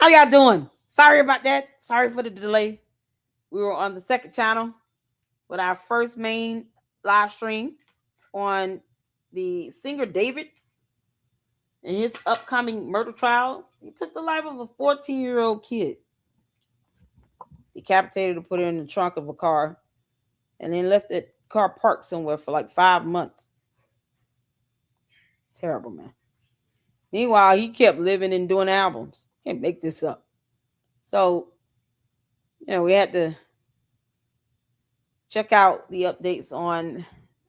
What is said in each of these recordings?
How y'all doing? Sorry about that. Sorry for the delay. We were on the second channel with our first main live stream on the singer David and his upcoming murder trial. He took the life of a 14-year-old kid. Decapitated and put her in the trunk of a car and then left that car parked somewhere for like 5 months. Terrible, man. Meanwhile, he kept living and doing albums. Can't make this up. So, we had to check out the updates on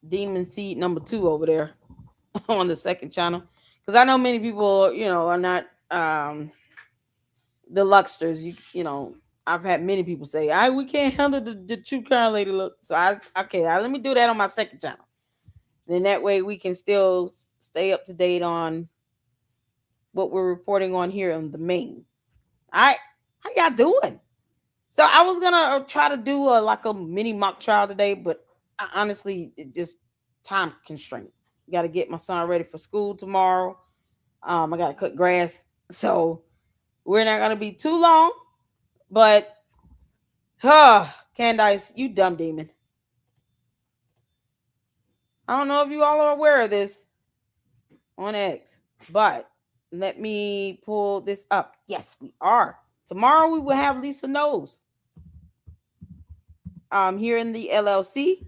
Demon Seed number 2 over there on the second channel. Because I know many people, are not the Luxters. I've had many people say, we can't handle the true crime lady look. So let me do that on my second channel. Then that way we can still stay up to date on what we're reporting on here on the main. All right, how y'all doing? So I was gonna try to do a mini mock trial today, but honestly, it just time constraint. Got to get my son ready for school tomorrow. I got to cut grass, so we're not gonna be too long. But, Candace, you dumb demon. I don't know if you all are aware of this on X, but let me pull this up. Yes, we are. Tomorrow we will have Lisa Knows here in the LLC.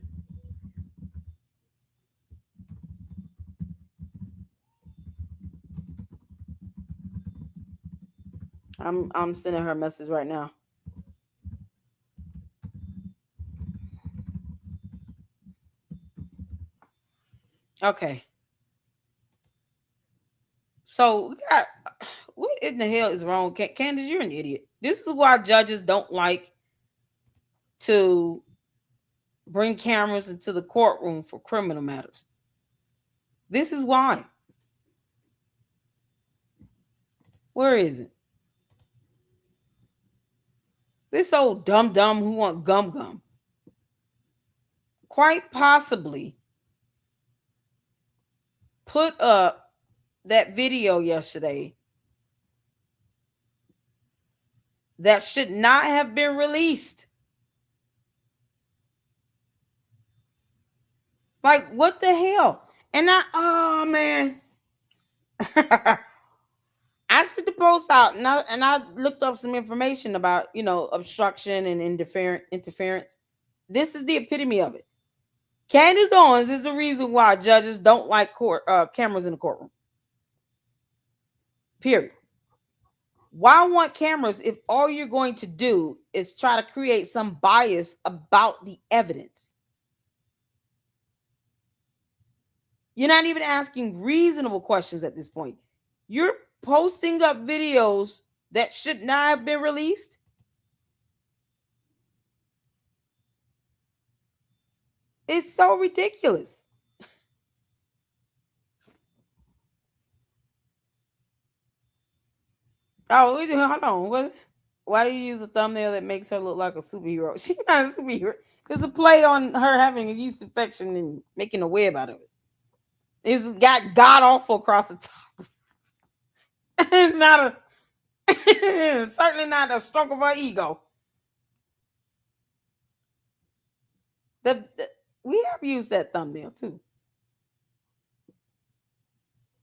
I'm sending her a message right now. Okay. So we got, what in the hell is wrong? Candace, you're an idiot. This is why judges don't like to bring cameras into the courtroom for criminal matters. This is why. Where is it? This old dumb who want gum quite possibly put up that video yesterday that should not have been released. Like, what the hell? And oh man. I sent the post out and I looked up some information about, obstruction and interference. This is the epitome of it. Candace Owens is the reason why judges don't like cameras in the courtroom. Period. Why want cameras if all you're going to do is try to create some bias about the evidence? You're not even asking reasonable questions at this point. You're posting up videos that should not have been released. It's so ridiculous. Oh, hold on. Why do you use a thumbnail that makes her look like a superhero? She's not a superhero. There's a play on her having a yeast infection and making a web out of it. It's got god awful across the top. It's not certainly not a stroke of her ego. We have used that thumbnail too.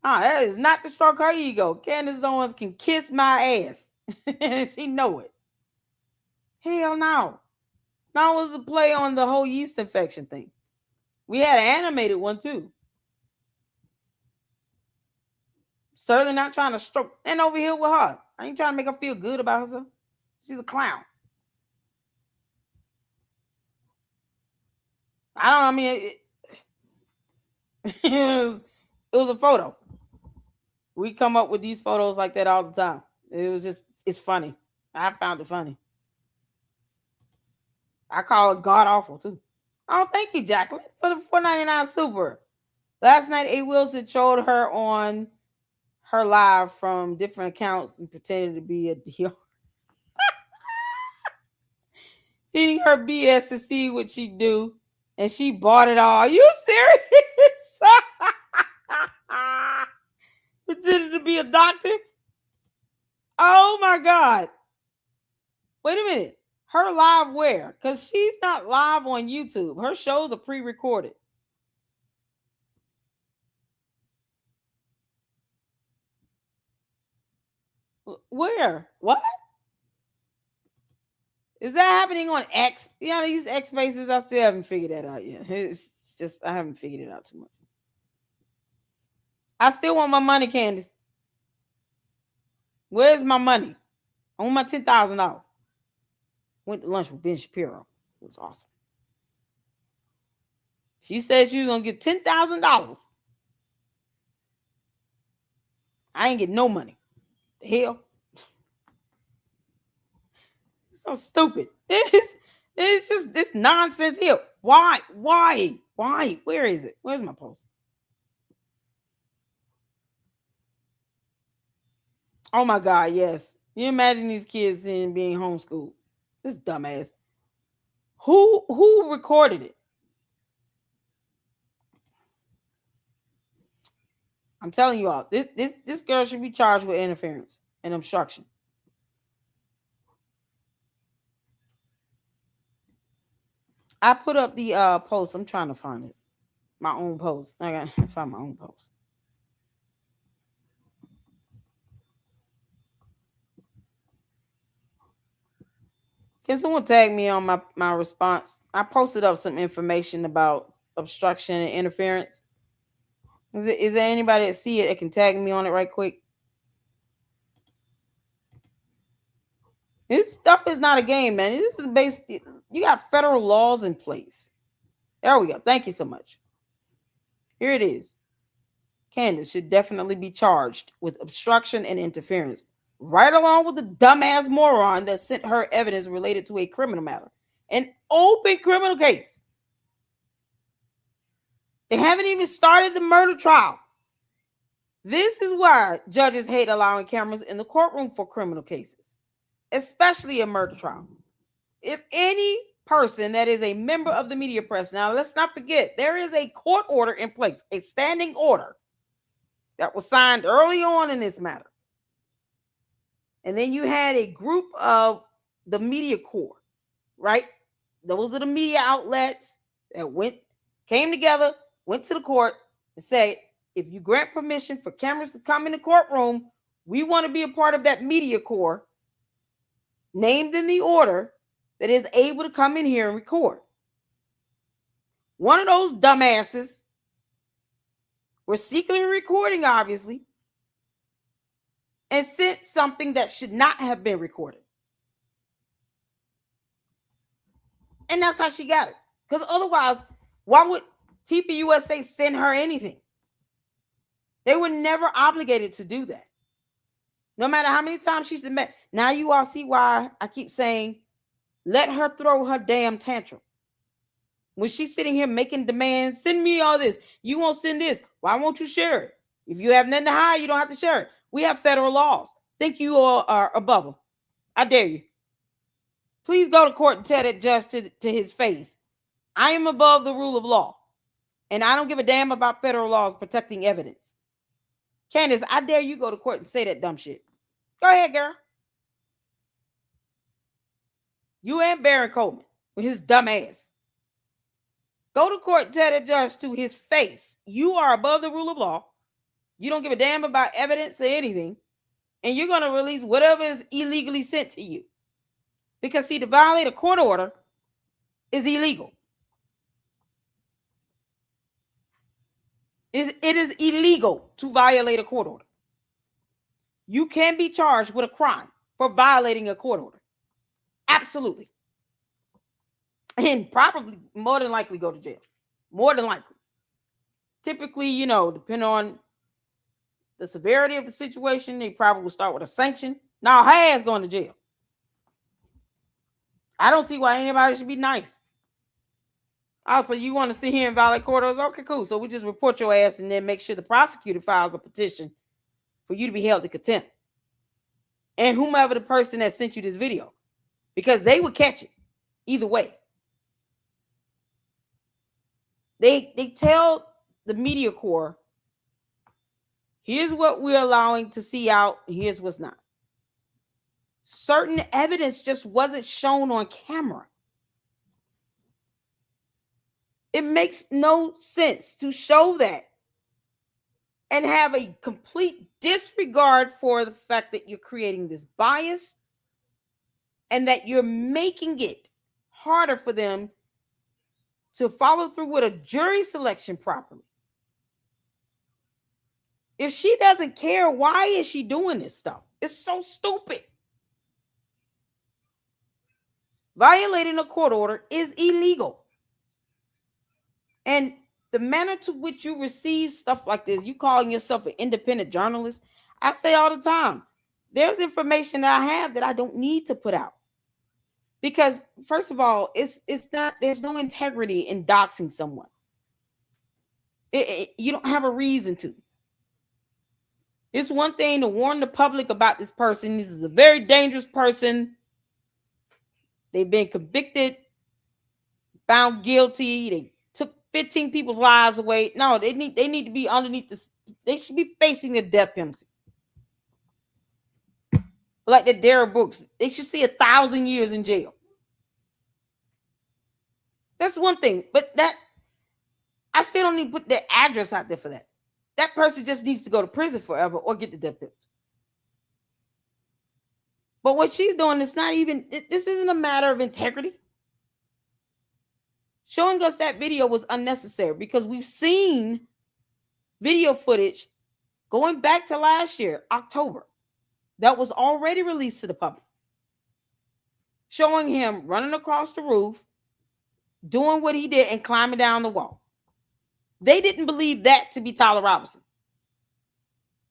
That is not to stroke her ego. Candace Owens can kiss my ass. She know it. Hell no. That was a play on the whole yeast infection thing. We had an animated one too. Certainly not trying to stroke. And over here with her. I ain't trying to make her feel good about herself. She's a clown. It was a photo. We come up with these photos like that all the time. It's funny. I found it funny. I call it god awful too. Oh, thank you, Jacqueline, for the $4.99 super. Last night, A. Wilson trolled her on her live from different accounts and pretended to be a deal. Feeding her BS to see what she do, and she bought it all. Are you serious? Pretended to be a doctor? Oh my God. Wait a minute. Her live where? Because she's not live on YouTube. Her shows are pre-recorded. Where? What? Is that happening on X? You know, these X spaces, I still haven't figured that out yet. It's just, I haven't figured it out too much. I still want my money, Candace. Where's my money? I want my $10,000. Went to lunch with Ben Shapiro. It was awesome. She said she was going to get $10,000. I ain't get no money. The hell? So stupid. It's just this nonsense here. Why? Where is it? Where's my post? Oh my God, yes. You imagine these kids being homeschooled. This dumbass. Who recorded it? I'm telling you all, this girl should be charged with interference and obstruction. I put up the post. I'm trying to find it. My own post. I gotta find my own post. Can someone tag me on my response? I posted up some information about obstruction and interference. Is there anybody that see it that can tag me on it right quick? This stuff is not a game, man. This is basically, you got federal laws in place. There we go. Thank you so much. Here it is. Candace should definitely be charged with obstruction and interference, right along with the dumbass moron that sent her evidence related to a criminal matter, an open criminal case. They haven't even started the murder trial. This is why judges hate allowing cameras in the courtroom for criminal cases, especially a murder trial. If any person that is a member of the media press, now let's not forget, there is a court order in place, a standing order that was signed early on in this matter. And then you had a group of the media corps, right? Those are the media outlets that came together, went to the court and said, if you grant permission for cameras to come in the courtroom, we want to be a part of that media corps named in the order that is able to come in here and record. One of those dumbasses were secretly recording, obviously, and sent something that should not have been recorded. And that's how she got it. Because otherwise, why would TPUSA send her anything? They were never obligated to do that. No matter how many times she's been. Now you all see why I keep saying, let her throw her damn tantrum. When she's sitting here making demands, send me all this. You won't send this. Why won't you share it? If you have nothing to hide, you don't have to share it. We have federal laws. Think you all are above them. I dare you. Please go to court and tell that judge to his face, I am above the rule of law. And I don't give a damn about federal laws protecting evidence. Candace, I dare you go to court and say that dumb shit. Go ahead, girl. You and Baron Coleman with his dumb ass. Go to court and tell that judge to his face, you are above the rule of law. You don't give a damn about evidence or anything. And you're going to release whatever is illegally sent to you. Because, see, to violate a court order is illegal. It is illegal to violate a court order. You can be charged with a crime for violating a court order. Absolutely. And probably more than likely go to jail. More than likely. Typically, you know, depending on the severity of the situation, they probably will start with a sanction. Now, her ass going to jail. I don't see why anybody should be nice. Also, you want to sit here and violate court orders? Okay, cool. So we just report your ass and then make sure the prosecutor files a petition for you to be held to contempt. And whomever the person that sent you this video. Because they would catch it either way. They tell the media corps, here's what we're allowing to see out, here's what's not. certain evidence just wasn't shown on camera. It makes no sense to show that and have a complete disregard for the fact that you're creating this bias and that you're making it harder for them to follow through with a jury selection properly. If she doesn't care, why is she doing this stuff? It's so stupid. Violating a court order is illegal. And the manner to which you receive stuff like this, you calling yourself an independent journalist, I say all the time, there's information that I have that I don't need to put out. Because first of all, it's not, there's no integrity in doxing someone. You don't have a reason to. It's one thing to warn the public about this person. This is a very dangerous person. They've been convicted, found guilty. They took 15 people's lives away. No, they need to be underneath this. They should be facing the death penalty. Like the Derrick Brooks, they should see 1,000 years in jail. That's one thing, but that I still don't need to put their address out there for that. That person just needs to go to prison forever or get the death penalty. But what she's doing is not even, this isn't a matter of integrity. Showing us that video was unnecessary because we've seen video footage going back to last year, October, that was already released to the public, showing him running across the roof, doing what he did and climbing down the wall. They didn't believe that to be Tyler Robinson.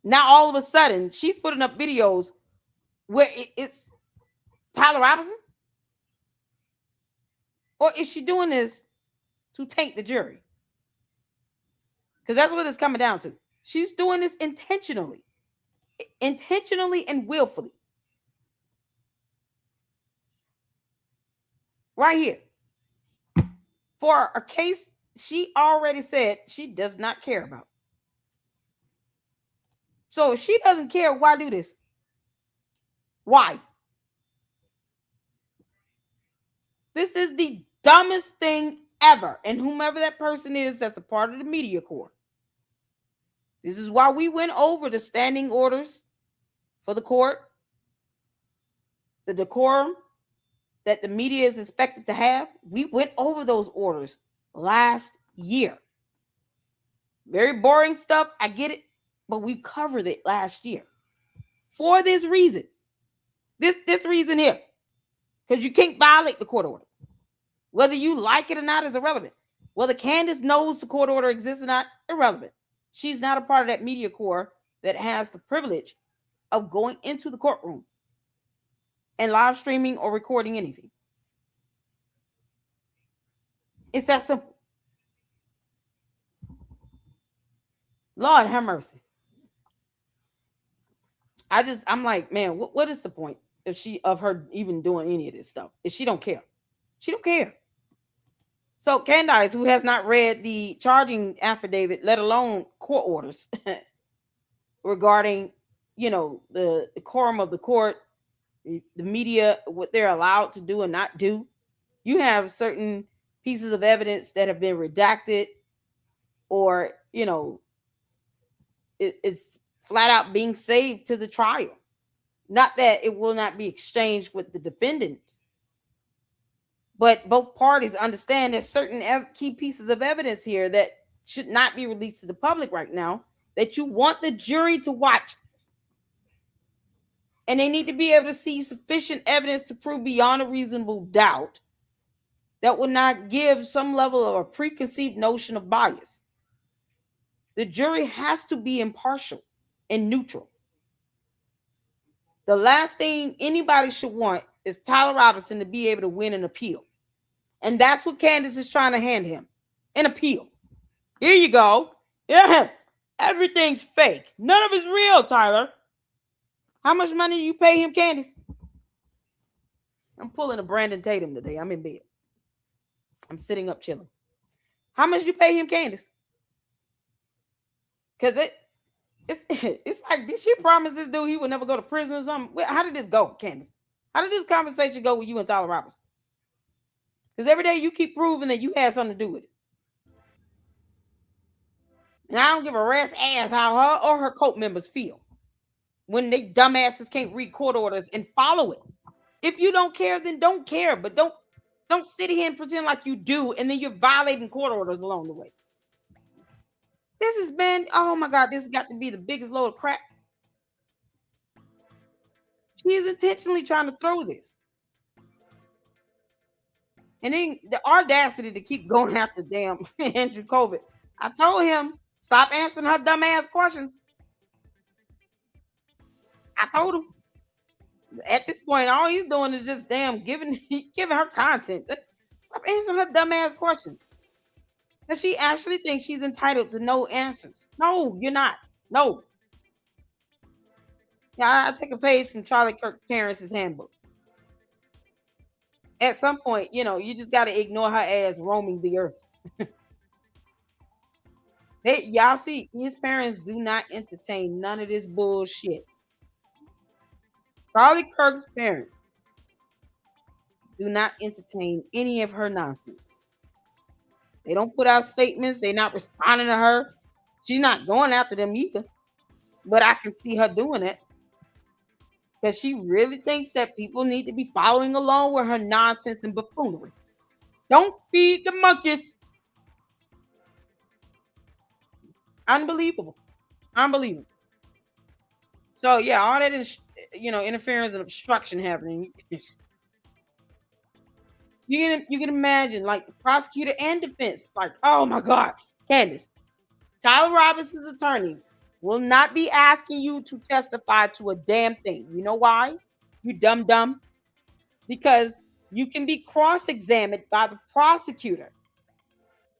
Now, all of a sudden, she's putting up videos where it's Tyler Robinson? Or is she doing this to taint the jury? Because that's what it's coming down to. She's doing this intentionally and willfully. Right here. For a case she already said she does not care about. So if she doesn't care, why do this? Why? This is the dumbest thing ever. And whomever that person is that's a part of the media corps. This is why we went over the standing orders for the court, the decorum that the media is expected to have. We went over those orders last year. Very boring stuff. I get it. But we covered it last year. For this reason. This reason here. Because you can't violate the court order. Whether you like it or not is irrelevant. Whether Candace knows the court order exists or not, irrelevant. She's not a part of that media corps that has the privilege of going into the courtroom and live streaming or recording anything. It's that simple. Lord have mercy. I'm like, man, what is the point of her even doing any of this stuff? If she don't care. She don't care. So Candace, who has not read the charging affidavit, let alone court orders regarding, the quorum of the court, the media, what they're allowed to do and not do. You have certain pieces of evidence that have been redacted or, it's flat out being saved to the trial. Not that it will not be exchanged with the defendants, but both parties understand there's certain key pieces of evidence here that should not be released to the public right now that you want the jury to watch. And they need to be able to see sufficient evidence to prove beyond a reasonable doubt that would not give some level of a preconceived notion of bias. The jury has to be impartial and neutral. The last thing anybody should want is Tyler Robinson to be able to win an appeal. And that's what Candace is trying to hand him. An appeal. Here you go. Yeah. Everything's fake. None of it's real, Tyler. How much money do you pay him, Candace? I'm pulling a Brandon Tatum today. I'm in bed. I'm sitting up chilling. How much do you pay him, Candace? Because it's like, did she promise this dude he would never go to prison or something? How did this go, Candace? How did this conversation go with you and Tyler Robinson? Because every day you keep proving that you had something to do with it. And I don't give a rat's ass how her or her cult members feel when they dumbasses can't read court orders and follow it. If you don't care, then don't care. But don't sit here and pretend like you do, and then you're violating court orders along the way. This has been, oh my God, this has got to be the biggest load of crap. She is intentionally trying to throw this. And then the audacity to keep going after damn Andrew COVID. I told him, stop answering her dumb ass questions. I told him. At this point, all he's doing is just damn giving her content. Stop answering her dumb ass questions. Does she actually thinks she's entitled to no answers? No, you're not. No. Yeah, I take a page from Charlie Kirk Terrence's handbook. At some point, you just got to ignore her ass roaming the earth. Y'all see, his parents do not entertain none of this bullshit. Charlie Kirk's parents do not entertain any of her nonsense. They don't put out statements. They're not responding to her. She's not going after them either. But I can see her doing it. Because she really thinks that people need to be following along with her nonsense and buffoonery. Don't feed the monkeys. Unbelievable. Unbelievable. So, yeah, all that interference and obstruction happening. You can imagine, like, the prosecutor and defense, like, oh my God, Candace, Tyler Robinson's attorneys will not be asking you to testify to a damn thing. You know why? You dumb. Because you can be cross-examined by the prosecutor.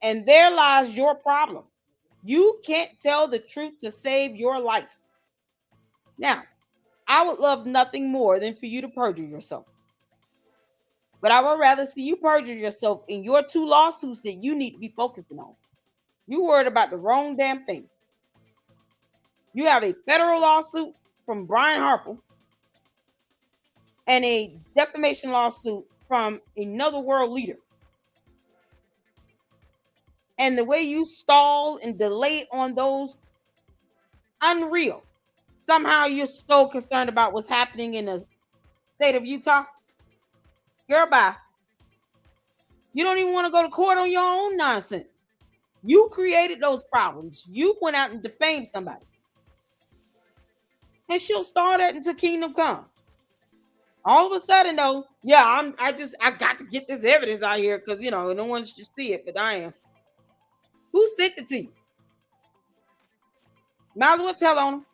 And there lies your problem. You can't tell the truth to save your life. Now, I would love nothing more than for you to perjure yourself. But I would rather see you perjure yourself in your 2 lawsuits that you need to be focusing on. You worried about the wrong damn thing. You have a federal lawsuit from Brian Harper and a defamation lawsuit from another world leader. And the way you stall and delay on those, unreal. Somehow you're so concerned about what's happening in the state of Utah. Girl, bye. You don't even want to go to court on your own nonsense. You created those problems. You went out and defamed somebody. And she'll start that into Kingdom Come. All of a sudden, though, yeah, I got to get this evidence out here because, no one should see it, but I am. Who sent it to you? Might as well tell on them.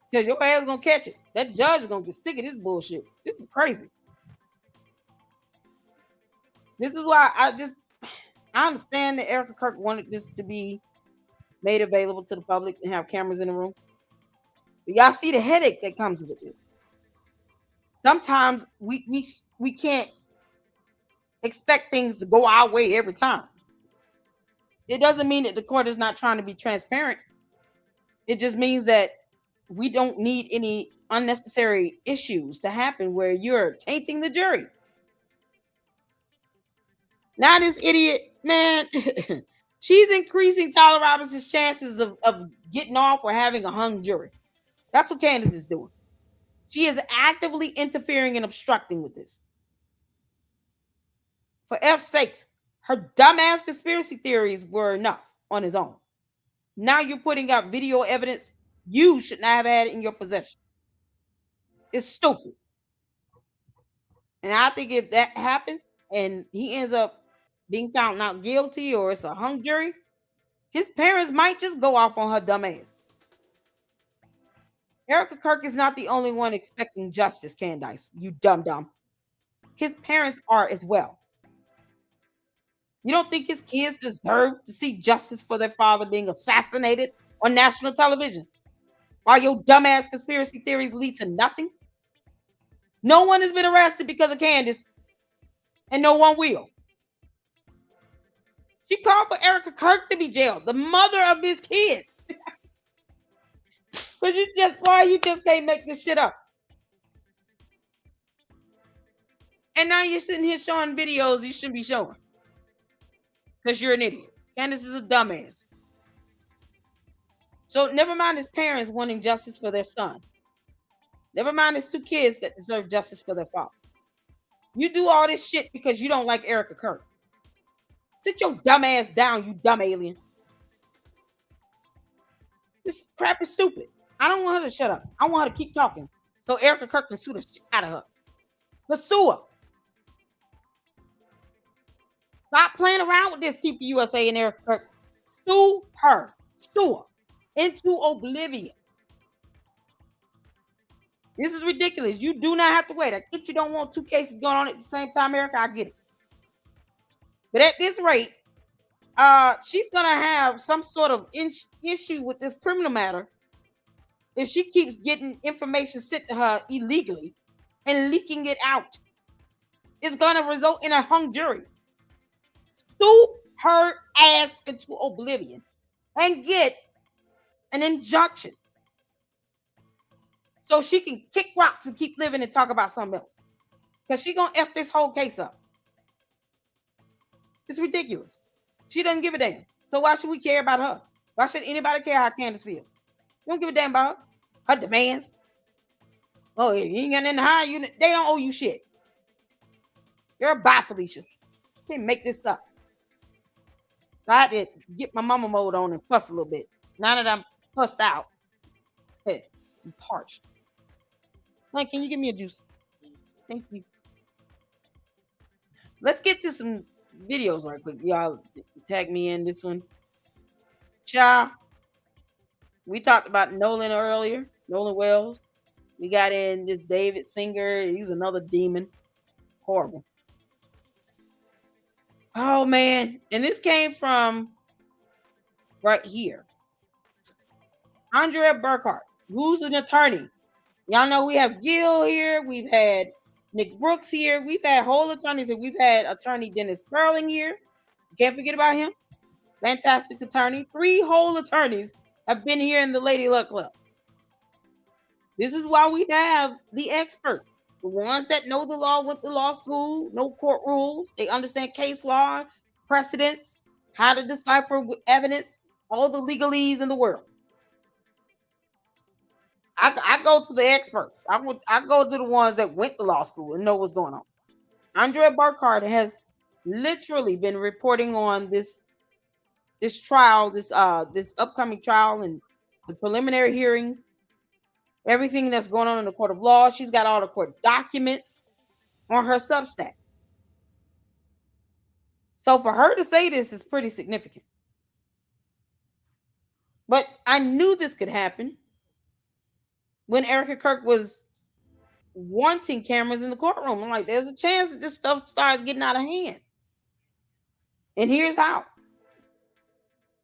Because your ass is going to catch it. That judge is going to get sick of this bullshit. This is crazy. This is why I understand that Erica Kirk wanted this to be made available to the public and have cameras in the room. But y'all see the headache that comes with this. Sometimes we can't expect things to go our way every time. It doesn't mean that the court is not trying to be transparent. It just means that we don't need any unnecessary issues to happen where you're tainting the jury. Now this idiot, man, she's increasing Tyler Robinson's chances of getting off or having a hung jury. That's what Candace is doing. She is actively interfering and obstructing with this. For F's sakes, her dumbass conspiracy theories were enough on his own. Now you're putting out video evidence you should not have had in your possession. It's stupid. And I think if that happens and he ends up being found not guilty or it's a hung jury, his parents might just go off on her dumb ass. Erica Kirk is not the only one expecting justice, Candace. You dumb. His parents are as well. You don't think his kids deserve to see justice for their father being assassinated on national television? While your dumbass conspiracy theories lead to nothing? No one has been arrested because of Candace, and no one will. She called for Erica Kirk to be jailed, the mother of his kids. Because why you just can't make this shit up? And now you're sitting here showing videos you shouldn't be showing because you're an idiot. Candace is a dumbass. So never mind his parents wanting justice for their son. Never mind his 2 kids that deserve justice for their father. You do all this shit because you don't like Erica Kirk. Sit your dumb ass down, you dumb alien. This crap is stupid. I don't want her to shut up. I want her to keep talking so Erica Kirk can sue the shit out of her. Let's sue her. Stop playing around with this TPUSA and Erica Kirk. Sue her. Sue her into oblivion. This is ridiculous. You do not have to wait. I get you don't want 2 cases going on at the same time, Erica. I get it. But at this rate, she's gonna have some sort of issue with this criminal matter if she keeps getting information sent to her illegally and leaking it out. It's gonna result in a hung jury. Sue her ass into oblivion and get an injunction so she can kick rocks and keep living and talk about something else. Because she's gonna F this whole case up. It's ridiculous. She doesn't give a damn. So why should we care about her? Why should anybody care how Candace feels? You don't give a damn about her. Her demands. Oh, you ain't got nothing to hide. They don't owe you shit. You're a bye, Felicia. Can't make this up. I had to get my mama mode on and fuss a little bit. Now that I'm fussed out, hey, I'm parched. Hey, can you give me a juice? Thank you. Let's get to some videos right quick. Y'all tag me in this one. Ciao. We talked about Nolan earlier. Nolan Wells. We got in this David Singer. He's another demon. Horrible. Oh, man. And this came from right here. Andrea Burkhart, who's an attorney. Y'all know we have Gil here. We've had Nick Brooks here. We've had whole attorneys. And we've had attorney Dennis Sperling here. Can't forget about him. Fantastic attorney. 3 whole attorneys have been here in the Lady Luck Club. This is why we have the experts. The ones that know the law, went to law school, know court rules. They understand case law, precedents, how to decipher with evidence, all the legalese in the world. I go to the experts. I go to the ones that went to law school and know what's going on. Andrea Burkhart has literally been reporting on this trial, this upcoming trial and the preliminary hearings, everything that's going on in the court of law. She's got all the court documents on her Substack. So for her to say this is pretty significant. But I knew this could happen when Erica Kirk was wanting cameras in the courtroom. I'm like, there's a chance that this stuff starts getting out of hand. And here's how.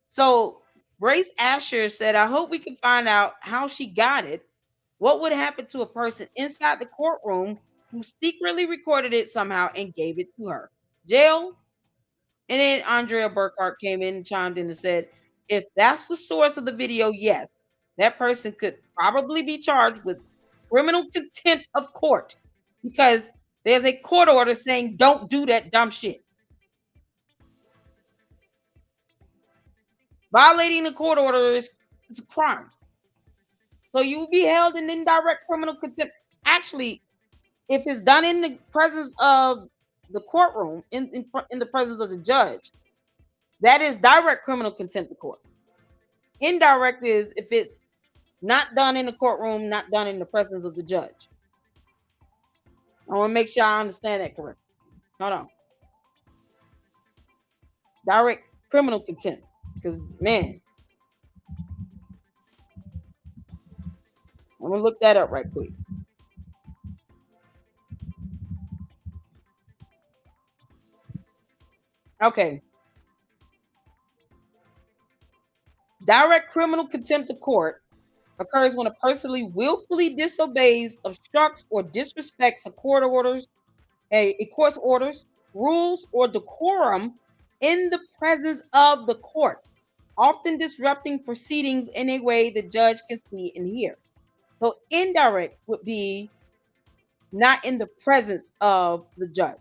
So Grace Asher said, I hope we can find out how she got it. What would happen to a person inside the courtroom who secretly recorded it somehow and gave it to her? Jail? And then Andrea Burkhart came in and chimed in and said, if that's the source of the video, yes, that person could probably be charged with criminal contempt of court because there's a court order saying don't do that dumb shit. Violating the court order is a crime. So you will be held in indirect criminal contempt. Actually, if it's done in the presence of the courtroom, in the presence of the judge, that is direct criminal contempt of court. Indirect is if it's not done in the courtroom, not done in the presence of the judge. I want to make sure I understand that correctly. Hold on. Direct criminal contempt. Because, man, I'm going to look that up right quick. Okay. Direct criminal contempt of court occurs when a person willfully disobeys, obstructs, or disrespects a court orders, a court's orders, rules, or decorum in the presence of the court, often disrupting proceedings in a way the judge can see and hear. So indirect would be not in the presence of the judge.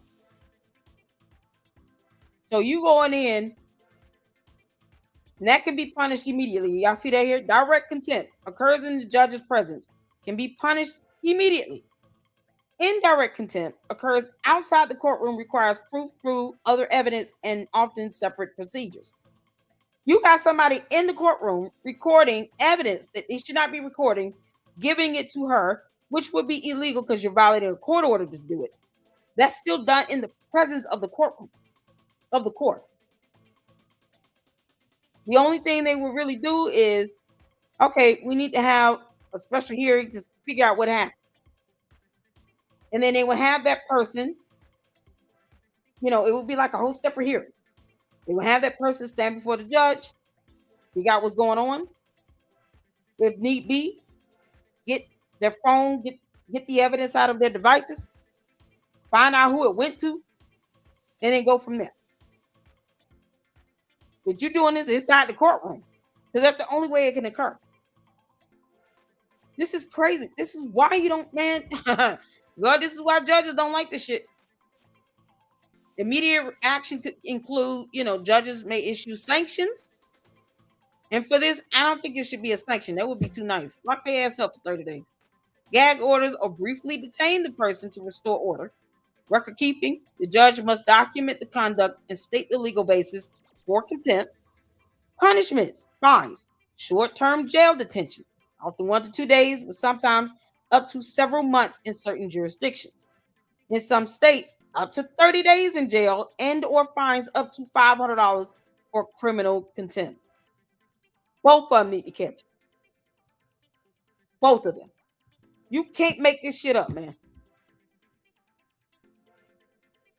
So you going in, and that can be punished immediately. Y'all see that here? Direct contempt occurs in the judge's presence, can be punished immediately. Indirect contempt occurs outside the courtroom, requires proof through other evidence and often separate procedures. You got somebody in the courtroom recording evidence that they should not be recording, giving it to her, which would be illegal because you're violating a court order to do it. That's still done in the presence of the courtroom, of the court. The only thing they will really do is, okay, we need to have a special hearing to figure out what happened. And then they would have that person, it would be like a whole separate hearing. They would have that person stand before the judge, figure out what's going on. If need be, get their phone, get the evidence out of their devices, find out who it went to, and then go from there. But you're doing this inside the courtroom because that's the only way it can occur. This is crazy. This is why you don't, man. God, this is why judges don't like this shit. Immediate action could include, judges may issue sanctions. And for this, I don't think it should be a sanction. That would be too nice. Lock their ass up for 30 days. Gag orders or briefly detain the person to restore order. Record keeping. The judge must document the conduct and state the legal basis for contempt. Punishments, fines, short-term jail detention, often 1 to 2 days, but sometimes up to several months in certain jurisdictions. In some states, up to 30 days in jail and or fines up to $500 for criminal contempt. Both of them need to catch. Both of them. You can't make this shit up, man.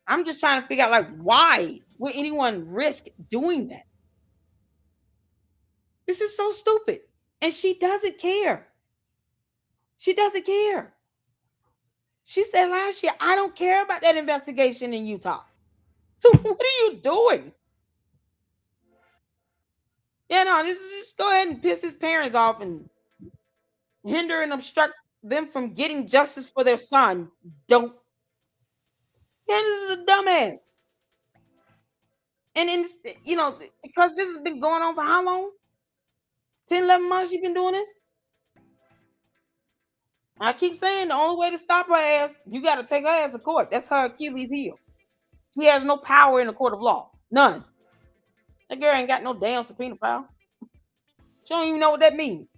I'm just trying to figure out, why would anyone risk doing that? This is so stupid. And she doesn't care. She doesn't care. She said last year, I don't care about that investigation in Utah. So what are you doing? Yeah, no, just go ahead and piss his parents off and hinder and obstruct them from getting justice for their son. Don't. Candace is a dumbass. And because this has been going on for how long? 10, 11 months you've been doing this? I keep saying the only way to stop her ass, you got to take her ass to court. That's her Achilles heel. She has no power in the court of law. None. That girl ain't got no damn subpoena power. She don't even know what that means.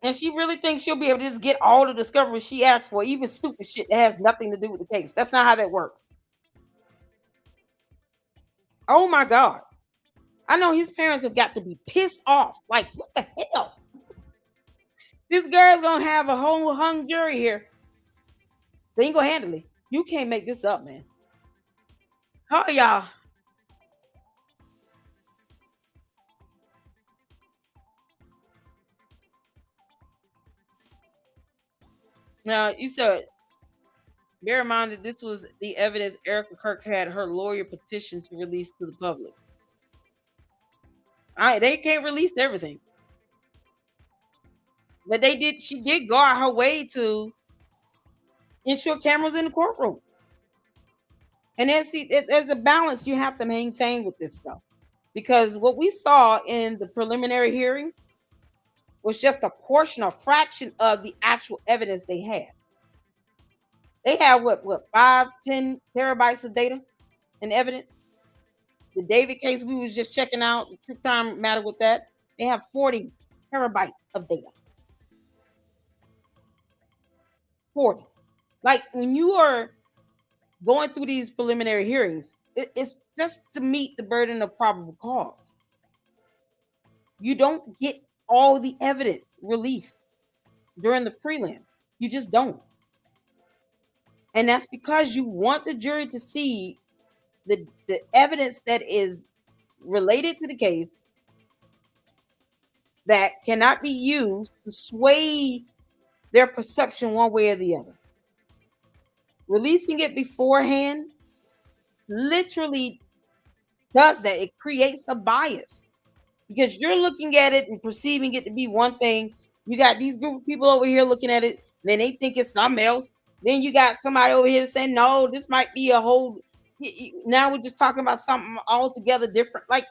And she really thinks she'll be able to just get all the discovery she asked for, even stupid shit that has nothing to do with the case. That's not how that works. Oh my God. I know his parents have got to be pissed off. Like, what the hell? This girl's gonna have a whole hung jury here. They ain't gonna handle it. You can't make this up, man. Oh, y'all. Now, you said, bear in mind that this was the evidence Erica Kirk had her lawyer petition to release to the public. They can't release everything. But she did go out her way to ensure cameras in the courtroom. And then there's a balance you have to maintain with this stuff. Because what we saw in the preliminary hearing was just a portion or fraction of the actual evidence they had. They have what 5-10 terabytes of data and evidence. The David case we was just checking out, the true crime matter with that, they have 40 terabytes of data. 40. Like, when you are going through these preliminary hearings, it's just to meet the burden of probable cause. You don't get all the evidence released during the prelim. You just don't. And that's because you want the jury to see the evidence that is related to the case that cannot be used to sway their perception one way or the other. Releasing it beforehand literally does that. It creates a bias because you're looking at it and perceiving it to be one thing. You got these group of people over here looking at it Then they think it's something else. Then you got somebody over here saying, no, this might be a whole. Now we're just talking about something altogether different. Like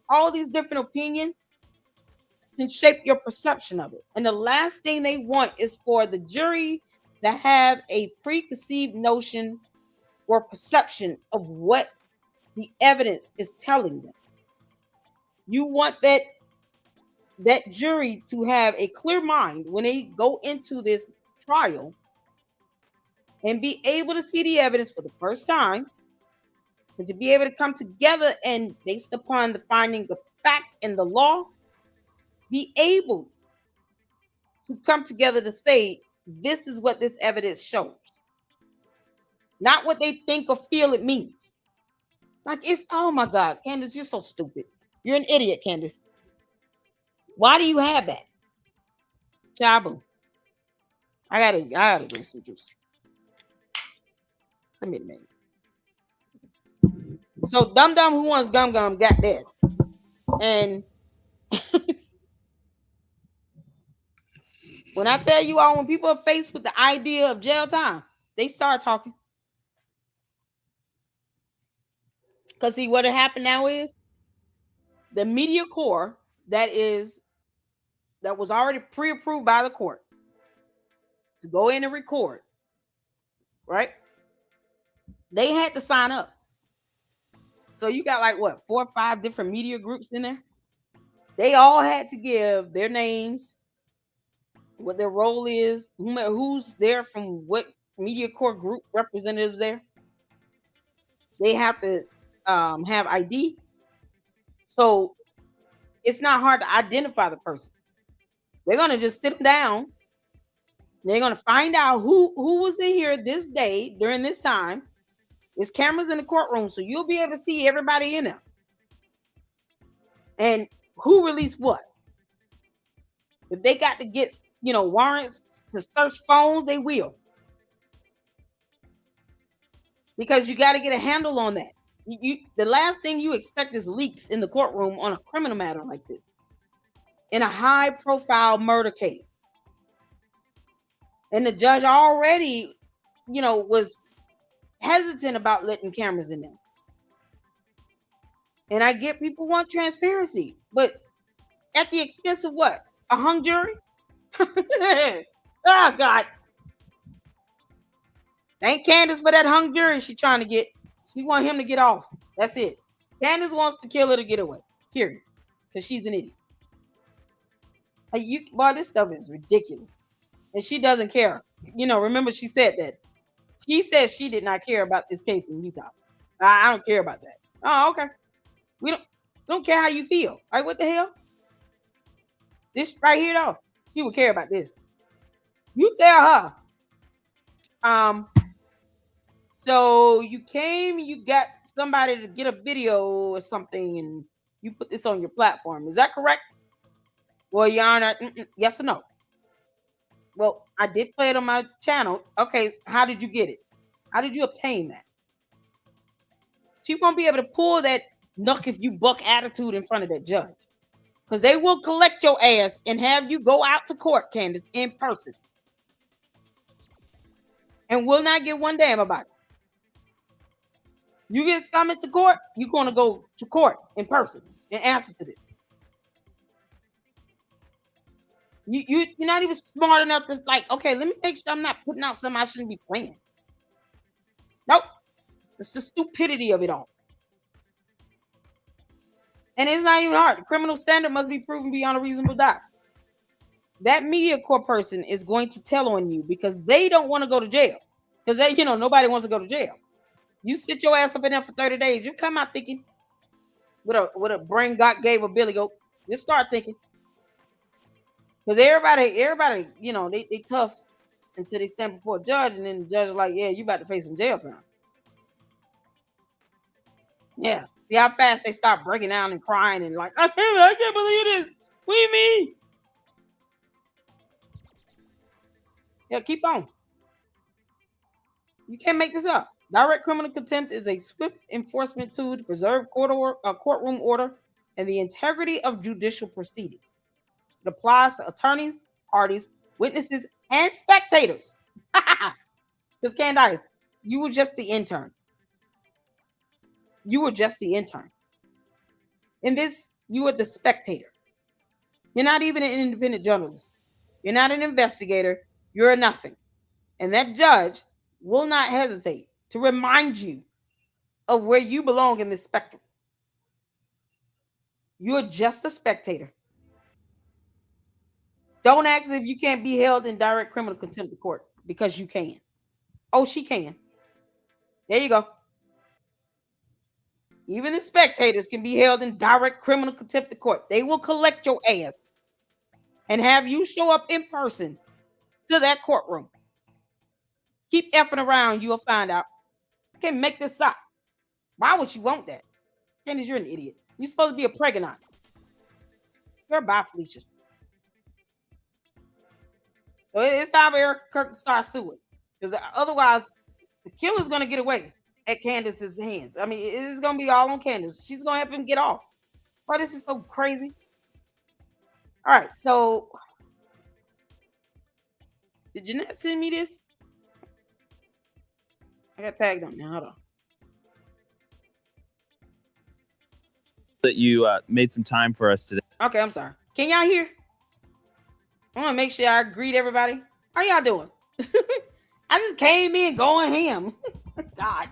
all these different opinions can shape your perception of it. And the last thing they want is for the jury to have a preconceived notion or perception of what the evidence is telling them. You want that jury to have a clear mind when they go into this trial and be able to see the evidence for the first time and to be able to come together and, based upon the finding of fact and the law, be able to come together to say, this is what this evidence shows. Not what they think or feel it means. Like it's, oh my God, Candace, you're so stupid. You're an idiot, Candace. Why do you have that? Chabu. I gotta drink some juice. Let me minute. So Dum Dum Who Wants Gum Gum got that. And when I tell you all, when people are faced with the idea of jail time, they start talking. Because see, what happened now is the media corps that was already pre-approved by the court to go in and record, right? They had to sign up. So you got like what, 4 or 5 different media groups in there? They all had to give their names, what their role is, who's there from what media corps group representatives there. They have to have ID. So it's not hard to identify the person. They're going to just sit them down. They're going to find out who was in here this day during this time. There's cameras in the courtroom, so you'll be able to see everybody in there. And who released what. If they got to get, warrants to search phones, they will. Because you got to get a handle on that. The last thing you expect is leaks in the courtroom on a criminal matter like this. In a high-profile murder case. And the judge already, was hesitant about letting cameras in there. And I get people want transparency, but at the expense of what? A hung jury? Oh, God. Thank Candace for that hung jury she trying to get. She want him to get off. That's it. Candace wants to kill her to get away. Period. Because she's an idiot. Boy, this stuff is ridiculous. And she doesn't care. Remember she said that. She said she did not care about this case in Utah. I don't care about that. Oh, okay. We don't care how you feel. Like, what the hell? This right here, though. She would care about this. You tell her. So you came, you got somebody to get a video or something, and you put this on your platform. Is that correct? Well, Your Honor, yes or no? Well, I did play it on my channel. Okay, how did you get it? How did you obtain that? She won't be able to pull that knuck if you buck attitude in front of that judge. Because they will collect your ass and have you go out to court, Candace, in person. And will not get one damn about it. You get summoned to court, you're going to go to court in person and answer to this. You're not even smart enough to okay, let me make sure I'm not putting out something I shouldn't be playing. Nope. It's the stupidity of it all. And it's not even hard. The criminal standard must be proven beyond a reasonable doubt. That media corps person is going to tell on you because they don't want to go to jail. Because nobody wants to go to jail. You sit your ass up in there for 30 days, you come out thinking with a brain God gave a billy goat. Just start thinking. Because everybody, they tough until they stand before a judge, and then the judge is like, yeah, you about to face some jail time. Yeah. See how fast they start breaking down and crying and like, I can't believe this. What do you mean? Yeah, keep on. You can't make this up. Direct criminal contempt is a swift enforcement tool to preserve courtroom order and the integrity of judicial proceedings. It applies to attorneys, parties, witnesses, and spectators. Because Candace, you were just the intern. You were just the intern. In this, you were the spectator. You're not even an independent journalist. You're not an investigator. You're a nothing. And that judge will not hesitate to remind you of where you belong in this spectrum. You're just a spectator. Don't ask if you can't be held in direct criminal contempt of court, because you can. Oh, she can. There you go. Even the spectators can be held in direct criminal contempt of court. They will collect your ass and have you show up in person to that courtroom. Keep effing around, you'll find out. I can't make this up. Why would you want that? Candace, you're an idiot. You're supposed to be a pregnant. You're bye, Felicia. So it's time for Eric Kirk to start suing. Because otherwise, the killer's going to get away at Candace's hands. I mean, it's going to be all on Candace. She's going to have him get off. Why, this is so crazy. All right, so did Jeanette send me this? I got tagged on now. Hold on. That you made some time for us today. Okay, I'm sorry. Can y'all hear? I want to make sure I greet everybody. How y'all doing? I just came in going ham. God.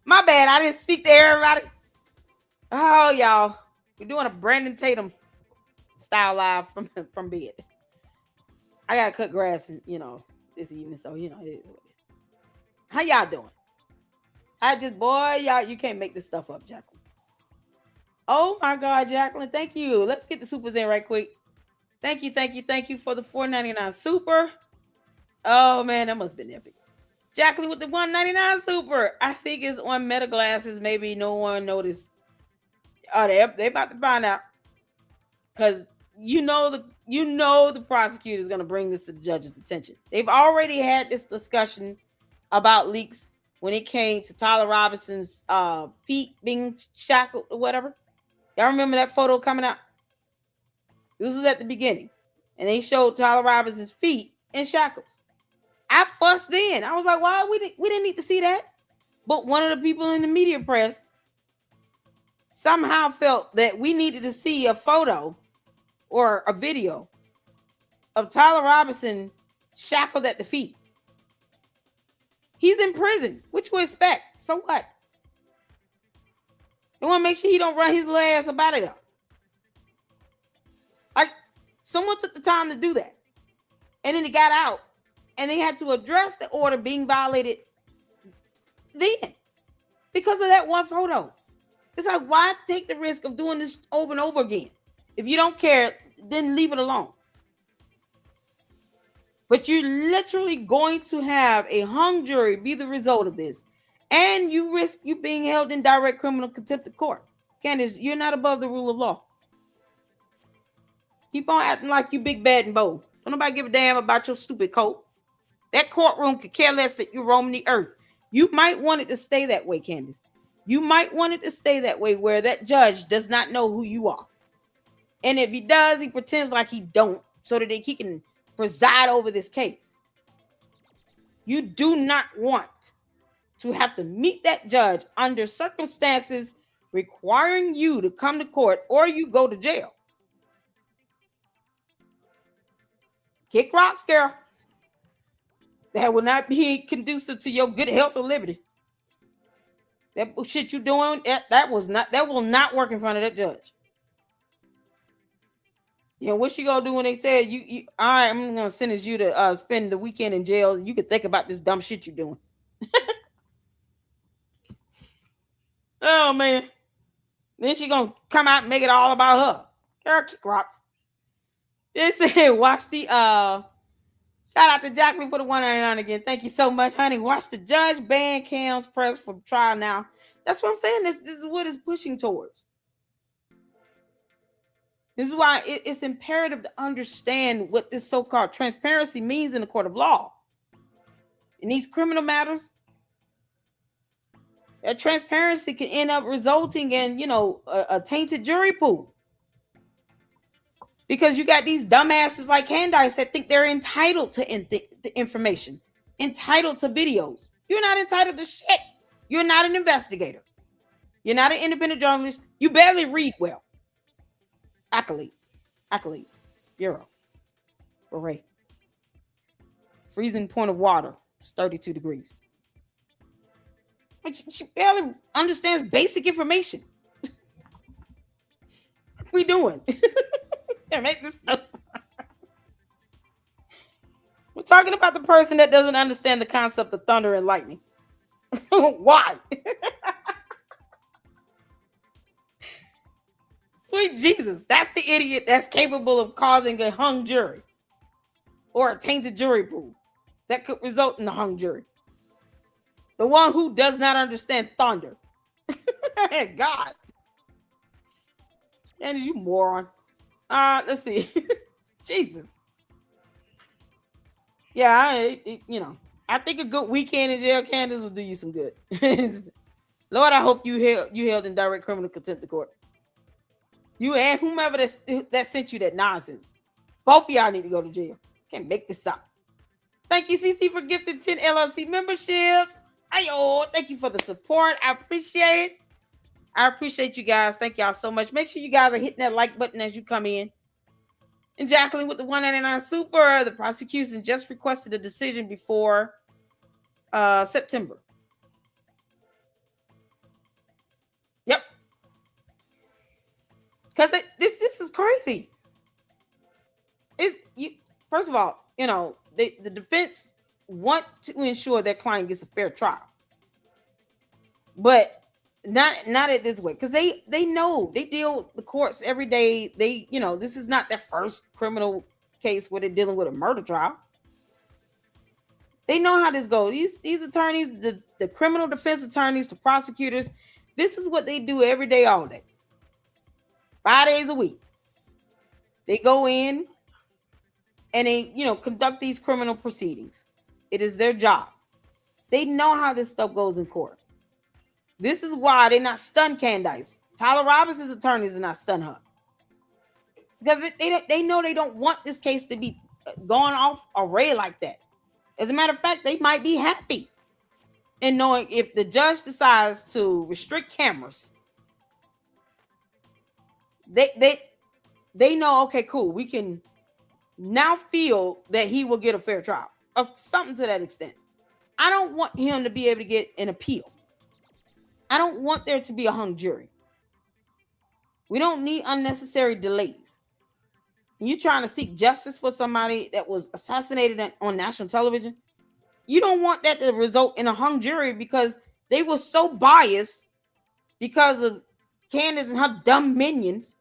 My bad. I didn't speak to everybody. Oh, y'all. We're doing a Brandon Tatum style live from bed. I got to cut grass, this evening. So, it is what it is. How y'all doing? Y'all, you can't make this stuff up, Jacqueline. Oh my God, Jacqueline, thank you. Let's get the supers in right quick. Thank you for the $4.99 super. Oh man, that must have been epic. Jacqueline with the $1.99 super. I think it's on Meta Glasses. Maybe no one noticed. Oh, they about to find out. Because the prosecutor is going to bring this to the judge's attention. They've already had this discussion about leaks when it came to Tyler Robinson's feet being shackled or whatever. Y'all remember that photo coming out? This was at the beginning. And they showed Tyler Robinson's feet in shackles. I fussed then. I was like, why? We didn't need to see that. But one of the people in the media press somehow felt that we needed to see a photo or a video of Tyler Robinson shackled at the feet. He's in prison. What you expect? So what? They want to make sure he don't run his little ass about it up. Like, someone took the time to do that. And then he got out. And they had to address the order being violated then. Because of that one photo. It's like, why take the risk of doing this over and over again? If you don't care, then leave it alone. But you're literally going to have a hung jury be the result of this. And you risk you being held in direct criminal contempt of court. Candace, you're not above the rule of law. Keep on acting like you big, bad, and bold. Don't nobody give a damn about your stupid coat. That courtroom could care less that you're roaming the earth. You might want it to stay that way, Candace. You might want it to stay that way where that judge does not know who you are. And if he does, he pretends like he don't so that he can preside over this case. You do not want to have to meet that judge under circumstances requiring you to come to court or you go to jail. Kick rocks, girl. That will not be conducive to your good health or liberty. That shit you doing, that will not work in front of that judge. What she gonna do when they say I'm gonna sentence you to spend the weekend in jail? You can think about this dumb shit you're doing. Oh man. Then she gonna come out and make it all about her. Girl, kick rocks. They said watch the shout out to Jacqueline for the $1.99 again. Thank you so much, honey. Watch the judge ban Cam's press for trial now. That's what I'm saying. This is what it's pushing towards. This is why it's imperative to understand what this so-called transparency means in the court of law. In these criminal matters, that transparency can end up resulting in, a tainted jury pool. Because you got these dumbasses like Candace that think they're entitled to the information, entitled to videos. You're not entitled to shit. You're not an investigator. You're not an independent journalist. You barely read well. Accolades. Euro. Hooray. Freezing point of water is 32 degrees. She barely understands basic information. What are we doing? Make this stuff. We're talking about the person that doesn't understand the concept of thunder and lightning. Why? Sweet Jesus, that's the idiot that's capable of causing a hung jury or a tainted jury pool that could result in a hung jury. The one who does not understand thunder. God. And you moron. Let's see. Jesus. Yeah, I think a good weekend in jail, Candace, will do you some good. Lord, I hope you held in direct criminal contempt of court. You and whomever that sent you that nonsense. Both of y'all need to go to jail. Can't make this up. Thank you, CC, for gifting 10 LLC memberships. Ayo, thank you for the support. I appreciate it. I appreciate you guys. Thank y'all so much. Make sure you guys are hitting that like button as you come in. And Jacqueline with the 199 super. The prosecution just requested a decision before September. Yep. Because this is crazy. First of all, the defense want to ensure their client gets a fair trial. But not it this way, because they know they deal with the courts every day. This is not their first criminal case where they're dealing with a murder trial. They know how this goes. These attorneys, the criminal defense attorneys, the prosecutors, this is what they do every day, all day. 5 days a week. They go in and they, conduct these criminal proceedings. It is their job. They know how this stuff goes in court. This is why they're not stunned Candace. Tyler Robinson's attorneys are not stunned her. Because they know they don't want this case to be going off array like that. As a matter of fact, they might be happy in knowing if the judge decides to restrict cameras. They know, okay, cool. We can now feel that he will get a fair trial. Or something to that extent. I don't want him to be able to get an appeal. I don't want there to be a hung jury. We don't need unnecessary delays. You trying to seek justice for somebody that was assassinated on national television? You don't want that to result in a hung jury because they were so biased because of Candace and her dumb minions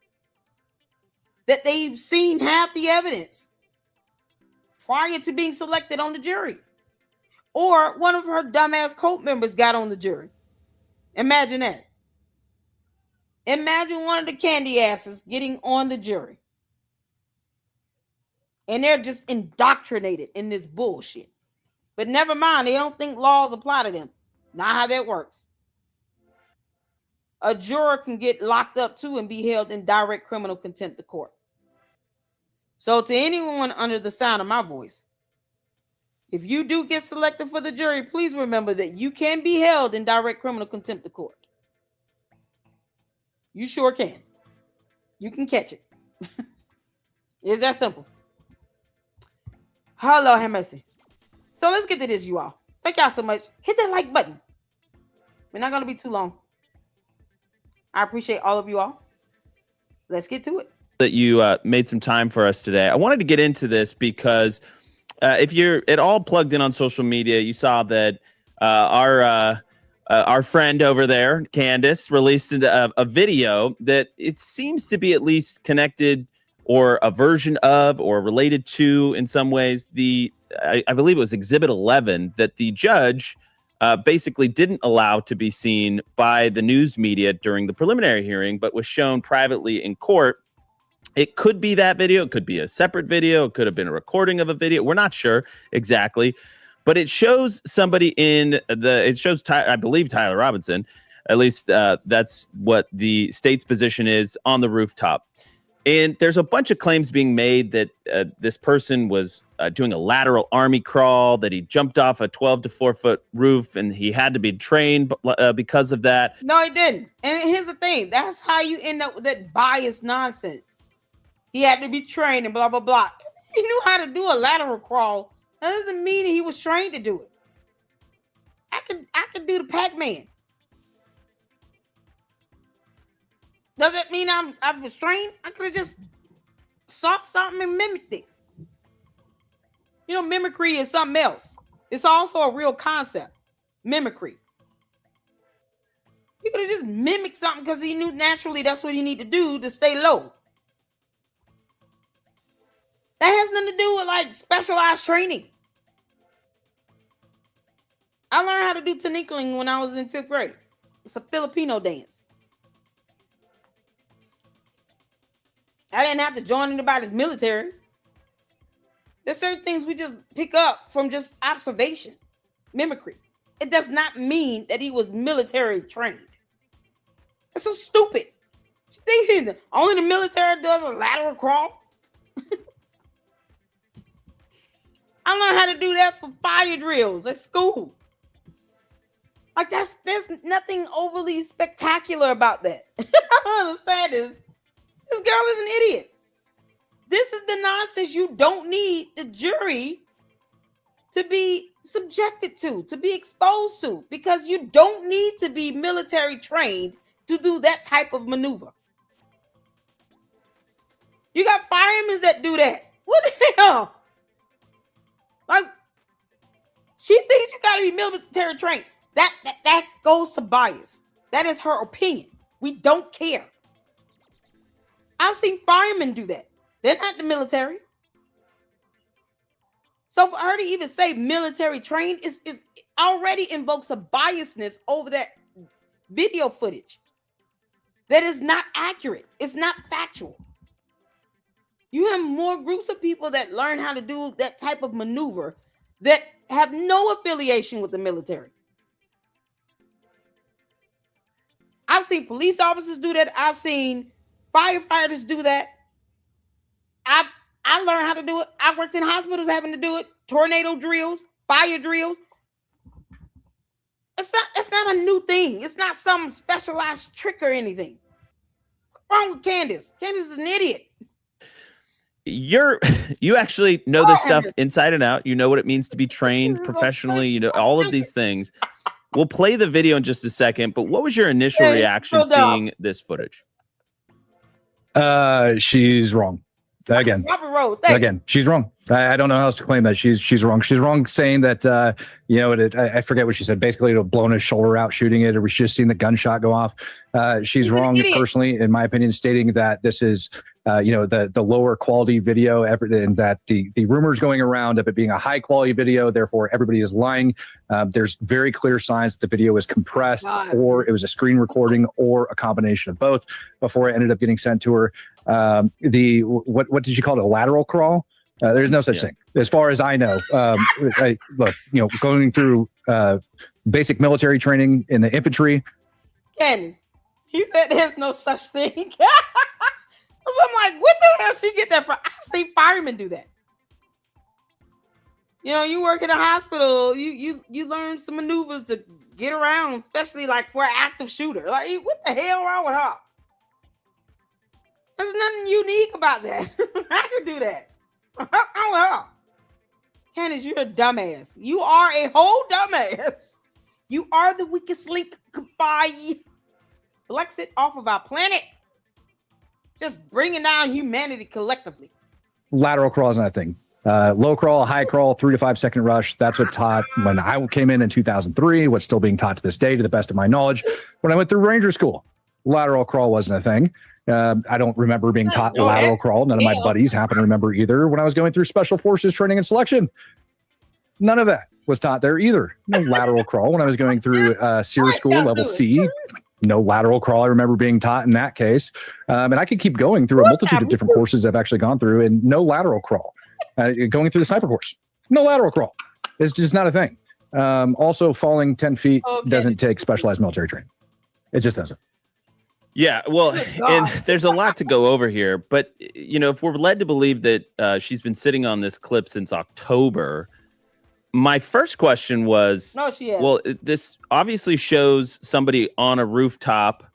that they've seen half the evidence prior to being selected on the jury. Or one of her dumbass cult members got on the jury. Imagine that. Imagine one of the candy asses getting on the jury. And they're just indoctrinated in this bullshit. But never mind, they don't think laws apply to them. Not how that works. A juror can get locked up too and be held in direct criminal contempt of court. So to anyone under the sound of my voice, if you do get selected for the jury, please remember that you can be held in direct criminal contempt of court. You sure can. You can catch it. It's that simple. Hello, have mercy. So let's get to this, you all. Thank y'all so much. Hit that like button. We're not going to be too long. I appreciate all of you all. Let's get to it. That you made some time for us today. I wanted to get into this because if you're at all plugged in on social media, you saw that our friend over there, Candace, released a video that it seems to be at least connected or a version of or related to, in some ways, I believe it was Exhibit 11 that the judge basically didn't allow to be seen by the news media during the preliminary hearing, but was shown privately in court. It could be that video. It could be a separate video. It could have been a recording of a video. We're not sure exactly, but it shows somebody I believe, Tyler Robinson. At least that's what the state's position is on the rooftop. And there's a bunch of claims being made that this person was doing a lateral army crawl, that he jumped off a 12 to 4 foot roof and he had to be trained because of that. No, he didn't. And here's the thing. That's how you end up with that biased nonsense. He had to be trained and blah, blah, blah. He knew how to do a lateral crawl. That doesn't mean he was trained to do it. I could do the Pac-Man. Does it mean I was trained? I could have just saw something and mimicked it. You know, mimicry is something else. It's also a real concept. Mimicry. He could have just mimicked something because he knew naturally that's what he need to do to stay low. That has nothing to do with like specialized training. I learned how to do tinikling when I was in 5th grade. It's a Filipino dance. I didn't have to join anybody's military. There's certain things we just pick up from just observation, mimicry. It does not mean that he was military trained. That's so stupid. Only the military does a lateral crawl. I learned how to do that for fire drills at school. Like there's nothing overly spectacular about that. I don't understand this. This girl is an idiot. This is the nonsense you don't need the jury to be subjected to be exposed to, because you don't need to be military trained to do that type of maneuver. You got firemen that do that. What the hell? Like, she thinks you got to be military trained. That goes to bias. That is her opinion. We don't care. I've seen firemen do that. They're not the military. So for her to even say military trained is already invokes a biasness over that video footage. That is not accurate. It's not factual. You have more groups of people that learn how to do that type of maneuver that have no affiliation with the military. I've seen police officers do that. I've seen firefighters do that. I learned how to do it. I worked in hospitals having to do it. Tornado drills, fire drills. It's not a new thing. It's not some specialized trick or anything. What's wrong with Candace? Candace is an idiot. You actually know this stuff inside and out. You know what it means to be trained professionally. You know all of these things. We'll play the video in just a second, but what was your initial reaction seeing this footage? She's wrong. Again, she's wrong. I don't know how else to claim that she's wrong. She's wrong saying that, I forget what she said. Basically, it'll blown his shoulder out shooting it, or we should have seen the gunshot go off. She's wrong, personally, in my opinion, stating that this is, the lower quality video, and that the rumors going around of it being a high quality video, therefore everybody is lying. There's very clear signs that the video was compressed, or it was a screen recording, or a combination of both before it ended up getting sent to her. What did you call it? A lateral crawl? There's no such thing, as far as I know. Going through basic military training in the infantry. Candace, he said there's no such thing. I'm like, what the hell she get that from? I've seen firemen do that. You work in a hospital, you learn some maneuvers to get around, especially like for an active shooter. Like, what the hell wrong with her? There's nothing unique about that. I could do that. Candace, you're a dumbass. You are a whole dumbass. You are the weakest link. Goodbye. Flex it off of our planet. Just bringing down humanity collectively. Lateral crawl is not a thing. Low crawl, high crawl, 3 to 5 second rush. That's what taught when I came in 2003. What's still being taught to this day, to the best of my knowledge. When I went through Ranger School, lateral crawl wasn't a thing. I don't remember being taught lateral crawl. None of my buddies happen to remember either. When I was going through Special Forces training and selection, none of that was taught there either. No lateral crawl. When I was going through SEER school, level C, no lateral crawl I remember being taught in that case. And I could keep going through a multitude of different courses I've actually gone through, and no lateral crawl. Going through the sniper course, no lateral crawl. It's just not a thing. Also, falling 10 feet doesn't take specialized military training. It just doesn't. Yeah, well, and there's a lot to go over here, but if we're led to believe that she's been sitting on this clip since October, my first question was, no, she hasn't. well, this obviously shows somebody on a rooftop,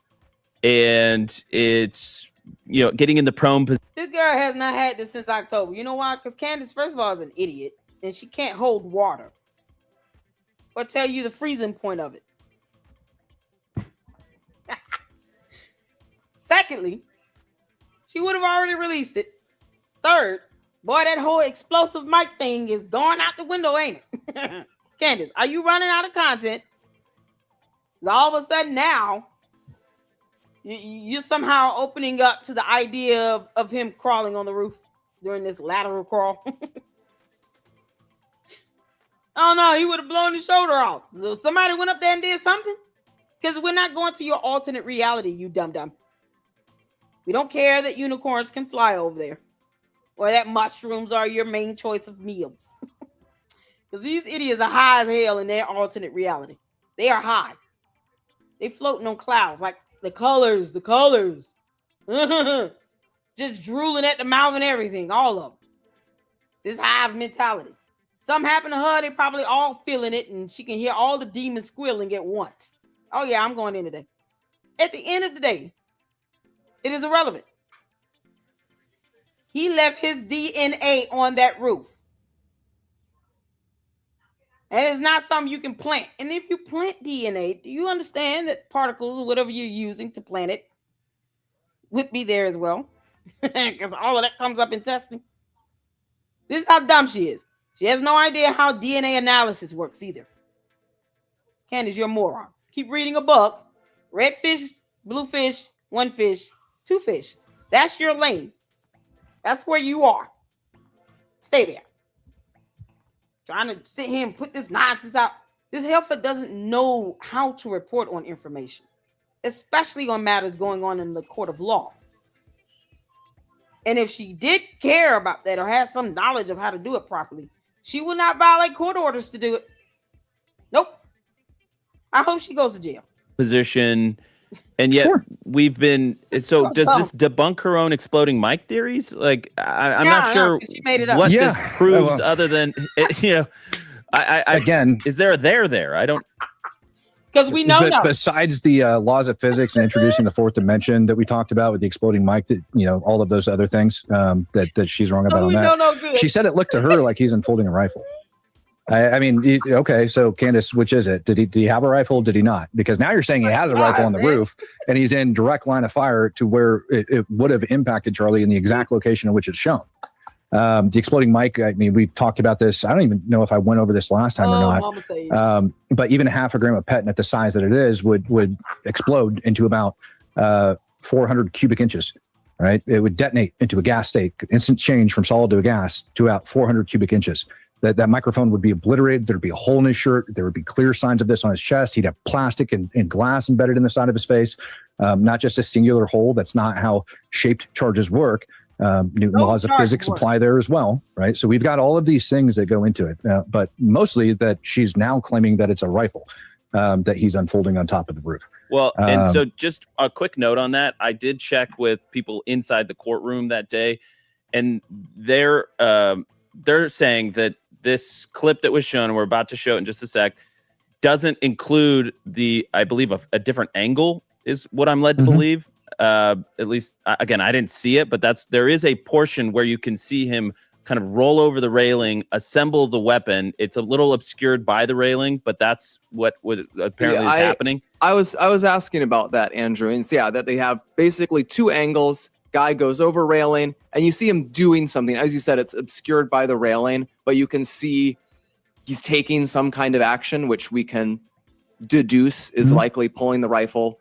and it's getting in the prone position. This girl has not had this since October. You know why? Because Candace, first of all, is an idiot, and she can't hold water or tell you the freezing point of it. Secondly, she would have already released it. Third, boy, that whole explosive mic thing is going out the window, ain't it? Candace, are you running out of content? Because all of a sudden now, you're somehow opening up to the idea of him crawling on the roof during this lateral crawl. Oh no, he would have blown his shoulder off. So somebody went up there and did something? Because we're not going to your alternate reality, you dum-dum. We don't care that unicorns can fly over there, or that mushrooms are your main choice of meals. Because these idiots are high as hell in their alternate reality. They are high. They floating on clouds like the colors. Just drooling at the mouth and everything, all of them. This hive mentality. Something happened to her, they probably all feeling it, and she can hear all the demons squealing at once. Oh yeah, I'm going in today. At the end of the day, it is irrelevant. He left his DNA on that roof. And it's not something you can plant. And if you plant DNA, do you understand that particles or whatever you're using to plant it would be there as well? Because all of that comes up in testing. This is how dumb she is. She has no idea how DNA analysis works either. Candace, you're a moron. Keep reading a book. Red fish, blue fish, one fish, two fish. That's your lane. That's where you are. Stay there. Trying to sit here and put this nonsense out. This heifer doesn't know how to report on information, especially on matters going on in the court of law. And if she did care about that or had some knowledge of how to do it properly, she will not violate court orders to do it. Nope. I hope she goes to jail. Position. And yet we've been. So does this debunk her own exploding mic theories? Like I'm not sure she made it up. what this proves, other than again, is there a there? I don't. Because we know no. Besides the laws of physics and introducing the fourth dimension that we talked about with the exploding mic, that all of those other things that she's wrong about on that. She said it looked to her like he's unfolding a rifle. I mean, okay, so Candace, which is it? Did he have a rifle? Did he not? Because now you're saying he has a rifle on the roof, and he's in direct line of fire to where it would have impacted Charlie in the exact location in which it's shown. The exploding mic, I mean, we've talked about this. I don't even know if I went over this last time or not. But even a half a gram of petin at the size that it is would explode into about 400 cubic inches, right? It would detonate into a gas state, instant change from solid to a gas to about 400 cubic inches. That microphone would be obliterated. There'd be a hole in his shirt. There would be clear signs of this on his chest. He'd have plastic and glass embedded in the side of his face, not just a singular hole. That's not how shaped charges work. Newton laws of physics apply there as well, right? So we've got all of these things that go into it, but mostly that she's now claiming that it's a rifle that he's unfolding on top of the roof. Well, and so just a quick note on that. I did check with people inside the courtroom that day, and they're saying that this clip that was shown, and we're about to show it in just a sec, doesn't include I believe a different angle is what I'm led to believe. At least, again, I didn't see it, but there is a portion where you can see him kind of roll over the railing, assemble the weapon. It's a little obscured by the railing, but that's what apparently is happening. I was asking about that, Andrew, and that they have basically two angles. Guy goes over railing, and you see him doing something. As you said, it's obscured by the railing, but you can see he's taking some kind of action, which we can deduce is likely pulling the rifle.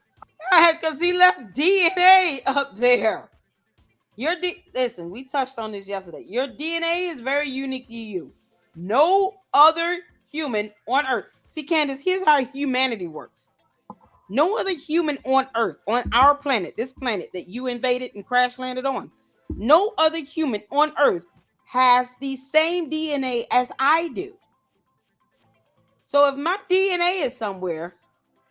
Because he left DNA up there. Listen, we touched on this yesterday. Your DNA is very unique to you. No other human on Earth. See, Candace, here's how humanity works. No other human on Earth, on our planet, this planet that you invaded and crash landed on, no other human on Earth has the same DNA as I do. So if my DNA is somewhere,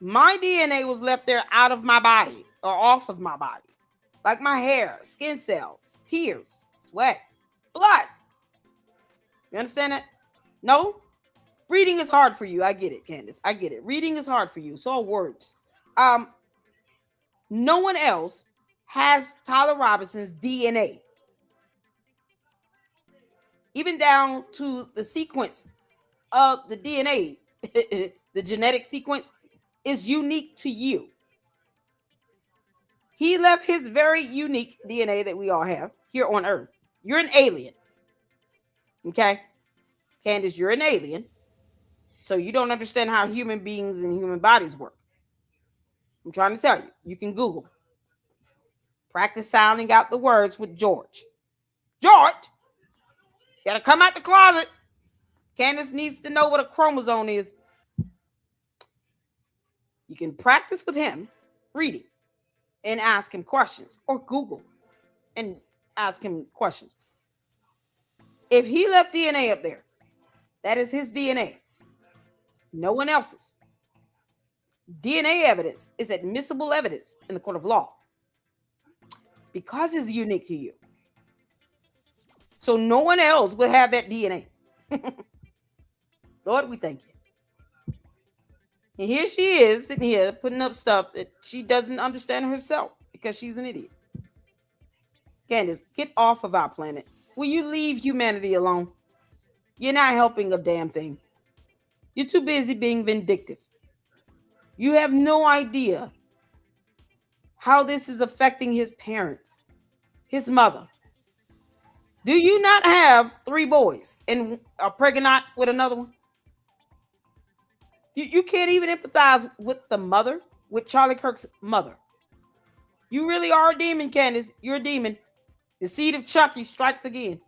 my DNA was left there out of my body. are off of my body, like my hair, skin cells, tears, sweat, blood. You understand that? No? Reading is hard for you. I get it, Candace. I get it. Reading is hard for you. It's all words. No one else has Tyler Robinson's DNA. Even down to the sequence of the DNA, the genetic sequence is unique to you. He left his very unique DNA that we all have here on Earth. You're an alien. Okay? Candace, you're an alien. So you don't understand how human beings and human bodies work. I'm trying to tell you. You can Google. Practice sounding out the words with George. George! You gotta come out the closet. Candace needs to know what a chromosome is. You can practice with him reading and ask him questions, or Google and ask him questions. If he left DNA up there, that is his DNA. No one else's. DNA evidence is admissible evidence in the court of law because it's unique to you. So no one else will have that DNA. Lord, we thank you. And here she is sitting here putting up stuff that she doesn't understand herself because she's an idiot. Candace, get off of our planet. Will you leave humanity alone? You're not helping a damn thing. You're too busy being vindictive. You have no idea how this is affecting his parents, his mother. Do you not have 3 boys and are pregnant with another one? You can't even empathize with the mother, with Charlie Kirk's mother. You really are a demon, Candace. You're a demon. The seed of Chucky strikes again.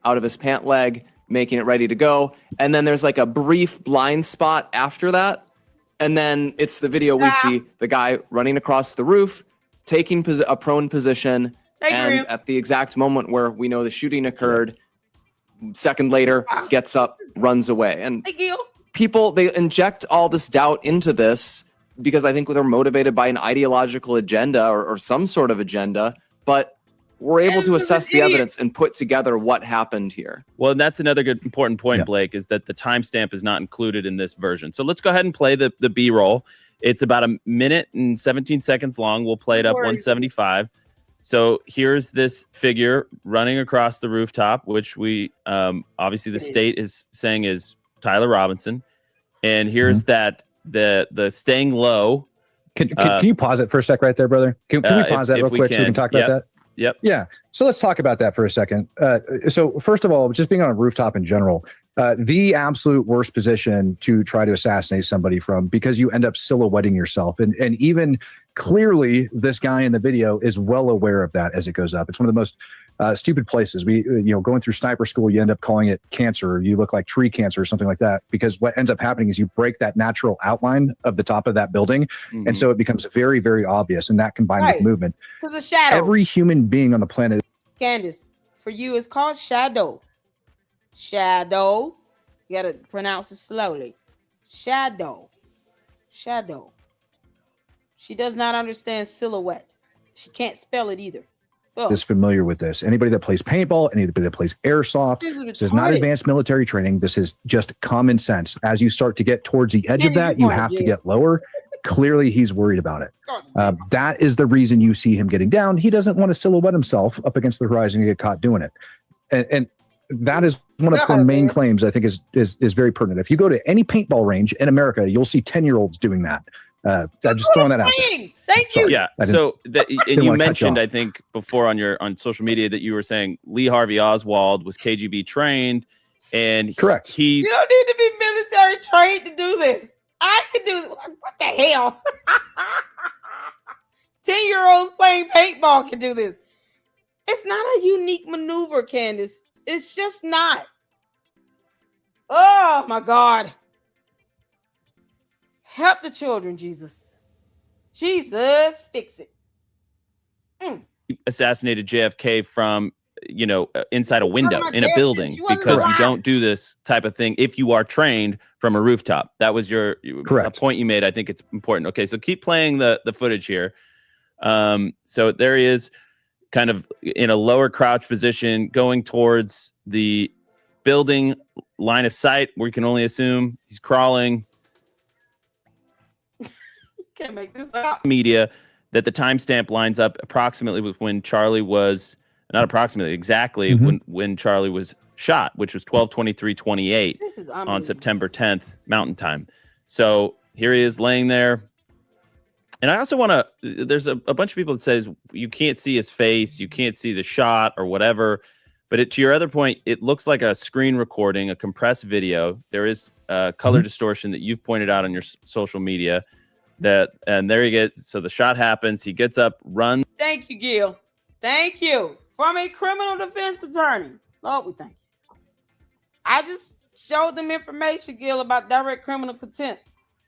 Out of his pant leg, making it ready to go. And then there's like a brief blind spot after that. And then it's the video we see the guy running across the roof, taking a prone position. And at the exact moment where we know the shooting occurred, second later, gets up, runs away. And people, they inject all this doubt into this because I think they're motivated by an ideological agenda or some sort of agenda. But we're able to assess the evidence and put together what happened here. Well, and that's another good important point, Blake, is that the timestamp is not included in this version. So let's go ahead and play the B-roll. It's about 1 minute and 17 seconds long. We'll play it up 175. So here's this figure running across the rooftop, which we obviously the state is saying is Tyler Robinson. And here's that the staying low. Can you pause it for a sec right there, brother? Can we pause that real quick so we can talk about that? Yep. Yeah. So let's talk about that for a second. So first of all, just being on a rooftop in general, the absolute worst position to try to assassinate somebody from, because you end up silhouetting yourself. And even clearly this guy in the video is well aware of that as it goes up. It's one of the most stupid places. Going through sniper school, you end up calling it cancer. You look like tree cancer or something like that, because what ends up happening is you break that natural outline of the top of that building. Mm-hmm. And so it becomes very, very obvious. And that combined with movement. Because a shadow. Every human being on the planet. Candace, for you, it's called shadow. Shadow. You got to pronounce it slowly. Shadow. Shadow. She does not understand silhouette. She can't spell it either. Is familiar with this. Anybody that plays paintball, anybody that plays airsoft, this is not advanced military training. This is just common sense. As you start to get towards the edge of that, you have to get lower. Clearly, he's worried about it. That is the reason you see him getting down. He doesn't want to silhouette himself up against the horizon and get caught doing it. And that is one of her main claims, I think, is very pertinent. If you go to any paintball range in America, you'll see 10-year-olds doing that. I'm just throwing that out there. Thank you. Yeah. So and you mentioned, I think, before on social media that you were saying Lee Harvey Oswald was KGB trained, and correct. You don't need to be military trained to do this. I can do what the hell? 10-year-olds playing paintball can do this. It's not a unique maneuver, Candace. It's just not. Oh my God. Help the children, Jesus. Jesus, fix it. Assassinated JFK from, inside a window in a building, because you don't do this type of thing if you are trained from a rooftop. That was your point you made. I think it's important. Okay, so keep playing the footage here. So there he is, kind of in a lower crouch position, going towards the building line of sight. We can only assume he's crawling. Can't make this up. Media that the timestamp lines up approximately with when Charlie was, not approximately, exactly when Charlie was shot, which was 12/23/28 on September 10th Mountain Time. So here he is laying there. And I also want to, there's a bunch of people that says you can't see his face, you can't see the shot or whatever. But to your other point, it looks like a screen recording, a compressed video. There is color distortion that you've pointed out on your social media. And there he gets. So the shot happens. He gets up, runs. Thank you, Gil. Thank you. From a criminal defense attorney. Lord, we thank you. I just showed them information, Gil, about direct criminal contempt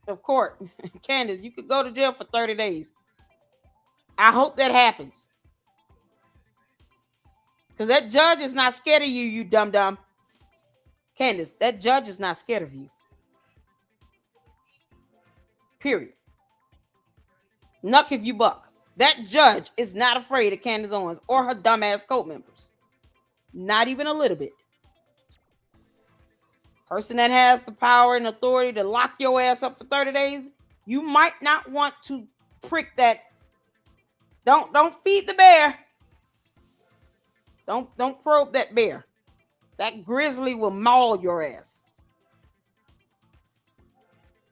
of court. Candace, you could go to jail for 30 days. I hope that happens. Because that judge is not scared of you, you dum-dum. Candace, that judge is not scared of you. Period. Nuck if you buck. That judge is not afraid of Candace Owens or her dumbass cult members. Not even a little bit. Person that has the power and authority to lock your ass up for 30 days, you might not want to prick that. Don't feed the bear. Don't probe that bear. That grizzly will maul your ass.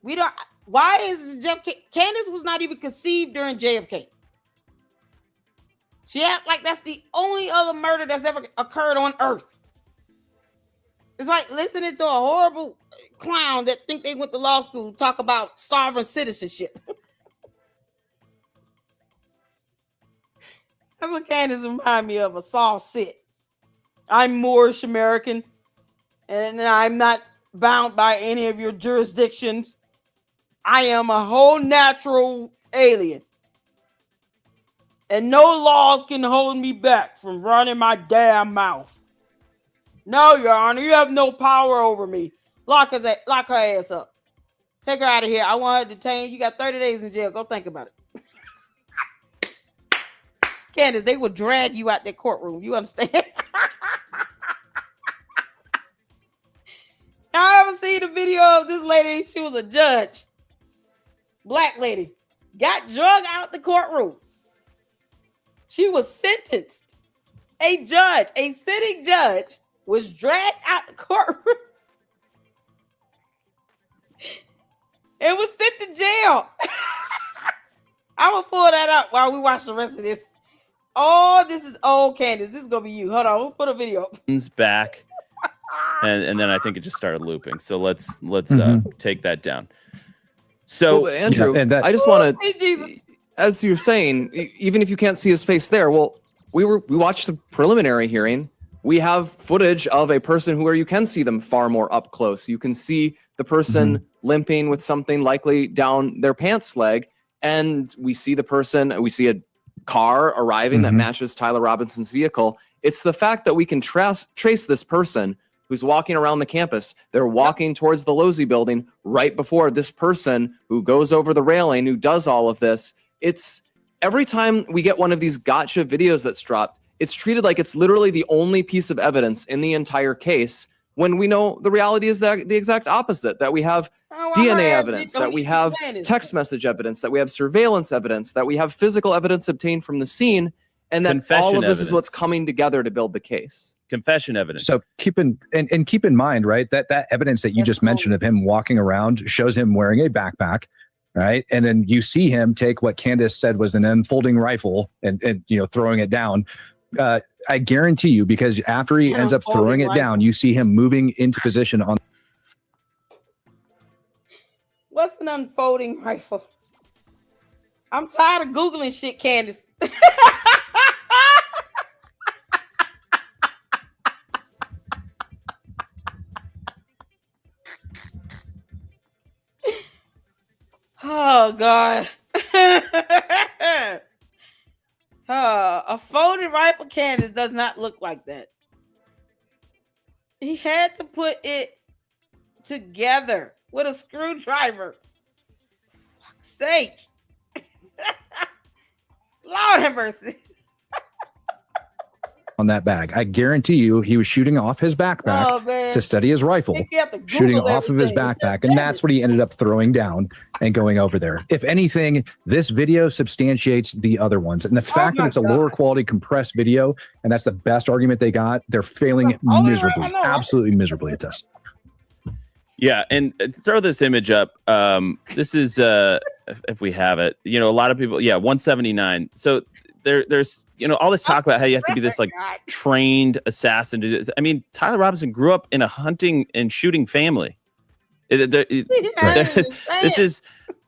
We don't. Why is JFK? Candace was not even conceived during JFK. She act like that's the only other murder that's ever occurred on Earth. It's like listening to a horrible clown that think they went to law school talk about sovereign citizenship. That's what Candace remind me of, a soft sit. I'm Moorish American, and I'm not bound by any of your jurisdictions. I am a whole natural alien. And no laws can hold me back from running my damn mouth. No, Your Honor, you have no power over me. Lock her ass up. Take her out of here. I want her detained. You got 30 days in jail. Go think about it. Candace, they will drag you out that courtroom. You understand? I ever seen a video of this lady? She was a judge. Black lady. Got drug out the courtroom. She was sentenced. A judge, a sitting judge, was dragged out the courtroom and was sent to jail. I'm going to pull that up while we watch the rest of this. Oh, this is old Candace. This is going to be you. Hold on. We'll put a video up. Back. And then I think it just started looping. So let's take that down. So, well, Andrew, I just want to, as you're saying, even if you can't see his face there, well, we watched the preliminary hearing. We have footage of a person where you can see them far more up close. You can see the person limping with something likely down their pants leg. And we see the person, we see a car arriving that matches Tyler Robinson's vehicle. It's the fact that we can trace this person who's walking around the campus. They're walking towards the Losey building right before this person who goes over the railing, who does all of this. It's every time we get one of these gotcha videos that's dropped, it's treated like it's literally the only piece of evidence in the entire case, when we know the reality is that the exact opposite, that we have DNA evidence, that we have text message evidence, that we have surveillance evidence, that we have physical evidence obtained from the scene, and that all of this is what's coming together to build the case. Confession evidence. So keep in mind, right, that evidence that you just mentioned of him walking around shows him wearing a backpack, right? And then you see him take what Candace said was an unfolding rifle and throwing it down. I guarantee you, because after he ends up throwing it down, you see him moving into position on. What's an unfolding rifle? I'm tired of Googling shit, Candace. Oh, God. A folded rifle, Candace, does not look like that. He had to put it together with a screwdriver. For fuck's sake. Lord have mercy. On that bag. I guarantee you he was shooting off his backpack to steady his rifle, shooting off of his backpack, and that's what he ended up throwing down and going over there. If anything, this video substantiates the other ones. And the fact that it's a lower quality compressed video, and that's the best argument they got, they're failing miserably, absolutely miserably at this. Yeah, and throw this image up. This is, if we have it, you know, a lot of people, 179. So there's, you know, all this talk about how you have to be this like trained assassin to do this. I mean, Tyler Robinson grew up in a hunting and shooting family. This is,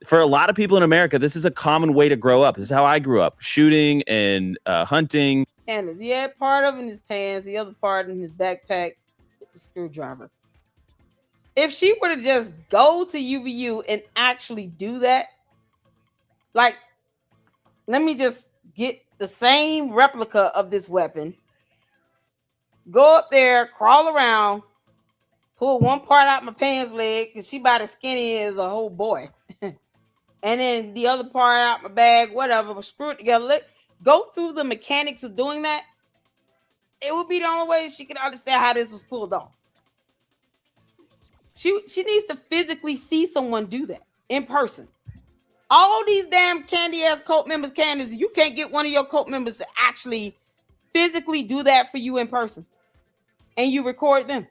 for a lot of people in America, this is a common way to grow up. This is how I grew up, shooting and hunting. Candace, he had part of it in his pants, the other part in his backpack with the screwdriver. If she were to just go to UVU and actually do that, like, let me just get the same replica of this weapon, go up there, crawl around, pull one part out my pants leg, because she about as skinny as a whole boy, and then the other part out my bag, whatever, but screw it together. Go through the mechanics of doing that. It would be the only way she could understand how this was pulled off. She needs to physically see someone do that in person. All these damn candy-ass cult members, Candace, you can't get one of your cult members to actually physically do that for you in person. And you record them.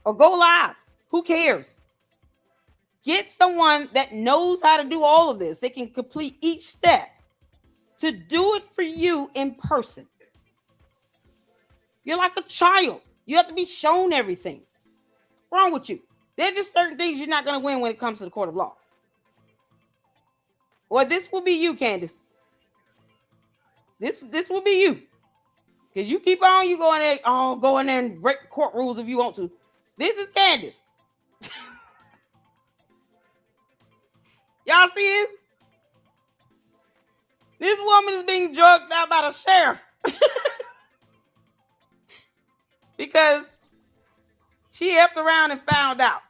Or go live. Who cares? Get someone that knows how to do all of this. They can complete each step to do it for you in person. You're like a child. You have to be shown everything. What's wrong with you? There are just certain things you're not going to win when it comes to the court of law. Or this will be you, Candace. This will be you. Because you keep on, you go in there and break court rules if you want to. This is Candace. Y'all see this? This woman is being drugged out by the sheriff. Because she helped around and found out.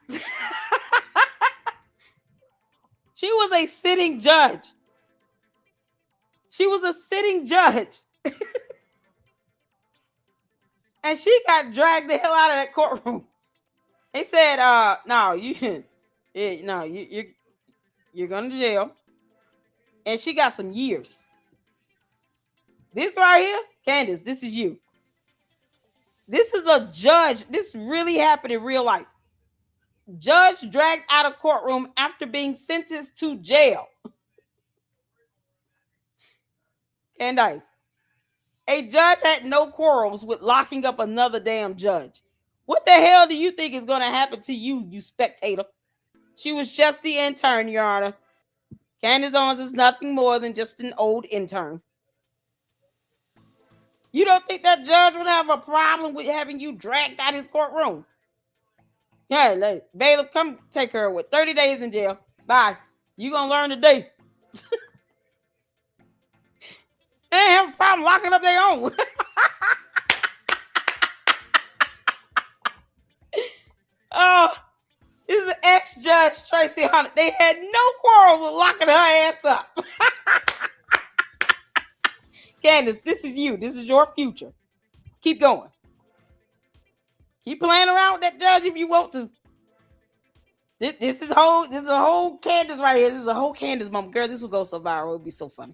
She was a sitting judge. She was a sitting judge. And she got dragged the hell out of that courtroom. They said, no, you're going to jail. And she got some years. This right here, Candace, this is you. This is a judge. This really happened in real life. Judge dragged out of courtroom after being sentenced to jail. Candace, a judge had no quarrels with locking up another damn judge. What the hell do you think is going to happen to you, you spectator? She was just the intern, Your Honor. Candace Owens is nothing more than just an old intern. You don't think that judge would have a problem with having you dragged out his courtroom? Yeah, bailiff, come take her with 30 days in jail. Bye. You gonna learn today. They ain't have a problem locking up their own. Oh, this is an ex-judge, Tracy Hunter. They had no quarrels with locking her ass up. Candace, this is you. This is your future. Keep going. Keep playing around with that judge if you want to. This is a whole Candace right here. This is a whole Candace moment. Girl, this will go so viral. It'll be so funny.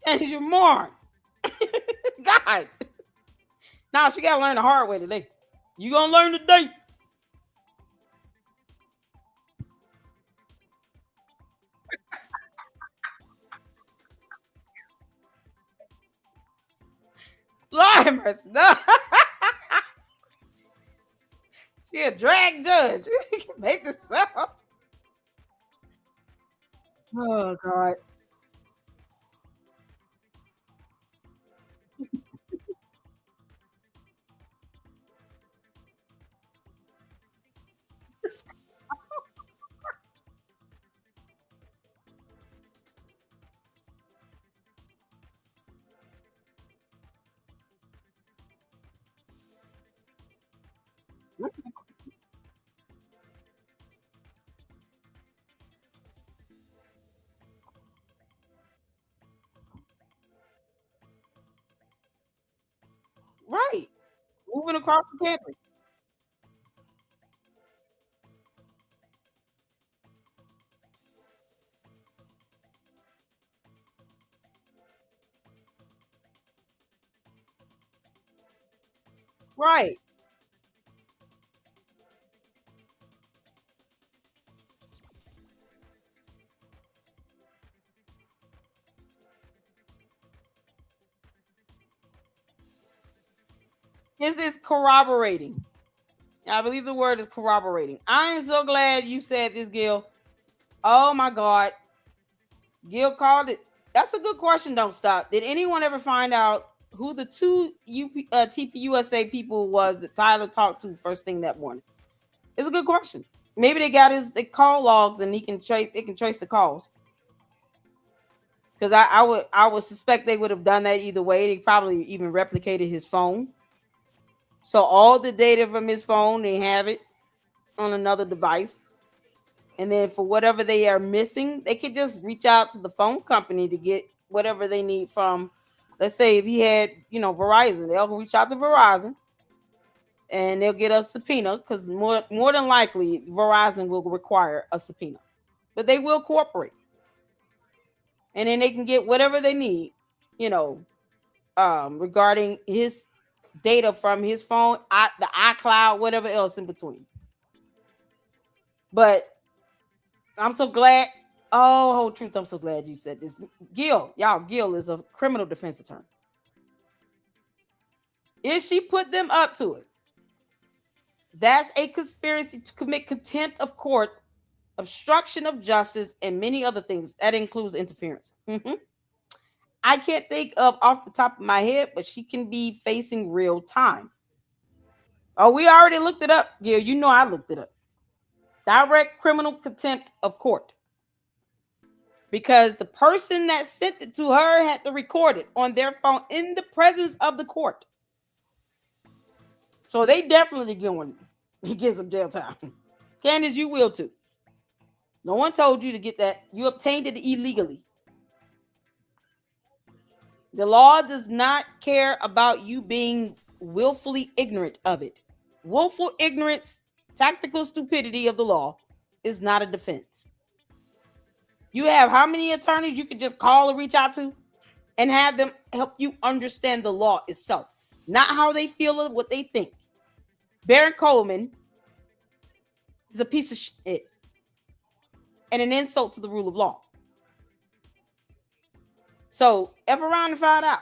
Candace, you're moron. God. Now she gotta learn the hard way today. You gonna learn today. Lord mercy. No. She a drag judge. You can make this up. Oh God. moving across the campus. Right. This is corroborating. I believe the word is corroborating. I am so glad you said this, Gil. Oh my God. Gil called it. That's a good question. Don't stop. Did anyone ever find out who the two TPUSA people was that Tyler talked to first thing that morning? It's a good question. Maybe they got the call logs and they can trace the calls. Because I would suspect they would have done that either way. They probably even replicated his phone. So all the data from his phone, they have it on another device. And then for whatever they are missing, they could just reach out to the phone company to get whatever they need from, let's say if he had, Verizon, they'll reach out to Verizon and they'll get a subpoena because more than likely Verizon will require a subpoena. But they will cooperate. And then they can get whatever they need, regarding his data from his phone, the iCloud, whatever else in between. But I'm so glad. Oh, whole truth, I'm so glad you said this. Gil is a criminal defense attorney. If she put them up to it, that's a conspiracy to commit contempt of court, obstruction of justice, and many other things. That includes interference. I can't think of off the top of my head, but she can be facing real time. Oh, we already looked it up, Gil. You know I looked it up. Direct criminal contempt of court. Because the person that sent it to her had to record it on their phone in the presence of the court. So they definitely get some jail time. Candace, you will too. No one told you to get that. You obtained it illegally. The law does not care about you being willfully ignorant of it. Willful ignorance, tactical stupidity of the law is not a defense. You have how many attorneys you can just call or reach out to and have them help you understand the law itself, not how they feel or what they think. Baron Coleman is a piece of shit and an insult to the rule of law. So, F around and find out.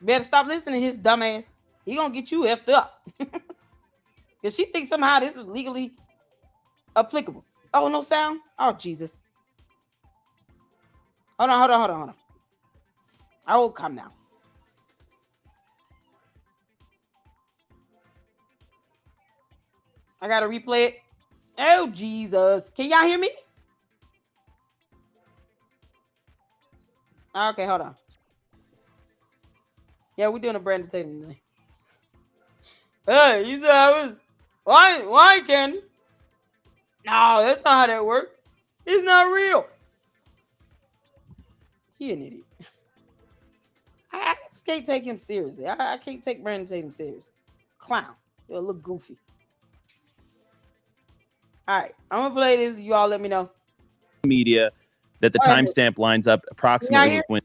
Better stop listening to his dumb ass. He gonna get you effed up. Because she thinks somehow this is legally applicable. Oh, no sound? Oh, Jesus. Hold on. I will come now. I gotta replay it. Oh, Jesus. Can y'all hear me? Okay, hold on. Yeah, we're doing a Brandon Tatum today. Hey, you said I was... Why, Candy? No, that's not how that works. It's not real. He an idiot. I just can't take him seriously. I can't take Brandon Tatum seriously. Clown. You're a little goofy. All right, I'm going to play this. You all let me know. Media that the timestamp lines up approximately when...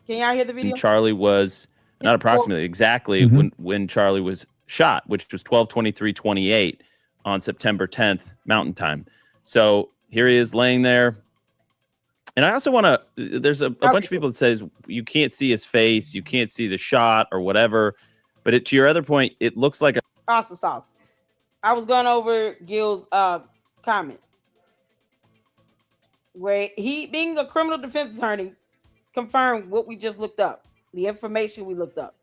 Can y'all hear the video? Charlie was... Not approximately, exactly when Charlie was shot, which was 12/23/28 on September 10th Mountain Time. So here he is laying there. And I also want to, there's a bunch of people that says you can't see his face, you can't see the shot or whatever. But to your other point, it looks like a... Awesome sauce. I was going over Gil's comment where he, being a criminal defense attorney, confirmed what we just looked up. The information we looked up.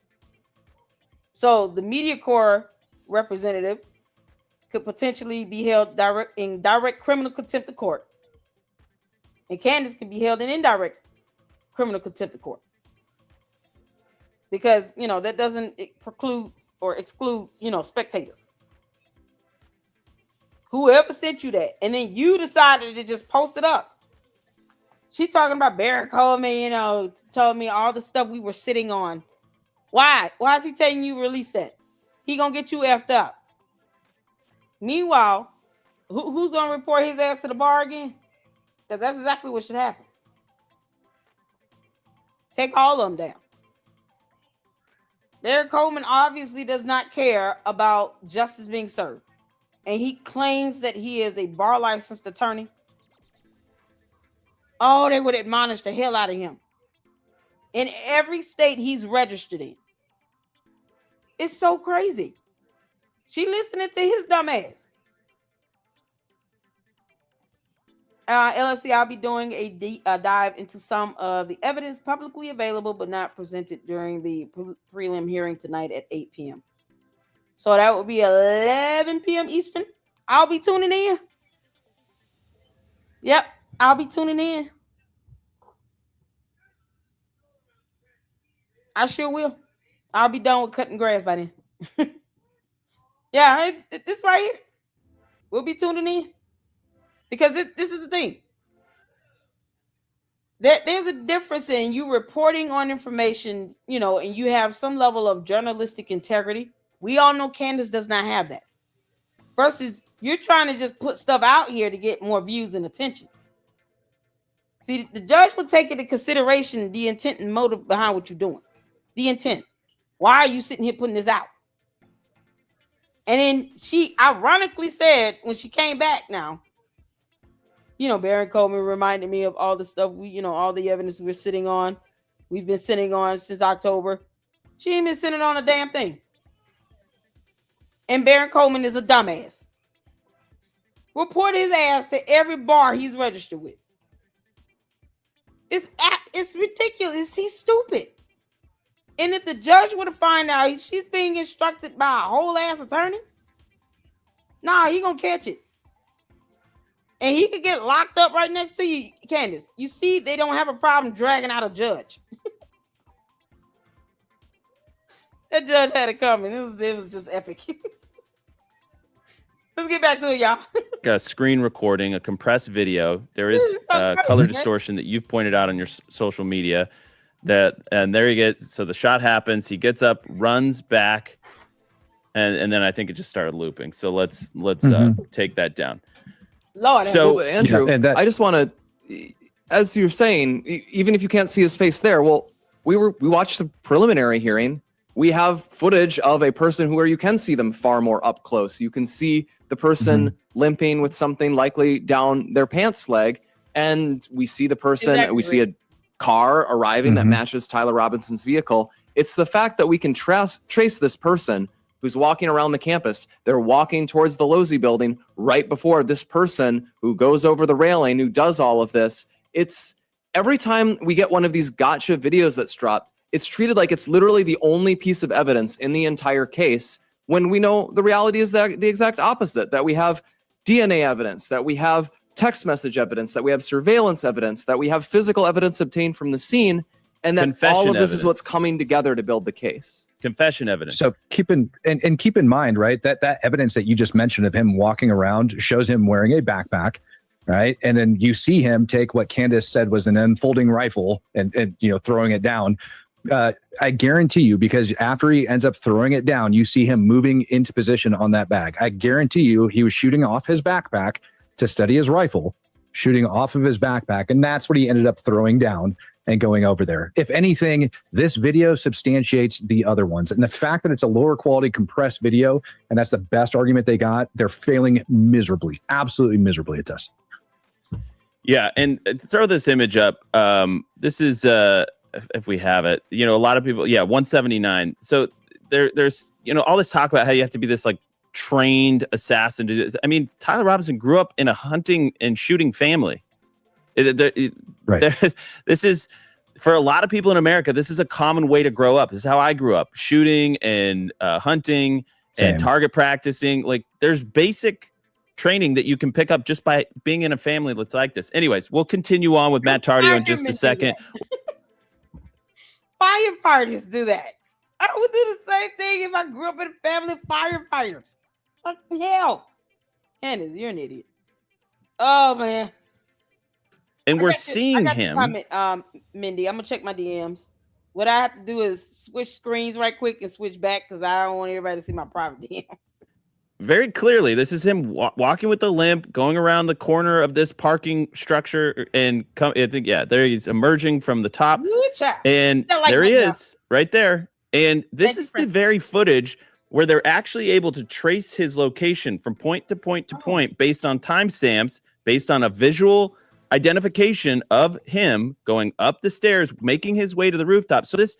So the Media Corps representative could potentially be held in direct criminal contempt of court. And Candace can be held in indirect criminal contempt of court. Because, that doesn't preclude or exclude, spectators. Whoever sent you that, and then you decided to just post it up. She talking about Baron Coleman, told me all the stuff we were sitting on Why? Why is he telling you release that? He gonna get you effed up. Meanwhile, who's gonna report his ass to the bar again? Because that's exactly what should happen. Take all of them down. Barry Coleman obviously does not care about justice being served. And he claims that he is a bar licensed attorney. Oh, they would admonish the hell out of him. In every state he's registered in. It's so crazy. She listening to his dumb ass. LLC, I'll be doing a dive into some of the evidence publicly available but not presented during the prelim hearing tonight at 8 p.m. So that would be 11 p.m. Eastern. I'll be tuning in. Yep, I'll be tuning in. I sure will. I'll be done with cutting grass by then. Yeah, this right here. We'll be tuning in. Because this is the thing. There's a difference in you reporting on information, you know, and you have some level of journalistic integrity. We all know Candace does not have that. Versus you're trying to just put stuff out here to get more views and attention. See, the judge will take into consideration the intent and motive behind what you're doing. The intent. Why are you sitting here putting this out? And then she ironically said when she came back now, you know, Baron Coleman reminded me of all the stuff all the evidence we're sitting on. We've been sitting on since October. She ain't been sitting on a damn thing. And Baron Coleman is a dumbass. Report his ass to every bar he's registered with. It's ridiculous. He's stupid. And if the judge were to find out she's being instructed by a whole ass attorney, nah, he gonna catch it. And he could get locked up right next to you, Candace. You see, they don't have a problem dragging out a judge. That judge had it coming. It was just epic. Let's get back to it, y'all. A screen recording, a compressed video. There is color distortion that you've pointed out on your social media. And there he gets. So the shot happens. He gets up, runs back, and then I think it just started looping. So let's take that down. Lord, so Andrew, I just want to, as you're saying, even if you can't see his face there, well, we watched the preliminary hearing. We have footage of a person where you can see them far more up close. You can see the person limping with something likely down their pants leg, and we see the person. We see a car arriving that matches Tyler Robinson's vehicle. It's the fact that we can trace this person who's walking around the campus. They're walking towards the Losey building right before this person who goes over the railing, who does all of this. It's every time we get one of these gotcha videos that's dropped, it's treated like it's literally the only piece of evidence in the entire case, when we know the reality is that the exact opposite, that we have DNA evidence, that we have text message evidence, that we have surveillance evidence, that we have physical evidence obtained from the scene, and that all of this is what's coming together to build the case. Confession evidence. So keep in mind, right, that evidence that you just mentioned of him walking around shows him wearing a backpack, right? And then you see him take what Candace said was an unfolding rifle and throwing it down. I guarantee you, because after he ends up throwing it down, you see him moving into position on that bag. I guarantee you he was shooting off his backpack to steady his rifle, shooting off of his backpack, and that's what he ended up throwing down and going over there. If anything, this video substantiates the other ones. And the fact that it's a lower quality compressed video, and that's the best argument they got, they're failing miserably, absolutely miserably at this. Yeah, and to throw this image up, this is, if we have it, a lot of people, 179. So there's, all this talk about how you have to be this like trained assassin to do this. I mean, Tyler Robinson grew up in a hunting and shooting family. Right. This is, for a lot of people in America, this is a common way to grow up. This is how I grew up, shooting and hunting and target practicing. Like, there's basic training that you can pick up just by being in a family that's like this. Anyways, we'll continue on with Matt Tardio in just a second. Firefighters do that. I would do the same thing if I grew up in a family of firefighters. Fucking hell. Candace, you're an idiot. Oh, man. And we're seeing him. Mindy, I'm going to check my DMs. What I have to do is switch screens right quick and switch back because I don't want everybody to see my private DMs. Very clearly, this is him walking with a limp, going around the corner of this parking structure, and I think, yeah, there he's emerging from the top, and there he is, right there. And this is the very footage where they're actually able to trace his location from point to point to point based on timestamps, based on a visual identification of him going up the stairs, making his way to the rooftop. So this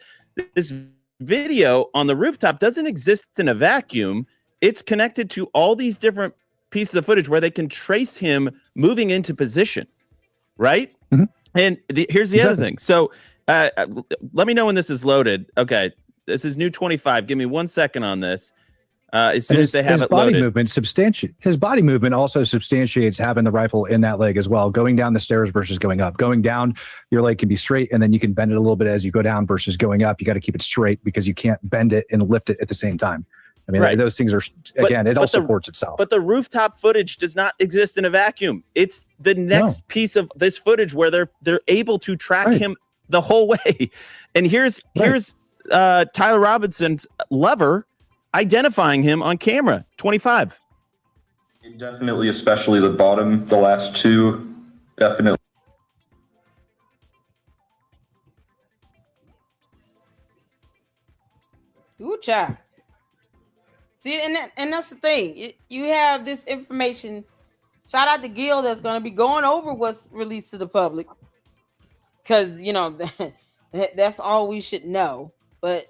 video on the rooftop doesn't exist in a vacuum. It's connected to all these different pieces of footage where they can trace him moving into position, right? Mm-hmm. And here's the other thing. So let me know when this is loaded. Okay, this is new 25. Give me 1 second on this. As soon as they have it loaded. His body movement also substantiates having the rifle in that leg as well, going down the stairs versus going up. Going down, your leg can be straight, and then you can bend it a little bit as you go down versus going up. You got to keep it straight because you can't bend it and lift it at the same time. I mean, right. Those things are, again, it all supports itself. But the rooftop footage does not exist in a vacuum. It's the next piece of this footage where they're able to track him the whole way. And here's Tyler Robinson's lover identifying him on camera, 25. Definitely, especially the bottom, the last two, definitely. Good job. See, and that's the thing. You have this information. Shout out to Gil that's going to be going over what's released to the public. Because, you know, that's all we should know. But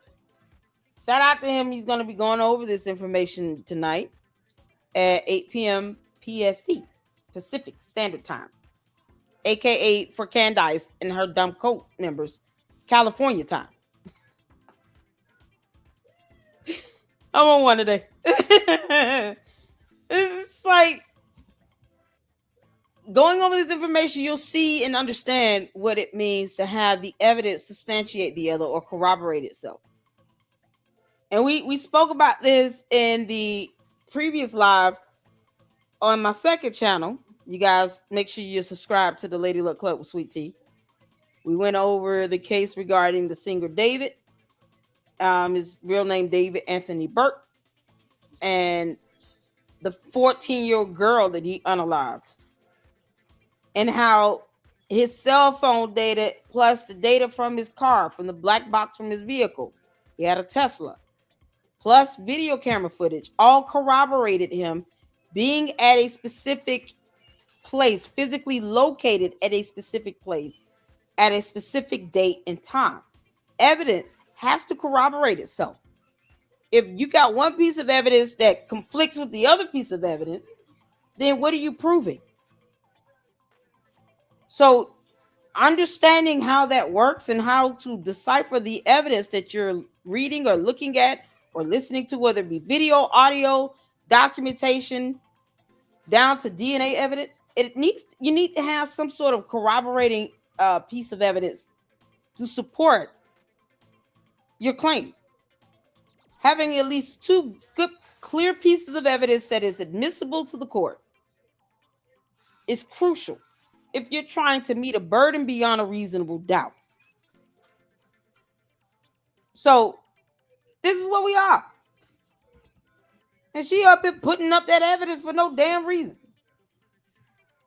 shout out to him. He's going to be going over this information tonight at 8 p.m. PST, Pacific Standard Time. AKA for Candace and her dumb coat members, California time. I'm on one today. It's like going over this information, you'll see and understand what it means to have the evidence substantiate the other or corroborate itself. And we spoke about this in the previous live on my second channel. You guys make sure you subscribe to the Lady Luck Club with Sweet Tea. We went over the case regarding the singer David. His real name David Anthony Burke, and the 14-year-old girl that he unalived, and how his cell phone data plus the data from his car, from the black box from his vehicle, he had a Tesla, plus video camera footage, all corroborated him being at a specific place, physically located at a specific place, at a specific date and time. Evidence has to corroborate itself. If you got one piece of evidence that conflicts with the other piece of evidence, then what are you proving? So understanding how that works and how to decipher the evidence that you're reading or looking at or listening to, whether it be video, audio, documentation, down to DNA evidence, you need to have some sort of corroborating piece of evidence to support your claim. Having at least two good, clear pieces of evidence that is admissible to the court is crucial if you're trying to meet a burden beyond a reasonable doubt. So this is what we are. And she up here putting up that evidence for no damn reason.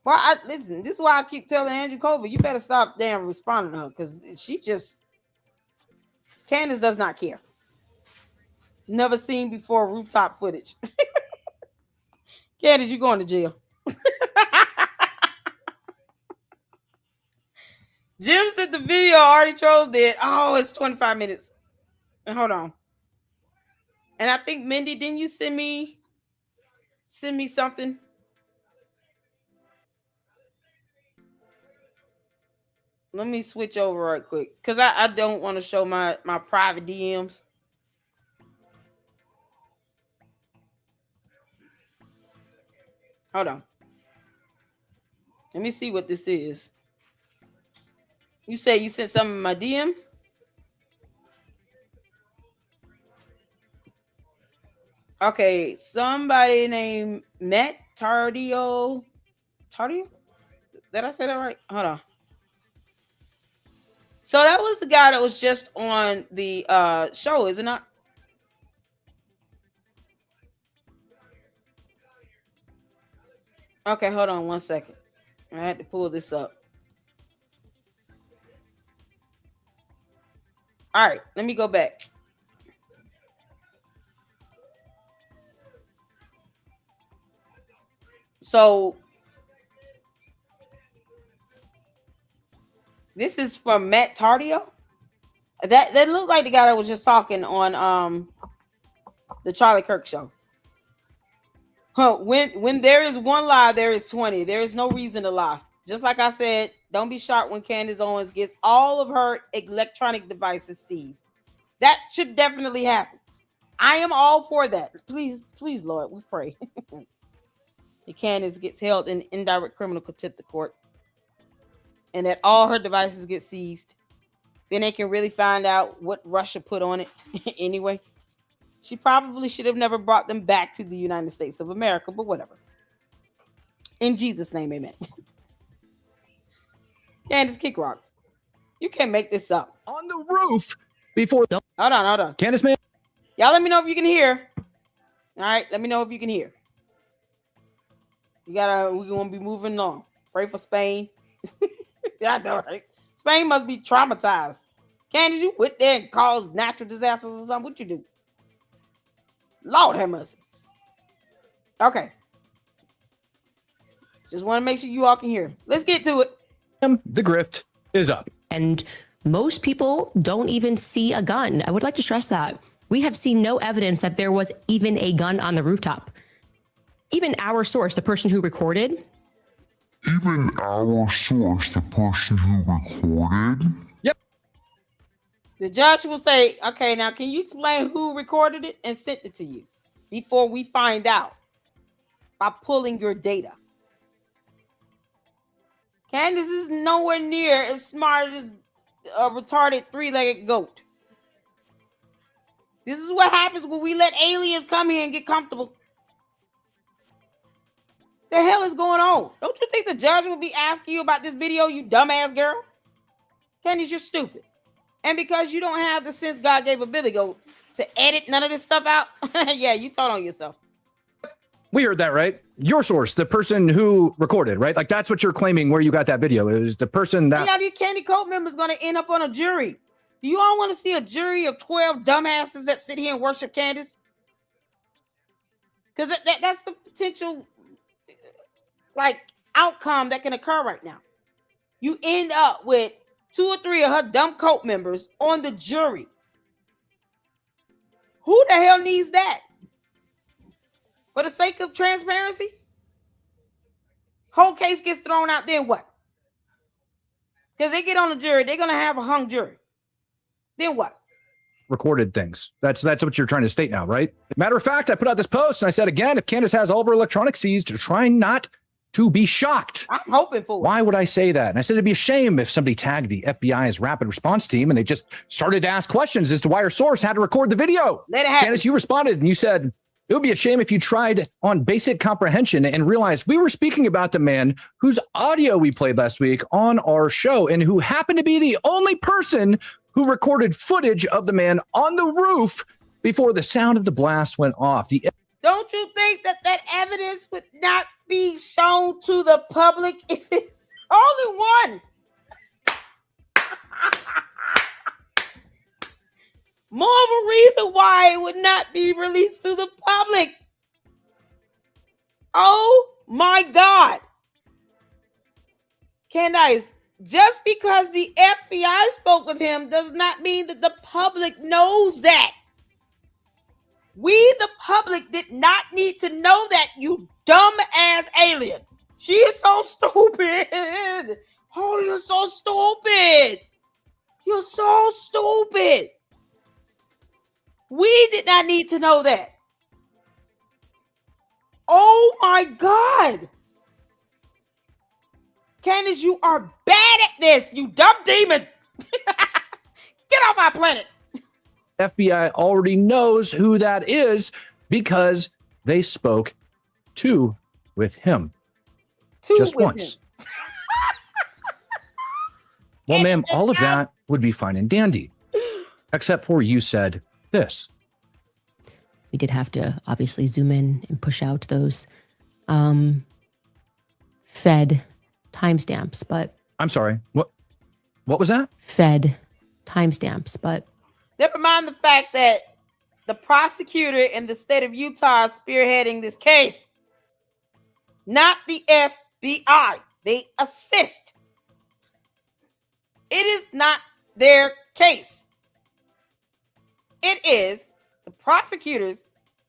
Well, listen, this is why I keep telling Andrew Cover, you better stop damn responding to her, because Candace does not care. Never seen before rooftop footage. Candace, you going to jail. Jim said the video already trolled it. Oh, it's 25 minutes. And hold on. And I think, Mindy, didn't you send me something? Let me switch over right quick, because I don't want to show my private DMs. Hold on. Let me see what this is. You say you sent something in my DM? Okay, somebody named Matt Tardio. Did I say that right? Hold on. So that was the guy that was just on the show, is it not? Okay, hold on 1 second. I had to pull this up. All right, let me go back. So this is from Matt Tardio. That looked like the guy that was just talking on the Charlie Kirk show. When there is one lie, there is 20. There is no reason to lie. Just like I said, don't be shocked when Candace Owens gets all of her electronic devices seized. That should definitely happen. I am all for that. Please, Lord, we pray. Candace gets held in indirect criminal contempt of court, and that all her devices get seized. Then they can really find out what Russia put on it anyway. She probably should have never brought them back to the United States of America, but whatever. In Jesus' name, amen. Candace, kick rocks. You can't make this up. On the roof before. Hold on. Candace, man. Y'all let me know if you can hear. All right, let me know if you can hear. We're going to be moving on. Pray for Spain. Yeah, I know, right? Spain must be traumatized. Candace, you went there and caused natural disasters or something? What you do? Lord have mercy. Okay. Just want to make sure you all can hear. Let's get to it. The grift is up. And most people don't even see a gun. I would like to stress that. We have seen no evidence that there was even a gun on the rooftop. Even our source, the person who recorded. Yep. The judge will say, okay, now can you explain who recorded it and sent it to you before we find out by pulling your data? Candace is nowhere near as smart as a retarded three-legged goat. This is what happens when we let aliens come here and get comfortable. The hell is going on? Don't you think the judge will be asking you about this video, you dumbass girl? Candace, you're stupid. And because you don't have the sense God gave a Billy Goat to edit none of this stuff out, yeah, you told on yourself. We heard that, right? Your source, the person who recorded, right? Like that's what you're claiming where you got that video. It was the person that... Yeah, these Candy Coat members going to end up on a jury. Do you all want to see a jury of 12 dumbasses that sit here and worship Candace? Because that's the potential outcome that can occur right now. You end up with 2 or 3 of her dumb cult members on the jury. Who the hell needs that? For the sake of transparency? Whole case gets thrown out, then what? Because they get on the jury, they're going to have a hung jury. Then what? Recorded things. That's what you're trying to state now, right? Matter of fact, I put out this post and I said, again, if Candace has all of her electronics seized, try not to be shocked. I'm hoping for it. Why would I say that? And I said it'd be a shame if somebody tagged the FBI's rapid response team and they just started to ask questions as to why her source had to record the video. Let it happen. Candace, you responded and you said, it would be a shame if you tried on basic comprehension and realized we were speaking about the man whose audio we played last week on our show and who happened to be the only person who recorded footage of the man on the roof before the sound of the blast went off. Don't you think that evidence would not be shown to the public if it's only one? More of a reason why it would not be released to the public. Oh my God. Candace, just because the FBI spoke with him does not mean that the public knows that. We, the public, did not need to know that, you dumb ass alien. She is so stupid. Oh, you're so stupid. You're so stupid. We did not need to know that. Oh my God. Candace, you are bad at this, you dumb demon. Get off our planet. FBI already knows who that is because they spoke with him just once. Well, ma'am, all of that would be fine and dandy, except for you said this. We did have to obviously zoom in and push out those fed timestamps, but I'm sorry. What was that? Fed timestamps, but never mind the fact that the prosecutor in the state of Utah is spearheading this case, not the FBI. They assist. It is not their case. It is the prosecutors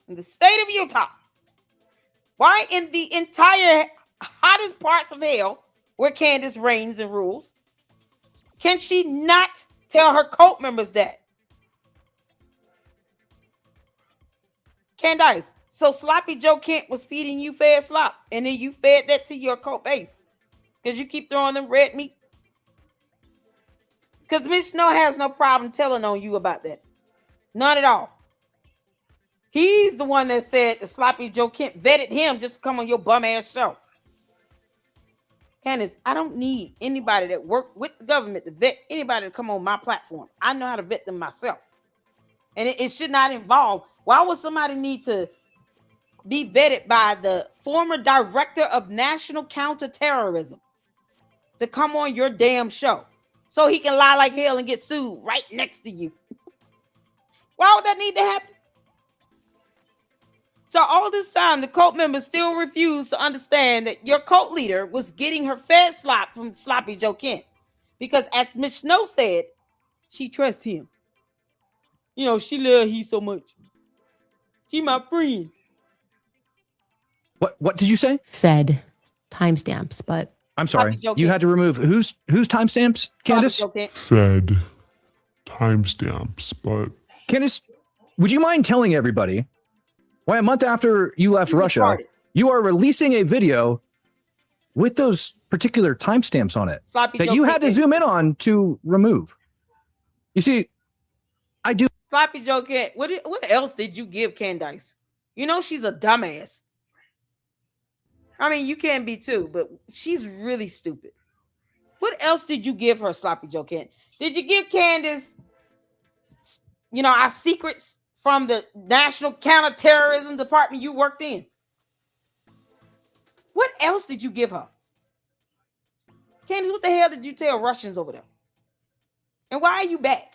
in the state of Utah. Why in the entire hottest parts of hell where Candace reigns and rules, can she not tell her cult members that? Candace, so Sloppy Joe Kent was feeding you fed slop, and then you fed that to your cult base because you keep throwing them red meat. Because Miss Snow has no problem telling on you about that. None at all. He's the one that said the Sloppy Joe Kent vetted him just to come on your bum ass show. Candace, I don't need anybody that worked with the government to vet anybody to come on my platform. I know how to vet them myself. And it should not involve, why would somebody need to be vetted by the former director of national counterterrorism to come on your damn show so he can lie like hell and get sued right next to you? Why would that need to happen? So all this time, the cult members still refuse to understand that your cult leader was getting her fed slop from Sloppy Joe Kent. Because as Miss Snow said, she trusts him. You know, she loves he so much. She my friend. What did you say? Fed timestamps, but I'm sorry. You had to remove whose timestamps, Candace? Fed timestamps, but Candace, would you mind telling everybody why a month after you left Russia, you are releasing a video with those particular timestamps on it that you had to zoom in on to remove? You see, I do. Sloppy Joe Kent, what else did you give Candace? You know she's a dumbass. I mean, you can be too, but she's really stupid. What else did you give her, Sloppy Joe Kent? Did you give Candace, our secrets from the National Counterterrorism Department you worked in? What else did you give her? Candace, what the hell did you tell Russians over there? And why are you back?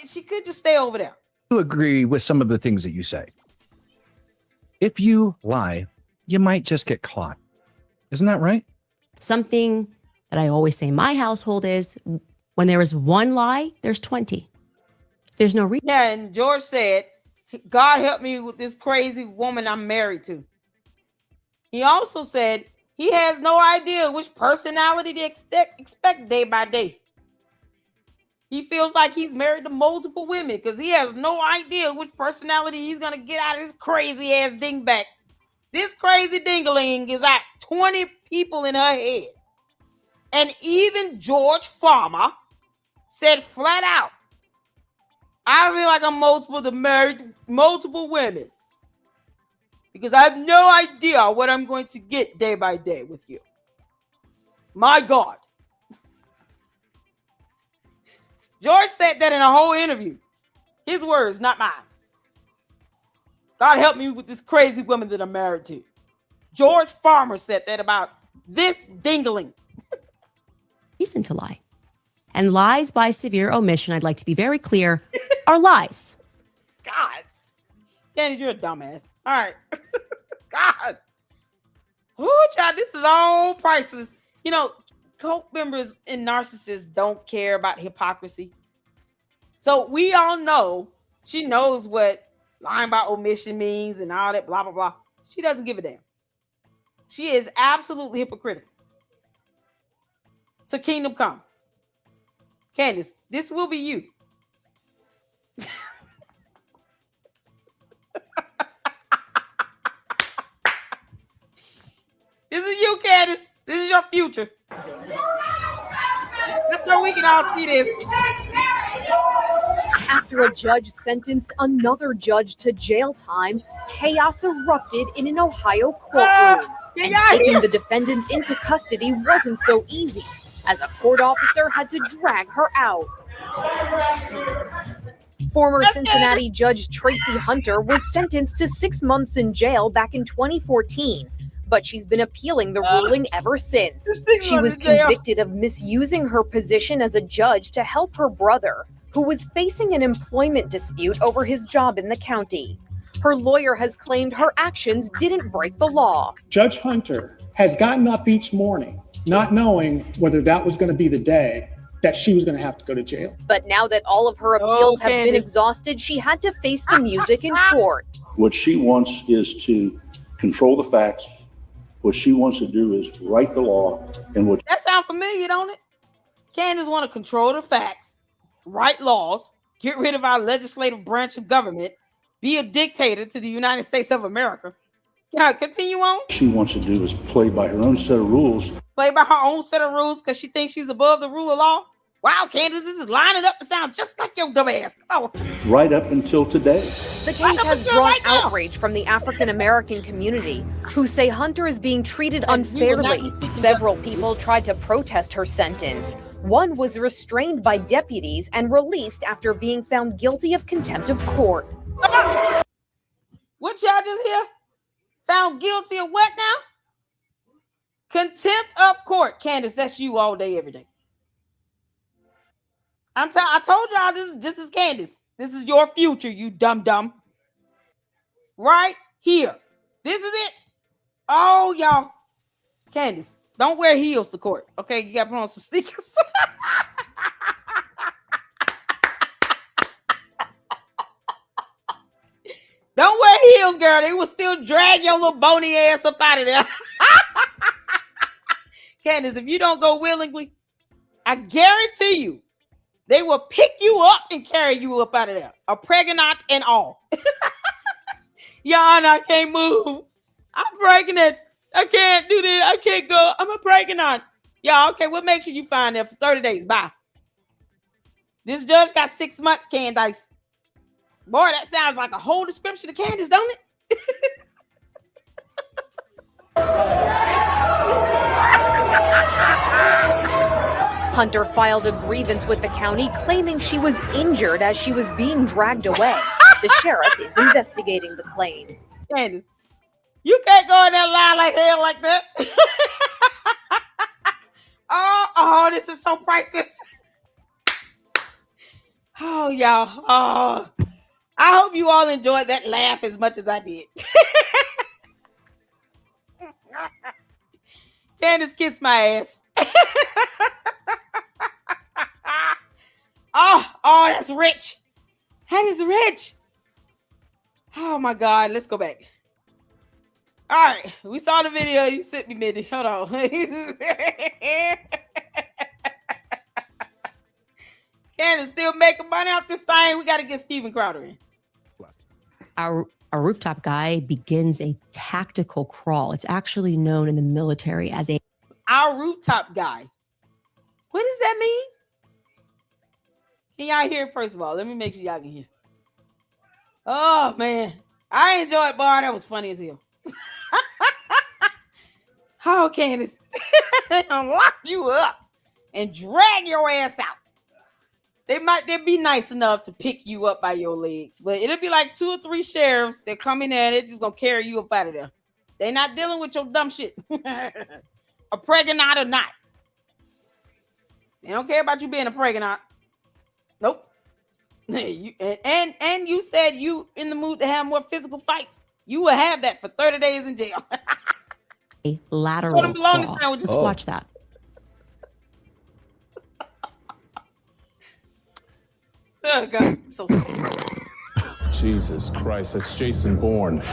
She could just stay over there. I agree with some of the things that you say. If you lie, you might just get caught. Isn't that right? Something that I always say in my household is when there is one lie, there's 20. There's no reason. Yeah, and George said, God help me with this crazy woman I'm married to. He also said he has no idea which personality to expect day by day. He feels like he's married to multiple women because he has no idea which personality he's going to get out of this crazy ass dingbat. This crazy dingaling is at 20 people in her head. And even George Farmer said flat out, I feel like I'm married to multiple women because I have no idea what I'm going to get day by day with you. My God. George said that in a whole interview. His words, not mine. God help me with this crazy woman that I'm married to. George Farmer said that about this dingling. Reason to lie. And lies by severe omission, I'd like to be very clear, are lies. God. Candace, you're a dumbass. All right. God. Oh, child, this is all priceless. Cult members and narcissists don't care about hypocrisy. So we all know she knows what lying by omission means and all that blah, blah, blah. She doesn't give a damn. She is absolutely hypocritical. So kingdom come. Candace, this will be you. This is you, Candace. This is your future. That's so we can all see this. After a judge sentenced another judge to jail time, chaos erupted in an Ohio courtroom. And taking the defendant into custody wasn't so easy, as a court officer had to drag her out. Former Cincinnati Judge Tracy Hunter was sentenced to 6 months in jail back in 2014, but she's been appealing the ruling ever since. She was convicted of misusing her position as a judge to help her brother, who was facing an employment dispute over his job in the county. Her lawyer has claimed her actions didn't break the law. Judge Hunter has gotten up each morning not knowing whether that was going to be the day that she was going to have to go to jail. But now that all of her appeals have been exhausted, she had to face the music in court. What she wants is to control the facts. What she wants to do is write the law. And what that sound familiar, don't it? Candace want to control the facts, write laws, get rid of our legislative branch of government, be a dictator to the United States of America. Yeah, continue on. She wants to do is play by her own set of rules. Play by her own set of rules because she thinks she's above the rule of law. Wow, Candace, this is lining up to sound just like your dumb ass. Oh. Right up until today. The case has drawn outrage from the African American community, who say Hunter is being treated unfairly. Several people tried to protest her sentence. One was restrained by deputies and released after being found guilty of contempt of court. What y'all just hear? Found guilty of what now? Contempt of court. Candace, that's you all day, every day. I told y'all this is Candace. This is your future, you dumb. Right here. This is it. Oh, y'all. Candace, don't wear heels to court. Okay, you gotta put on some sneakers. Don't wear heels, girl. They will still drag your little bony ass up out of there. Candace, if you don't go willingly, I guarantee you, they will pick you up and carry you up out of there. A pregnant and all. Yana, I can't move. I'm pregnant. I can't do this. I can't go. I'm a pregnant. Yeah, okay, we'll make sure you find there for 30 days. Bye. This judge got 6 months, Candace. Boy, that sounds like a whole description of Candace, don't it? Hunter filed a grievance with the county claiming she was injured as she was being dragged away. The sheriff is investigating the claim. Candace, you can't go in there lie like hell like that. oh, this is so priceless. Oh, y'all. Oh, I hope you all enjoyed that laugh as much as I did. Candace, kiss my ass. oh, that's rich. That is rich. Oh my God, let's go back. All right, we saw the video. You sent me, Mindy. Hold on. Candace still making money off this thing. We got to get Steven Crowder in. Our rooftop guy begins a tactical crawl. It's actually known in the military as our rooftop guy. What does that mean? Can y'all hear? First of all, let me make sure y'all can hear. Oh man, I enjoyed Bar. That was funny as hell. Oh, Candace, they'll lock you up and drag your ass out. They'd be nice enough to pick you up by your legs, but it'll be like 2 or 3 sheriffs that come in there and they're just gonna carry you up out of there. They're not dealing with your dumb shit. A pregnant or not. They don't care about you being a pregnant. Nope. And you said you in the mood to have more physical fights. You will have that for 30 days in jail. a lateral crawl. Just watch that. Oh God, so sorry. Jesus Christ, that's Jason Bourne. And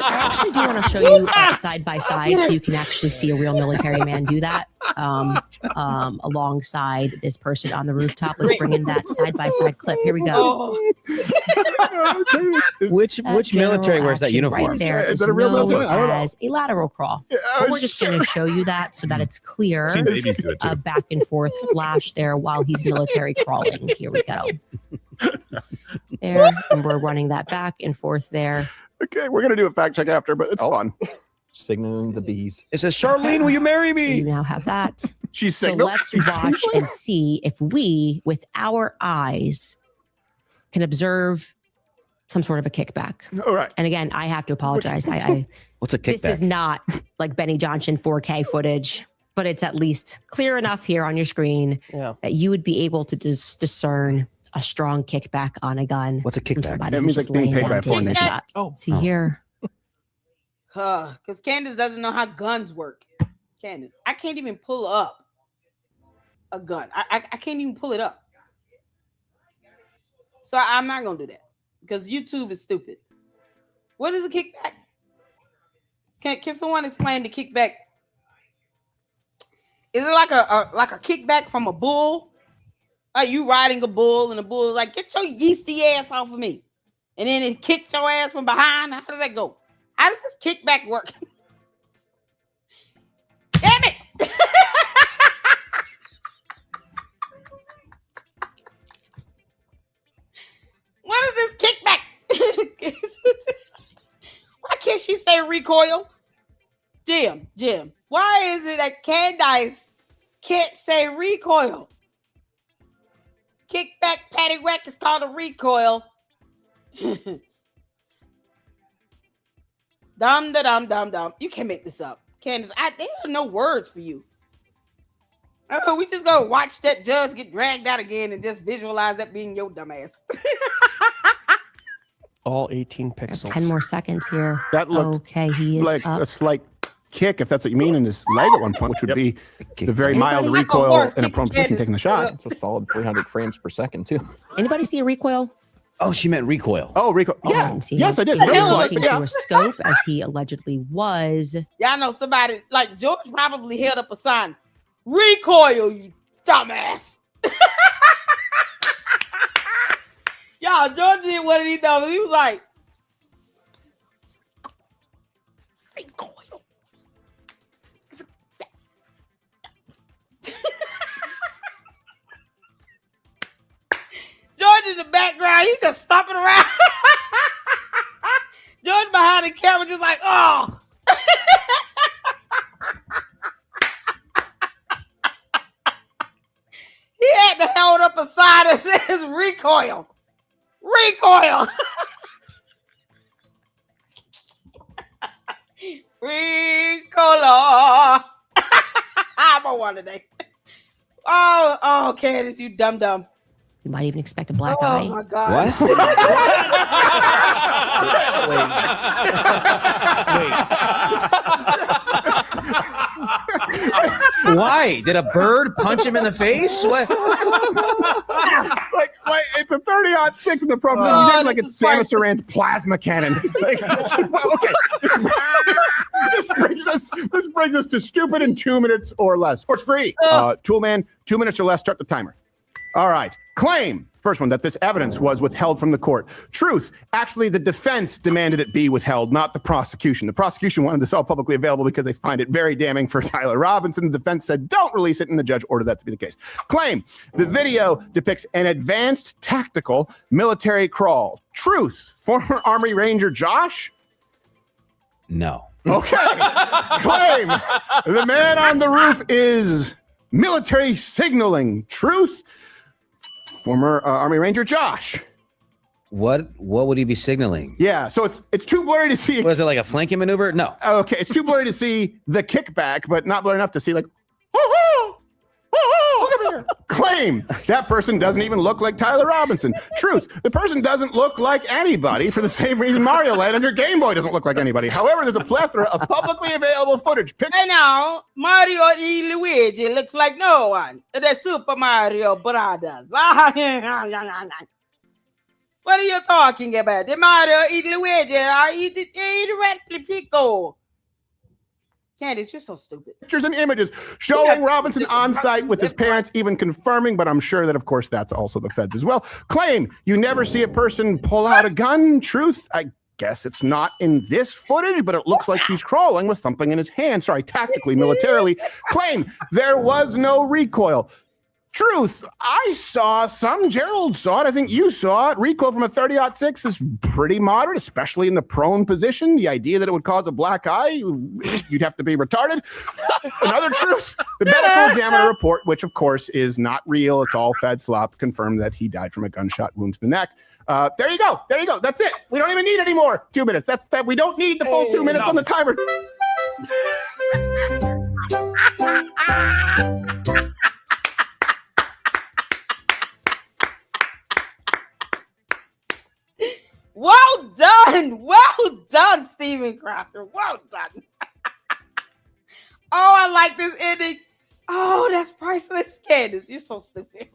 I actually do want to show you side by side so you can actually see a real military man do that alongside this person on the rooftop. Let's bring in that side by side clip. Here we go. Which military wears that uniform? Right there is known as a lateral crawl. But we're just going to show you that so that it's clear. A back and forth flash there while he's military crawling. Here we go. There, and we're running that back and forth there. Okay, we're gonna do a fact check after, but it's fun. Signaling the bees. It says, Charlene, will you marry me? You now have that. She's So signaled. let's She's watch signaling. and see if we, with our eyes, can observe some sort of a kickback. All right. And again, I have to apologize. I What's a kickback? This is not like Benny Johnson 4K footage, but it's at least clear enough here on your screen that you would be able to discern a strong kickback on a gun. What's a kickback? That means like being paid by a foreign nation. Shot. See here. Because Candace doesn't know how guns work. Candace, I can't even pull up a gun. I can't even pull it up. So I'm not going to do that because YouTube is stupid. What is a kickback? Can someone explain the kickback? Is it like a kickback from a bull? Like you riding a bull and the bull is like, get your yeasty ass off of me. And then it kicks your ass from behind. How does that go? How does this kickback work? Damn it! What is this kickback? Why can't she say recoil? Jim, why is it that Candace can't say recoil? Kickback patty whack is called a recoil. Dum. You can't make this up. Candace, there are no words for you. We just gonna watch that judge get dragged out again and just visualize that being your dumbass. All 18 pixels. 10 more seconds here. That looked okay. He is like up. a slight kick, if that's what you mean, in his leg at one point, which would be the very mild Anybody- recoil in a prone position taking the shot. It's a solid 300 frames per second too. Anybody see a recoil? Oh, she meant recoil. Oh, recoil. Yeah. didn't see Yes, him. I did. He Very was slight, looking but yeah. through a scope as he allegedly was. Y'all know somebody like George probably held up a sign. Recoil, you dumbass. Y'all, George did one of these numbers. He was like, recoil. George in the background, he just stomping around. George behind the camera, just like, oh. He had to hold up a sign that says recoil. Recoil. Recoil. I'm on one today. Oh, Candace, you dumb. You might even expect a black Oh eye. my God. Why? Did a bird punch him in the face? What? like it's a 30-06 in the pro. He's acting like it's Samus Aran's plasma cannon. Like, okay, this brings us to stupid in 2 minutes or less. Sports free. Toolman, 2 minutes or less. Start the timer. All right. Claim. First one, that this evidence was withheld from the court. Truth. Actually, the defense demanded it be withheld, not the prosecution. The prosecution wanted this all publicly available because they find it very damning for Tyler Robinson. The defense said, don't release it, and the judge ordered that to be the case. Claim. The video depicts an advanced tactical military crawl. Truth. Former Army Ranger Josh? No. Okay. Claim. The man on the roof is military signaling. Truth. Former Army Ranger Josh. What would he be signaling? Yeah, so it's too blurry to see. Was it like a flanking maneuver? No. Okay, it's too blurry to see the kickback, but not blurry enough to see like, look at here. Claim. That person doesn't even look like Tyler Robinson. Truth. The person doesn't look like anybody for the same reason Mario Land on your Game Boy doesn't look like anybody. However, there's a plethora of publicly available footage. Hey now, Mario and Luigi looks like no one. The Super Mario Brothers. What are you talking about? The Mario and Luigi are directly pickle. Candace, you're so stupid. Pictures and images showing Robinson on site with his parents, even confirming, but I'm sure that, of course, that's also the feds as well. Claim. You never see a person pull out a gun. Truth. I guess it's not in this footage, but it looks like he's crawling with something in his hand. Sorry, tactically, militarily. Claim. There was no recoil. Truth, I saw some. Gerald saw it. I think you saw it. Recoil from a 30-06 is pretty moderate, especially in the prone position. The idea that it would cause a black eye, you'd have to be retarded. Another truth, the medical examiner report, which of course is not real. It's all fed slop, confirmed that he died from a gunshot wound to the neck. There you go. There you go. That's it. We don't even need any more. 2 minutes. That's that. We don't need the full 2 minutes on the timer. Well done, Steven Crocker. Well done. Oh, I like this ending. Oh, that's priceless, Candace. You're so stupid.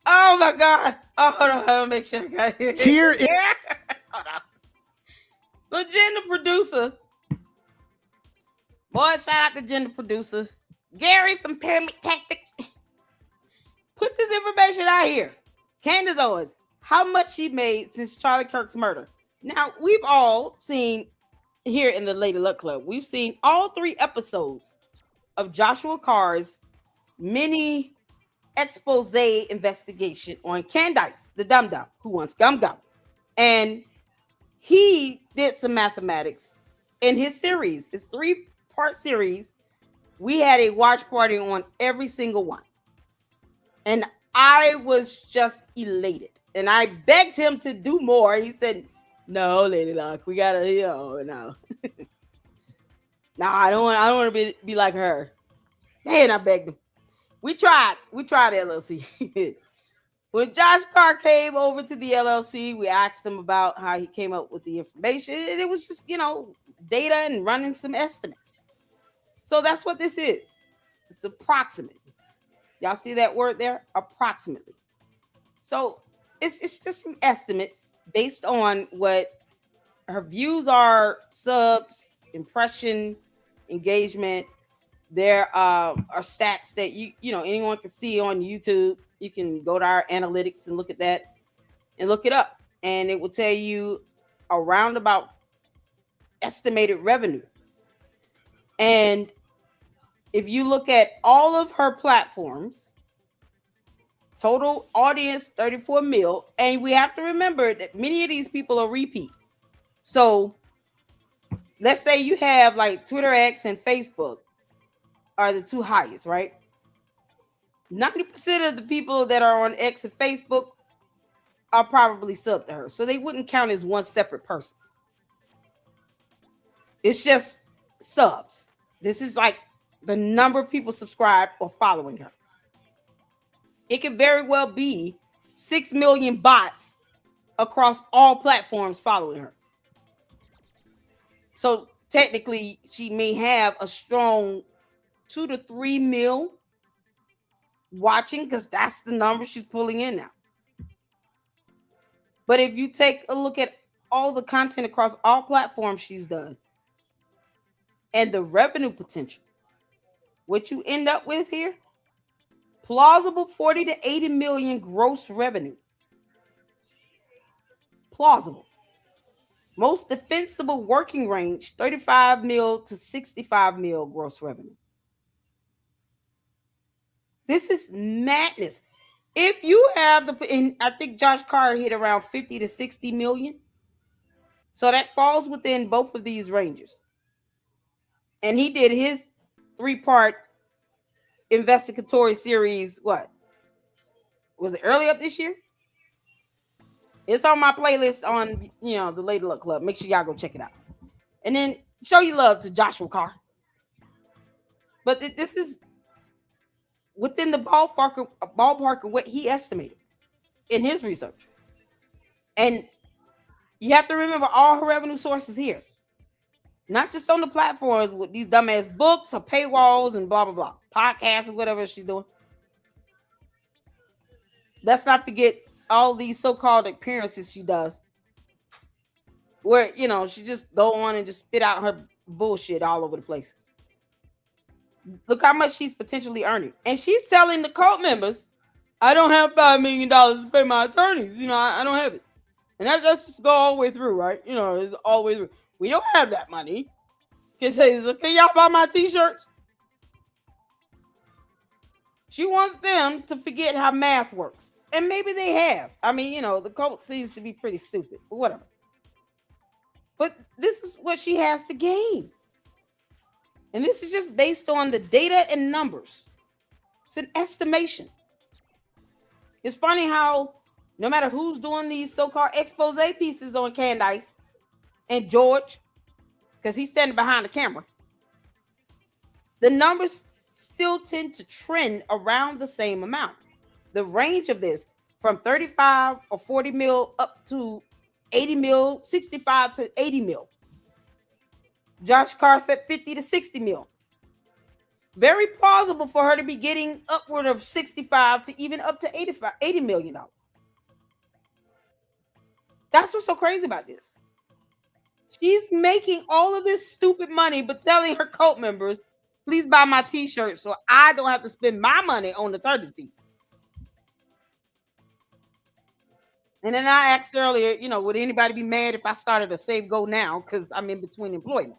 Oh my God. Oh, hold on. I'll make sure I got it. Here is hold on. So Jen, the producer. Boy, shout out to Jen, the producer. Gary from Pyramid Tactics. Put this information out here. Candace Owens, how much she made since Charlie Kirk's murder. Now, we've all seen here in the Lady Luck Club, we've seen all 3 episodes of Joshua Carr's mini expose investigation on Candace, the dum-dum, who wants gum-gum. And he did some mathematics in his series. It's 3-part series. We had a watch party on every single one. And I was just elated. And I begged him to do more. He said, no, Lady Luck, we gotta, no. No, I don't want to be like her. And I begged him. We tried LLC. When Josh Carr came over to the LLC, we asked him about how he came up with the information. And it was just, data and running some estimates. So that's what this is. It's approximate. Y'all see that word there? Approximately. So it's just some estimates based on what her views are, subs, impression, engagement. There are stats that anyone can see on YouTube. You can go to our analytics and look at that and look it up. And it will tell you a roundabout estimated revenue. And if you look at all of her platforms, total audience 34 mil, and we have to remember that many of these people are repeat. So let's say you have like Twitter X and Facebook are the 2 highest, right? 90% of the people that are on X and Facebook are probably sub to her. So they wouldn't count as one separate person. It's just subs. This is like the number of people subscribe or following her. It could very well be 6 million bots across all platforms following her. So technically, she may have a strong 2 to 3 mil watching, because that's the number she's pulling in now. But if you take a look at all the content across all platforms she's done and the revenue potential, what you end up with here, plausible 40 to 80 million gross revenue. Plausible. Most defensible working range, 35 mil to 65 mil gross revenue. This is madness. If you have and I think Josh Carr hit around 50 to 60 million. So that falls within both of these ranges. And he did his 3-part investigatory series, what? Was it early up this year? It's on my playlist on, the Lady Luck Club. Make sure y'all go check it out. And then show your love to Joshua Carr. But this is within the ballpark of what he estimated in his research. And you have to remember all her revenue sources here. Not just on the platforms with these dumbass books or paywalls and blah, blah, blah. Podcasts and whatever she's doing. Let's not forget all these so-called appearances she does. Where, she just go on and just spit out her bullshit all over the place. Look how much she's potentially earning. And she's telling the cult members, I don't have $5 million to pay my attorneys. I don't have it. And that's just go all the way through, right? It's all the way through. We don't have that money. Can y'all buy my t-shirts? She wants them to forget how math works. And maybe they have. I mean, you know, the cult seems to be pretty stupid, but whatever. But this is what she has to gain. And this is just based on the data and numbers. It's an estimation. It's funny how no matter who's doing these so-called expose pieces on Candace and George, because he's standing behind the camera, the numbers still tend to trend around the same amount. The range of this from 35 or 40 mil up to 80 mil, 65 to 80 mil. Josh Carr said 50 to 60 mil. Very plausible for her to be getting upward of 65 to even up to $80 million. That's what's so crazy about this. She's making all of this stupid money, but telling her cult members, please buy my t-shirt so I don't have to spend my money on the 30 fees. And then I asked earlier, you know, would anybody be mad if I started a Save Go Now? Because I'm in between employment.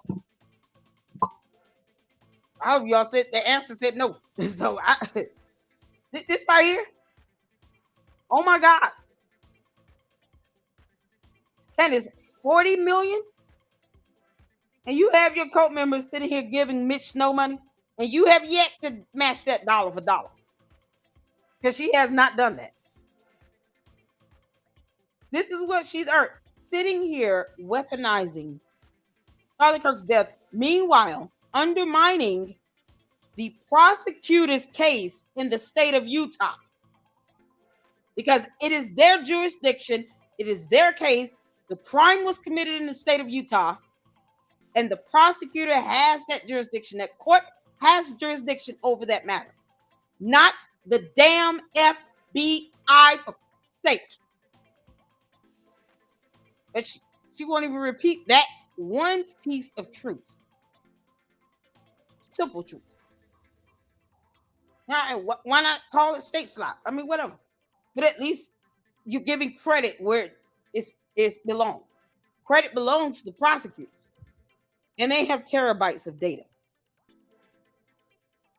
I hope y'all said the answer said no. So this right here. Oh my God. Candace, 40 million? And you have your cult members sitting here giving Mitch Snow money, and you have yet to match that dollar for dollar. Because she has not done that. This is what she's earned. Sitting here weaponizing Charlie Kirk's death. Meanwhile, undermining the prosecutor's case in the state of Utah. Because it is their jurisdiction. It is their case. The crime was committed in the state of Utah. And the prosecutor has that jurisdiction. That court has jurisdiction over that matter. Not the damn FBI for sake. But she won't even repeat that one piece of truth. Simple truth. Now, why not call it state slop? I mean, whatever. But at least you're giving credit where it belongs. Credit belongs to the prosecutors. And they have terabytes of data.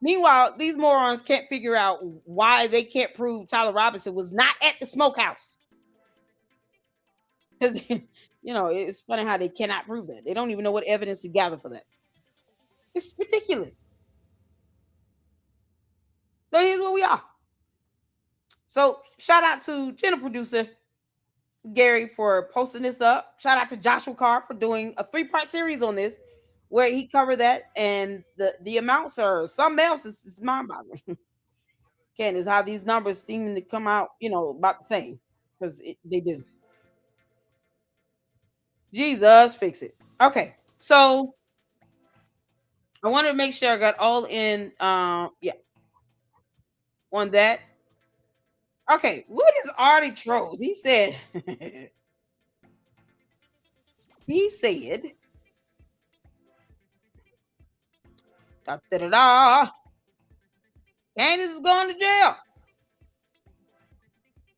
Meanwhile, these morons can't figure out why they can't prove Tyler Robinson was not at the smokehouse. Because, you know, it's funny how they cannot prove that. They don't even know what evidence to gather for that. It's ridiculous. So here's where we are. So shout out to channel producer Gary for posting this up. Shout out to Joshua Carr for doing a 3-part series on this where he covered that. And the amounts are something else. It's mind-boggling. Candace, how these numbers seem to come out, you know, about the same. Because they do. Jesus, fix it. Okay, so I wanted to make sure I got all in, on that. Okay, what is Artie Trolls? He said, Candace is going to jail.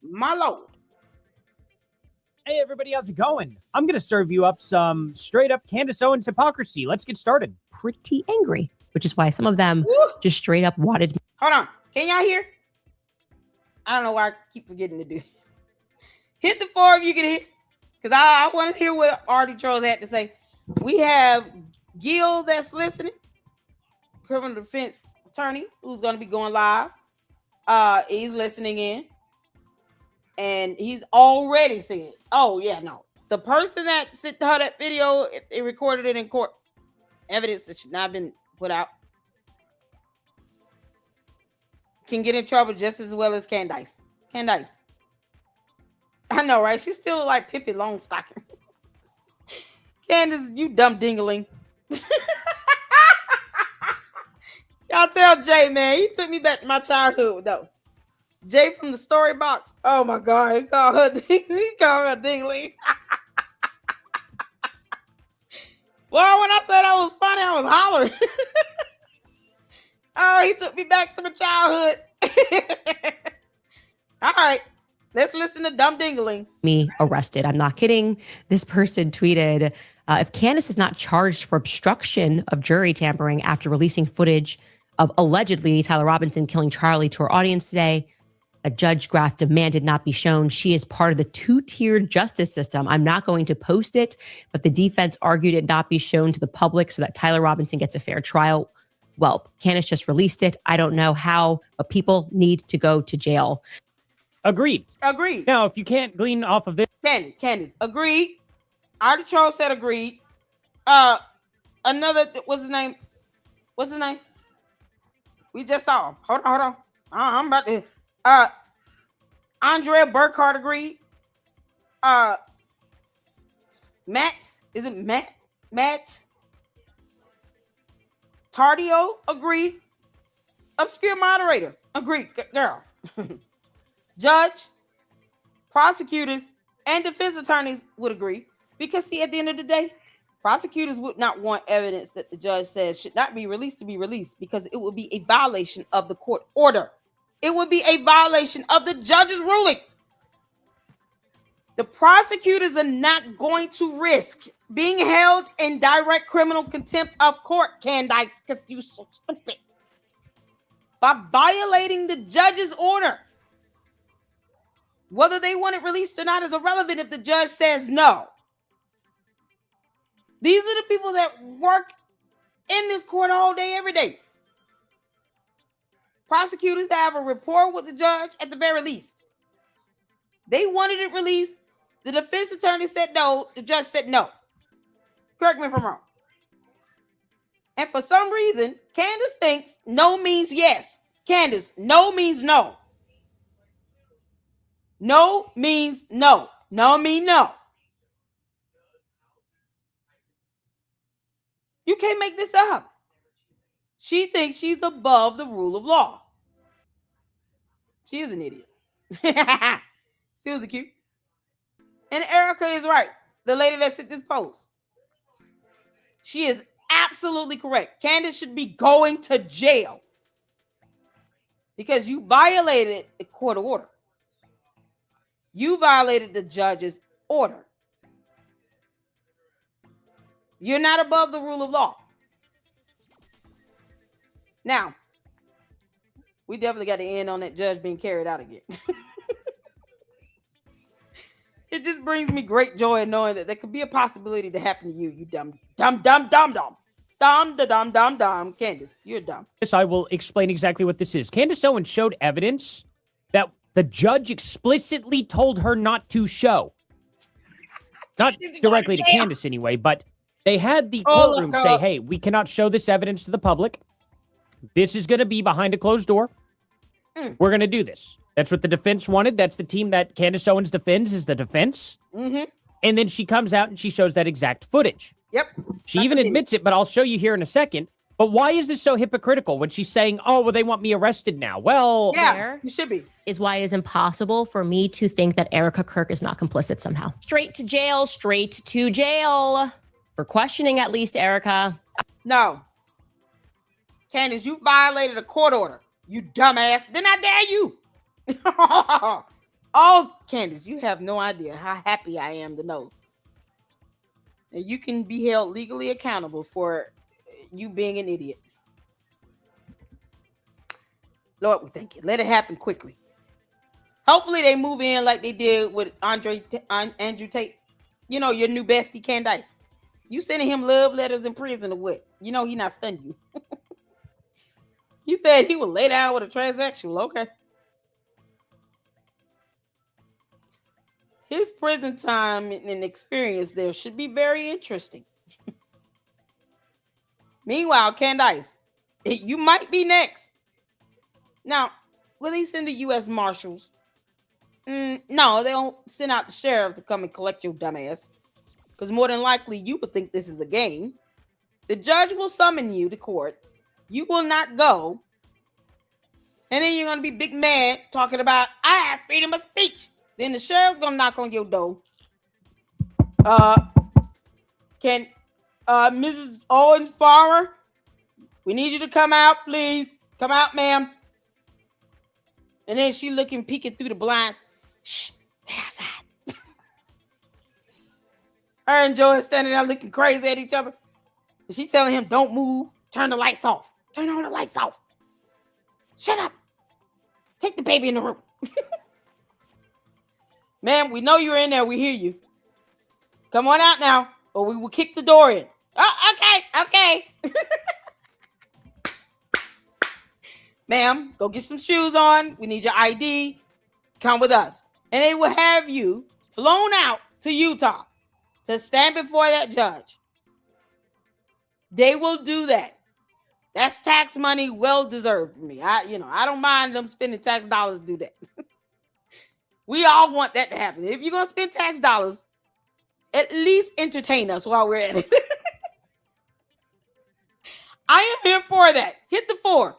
My Lord. Hey, everybody, how's it going? I'm going to serve you up some straight up Candace Owens hypocrisy. Let's get started. Pretty angry, which is why some of them just straight up wanted. Hold on. Can y'all hear? I don't know why I keep forgetting to do. Hit the 4 if you can hear. Because I want to hear what Artie Trolls had to say. We have Gil that's listening. Criminal defense attorney who's going to be going live. He's listening in. And he's already said, oh, yeah, no. The person that sent her that video, it recorded it in court. Evidence that should not have been put out. Can get in trouble just as well as Candace. Candace. I know, right? She's still like Pippi Longstocking. Candace, you dumb dingling. Y'all tell Jay, man. He took me back to my childhood, though. Jay from the story box. Oh my God, he called her dingling. Well, when I said I was funny, I was hollering. Oh, he took me back to my childhood. All right, let's listen to dumb dingling. Me arrested. I'm not kidding. This person tweeted, if Candace is not charged for obstruction of jury tampering after releasing footage of allegedly Tyler Robinson killing Charlie to her audience today. A Judge Graff demanded not be shown. She is part of the two-tiered justice system. I'm not going to post it, but the defense argued it not be shown to the public so that Tyler Robinson gets a fair trial. Well, Candace just released it. I don't know how, but people need to go to jail. Agreed. Agreed. Now, if you can't glean off of this, Candace, agreed. Artichoke said agreed. Another, what's his name? We just saw him. Hold on. I'm about to. Andrea Burkhart agreed. Matt Tardio agreed. Obscure moderator agreed. Girl. Judge, prosecutors, and defense attorneys would agree. Because see, at the end of the day, prosecutors would not want evidence that the judge says should not be released to be released because it would be a violation of the court order. It would be a violation of the judge's ruling. The prosecutors are not going to risk being held in direct criminal contempt of court, Candace, because you're so stupid. By violating the judge's order. Whether they want it released or not is irrelevant if the judge says no. These are the people that work in this court all day, every day. Prosecutors have a rapport with the judge at the very least. They wanted it released. The defense attorney said no. The judge said no. Correct me if I'm wrong. And for some reason, Candace thinks no means yes. Candace, no means no. No means no. No means no. You can't make this up. She thinks she's above the rule of law. She is an idiot. Susie cute. And Erica is right. The lady that sent this post. She is absolutely correct. Candace should be going to jail. Because you violated the court order. You violated the judge's order. You're not above the rule of law. Now, we definitely got to end on that judge being carried out again. It just brings me great joy knowing that there could be a possibility to happen to you, you dumb. Candace, you're dumb. Yes, I will explain exactly what this is. Candace Owens showed evidence that the judge explicitly told her not to show. Not directly to Candace anyway, but they had the courtroom say, hey, we cannot show this evidence to the public. This is going to be behind a closed door. We're going to do this. That's what the defense wanted. That's the team that Candace Owens defends is the defense. Mm-hmm. And then she comes out and she shows that exact footage. Yep. She even admits it, but I'll show you here in a second. But why is this so hypocritical when she's saying, oh, well, they want me arrested now? Well, yeah, you should be. Is why it is impossible for me to think that Erica Kirk is not complicit somehow. Straight to jail for questioning at least Erica. No. Candace, you violated a court order. You dumbass. Then I dare you. Oh, Candace, you have no idea how happy I am to know that you can be held legally accountable for you being an idiot. Lord, we thank you. Let it happen quickly. Hopefully they move in like they did with Andrew Tate. You know, your new bestie, Candace. You sending him love letters in prison or what? You know he not stunned you. He said he would lay down with a transsexual. Okay. His prison time and experience there should be very interesting. Meanwhile, Candace, you might be next. Now, will he send the U.S. Marshals? No, they don't send out the sheriff to come and collect your dumbass. Because more than likely, you would think this is a game. The judge will summon you to court. You will not go. And then you're going to be big mad talking about, I have freedom of speech. Then the sheriff's going to knock on your door. Mrs. Owens Farmer, we need you to come out, please. Come out, ma'am. And then she looking, peeking through the blinds. Shh, they're outside. Her and Joy standing there looking crazy at each other. And she telling him, don't move. Turn the lights off. Turn all the lights off. Shut up. Take the baby in the room. Ma'am, we know you're in there. We hear you. Come on out now, or we will kick the door in. Oh, okay. Ma'am, go get some shoes on. We need your ID. Come with us. And they will have you flown out to Utah to stand before that judge. They will do that. That's tax money well deserved for me. I don't mind them spending tax dollars to do that. We all want that to happen. If you're going to spend tax dollars, at least entertain us while we're at it. I am here for that. Hit the 4.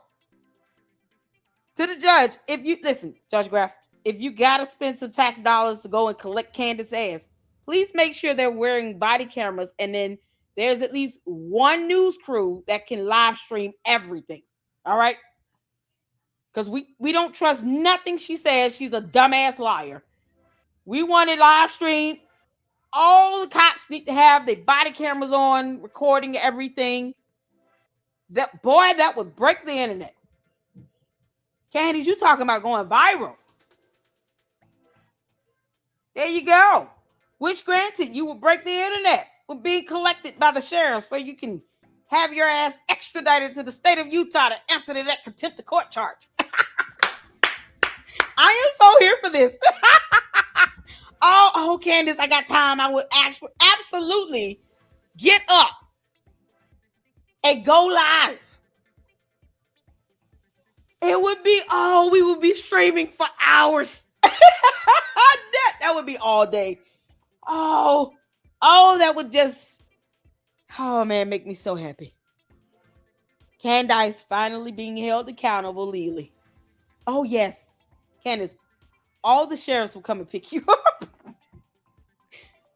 To the judge, if you listen, Judge Graff, if you got to spend some tax dollars to go and collect Candace's ass, please make sure they're wearing body cameras, and then there's at least one news crew that can live stream everything. All right? Because we don't trust nothing she says. She's a dumbass liar. We want it live streamed. All the cops need to have their body cameras on, recording everything. That would break the internet. Candace, you talking about going viral. There you go. Which granted, you will break the internet with being collected by the sheriff so you can have your ass extradited to the state of Utah to answer to that contempt of court charge. I am so here for this. Oh, Candace, I got time. I would absolutely get up and go live. It would be, we would be streaming for hours. That would be all day. That would just, make me so happy. Candace finally being held accountable legally. Oh, yes. Candace, all the sheriffs will come and pick you up.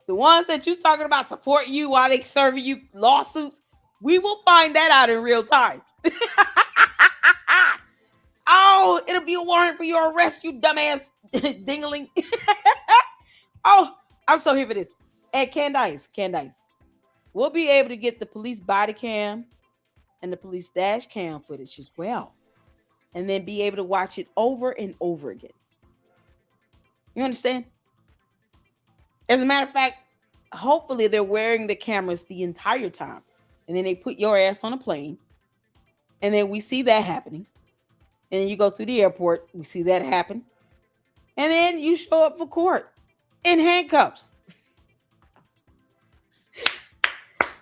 The ones that you're talking about support you while they serving you lawsuits, we will find that out in real time. It'll be a warrant for your arrest, you dumbass dingling. I'm so here for this. And Candace, we'll be able to get the police body cam and the police dash cam footage as well. And then be able to watch it over and over again. You understand? As a matter of fact, hopefully they're wearing the cameras the entire time. And then they put your ass on a plane. And then we see that happening. And then you go through the airport. We see that happen. And then you show up for court in handcuffs.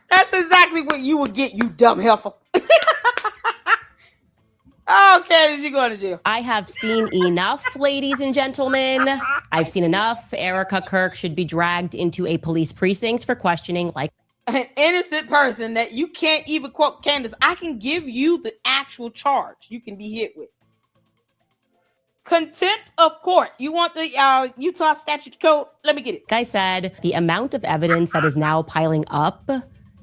That's exactly what you would get, you dumb heifer. Okay, you're going to jail. I have seen enough, ladies and gentlemen. I've seen enough. Erica Kirk should be dragged into a police precinct for questioning like an innocent person that you can't even quote. Candace, I can give you the actual charge you can be hit with. Contempt of court. You want the Utah statute code? Let me get it. I said, the amount of evidence that is now piling up,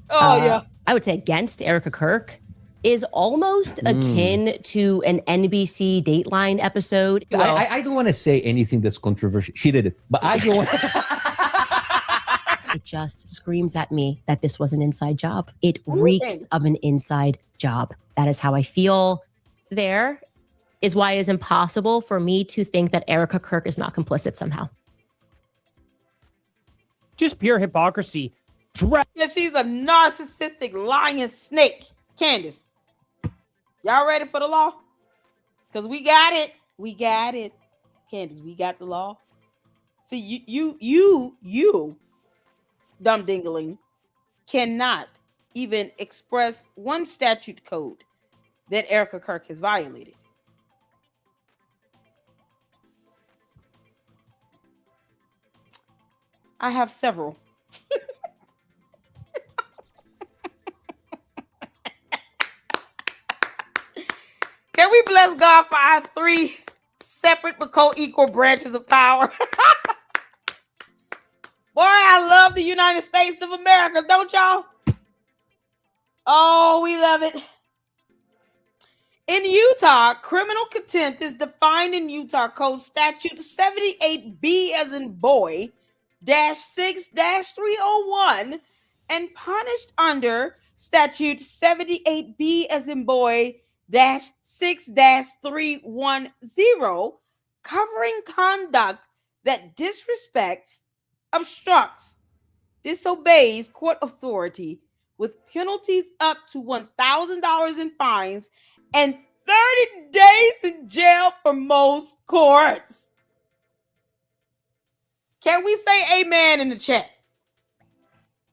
I would say against Erica Kirk, is almost akin to an NBC Dateline episode. I don't want to say anything that's controversial. She did it, but I don't want It just screams at me that this was an inside job. It reeks of an inside job. That is how I feel. There is why it is impossible for me to think that Erica Kirk is not complicit somehow. Just pure hypocrisy. She's a narcissistic lying snake. Candace, y'all ready for the law? Because we got it. We got it. Candace, we got the law. See, you, dumb dingling, cannot even express one statute code that Erica Kirk has violated. I have several. Can we bless God for our 3 separate but co-equal branches of power? Boy, I love the United States of America, don't y'all? Oh, we love it. In Utah, criminal contempt is defined in Utah Code Statute 78B as in boy, -6-301, and punished under Statute 78B as in boy, 6-310 covering conduct that disrespects, obstructs, disobeys court authority with penalties up to $1,000 in fines and 30 days in jail for most courts. Can we say amen in the chat?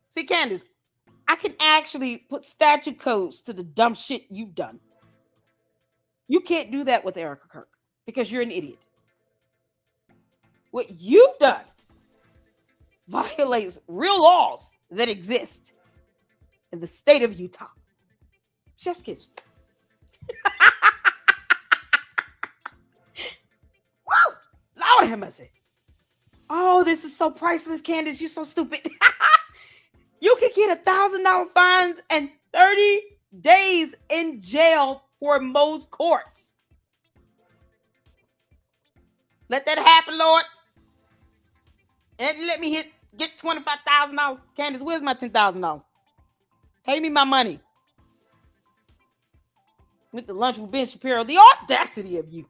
See, Candace, I can actually put statute codes to the dumb shit you've done. You can't do that with Erica Kirk because you're an idiot. What you've done violates real laws that exist in the state of Utah. Chef's kiss. Woo! Lord have mercy. Oh, this is so priceless, Candace. You're so stupid. You can get $1,000 fines and 30 days in jail for most courts. Let that happen, Lord. And let me get $25,000. Candace, where's my $10,000? Pay me my money. With the lunch with Ben Shapiro. The audacity of you.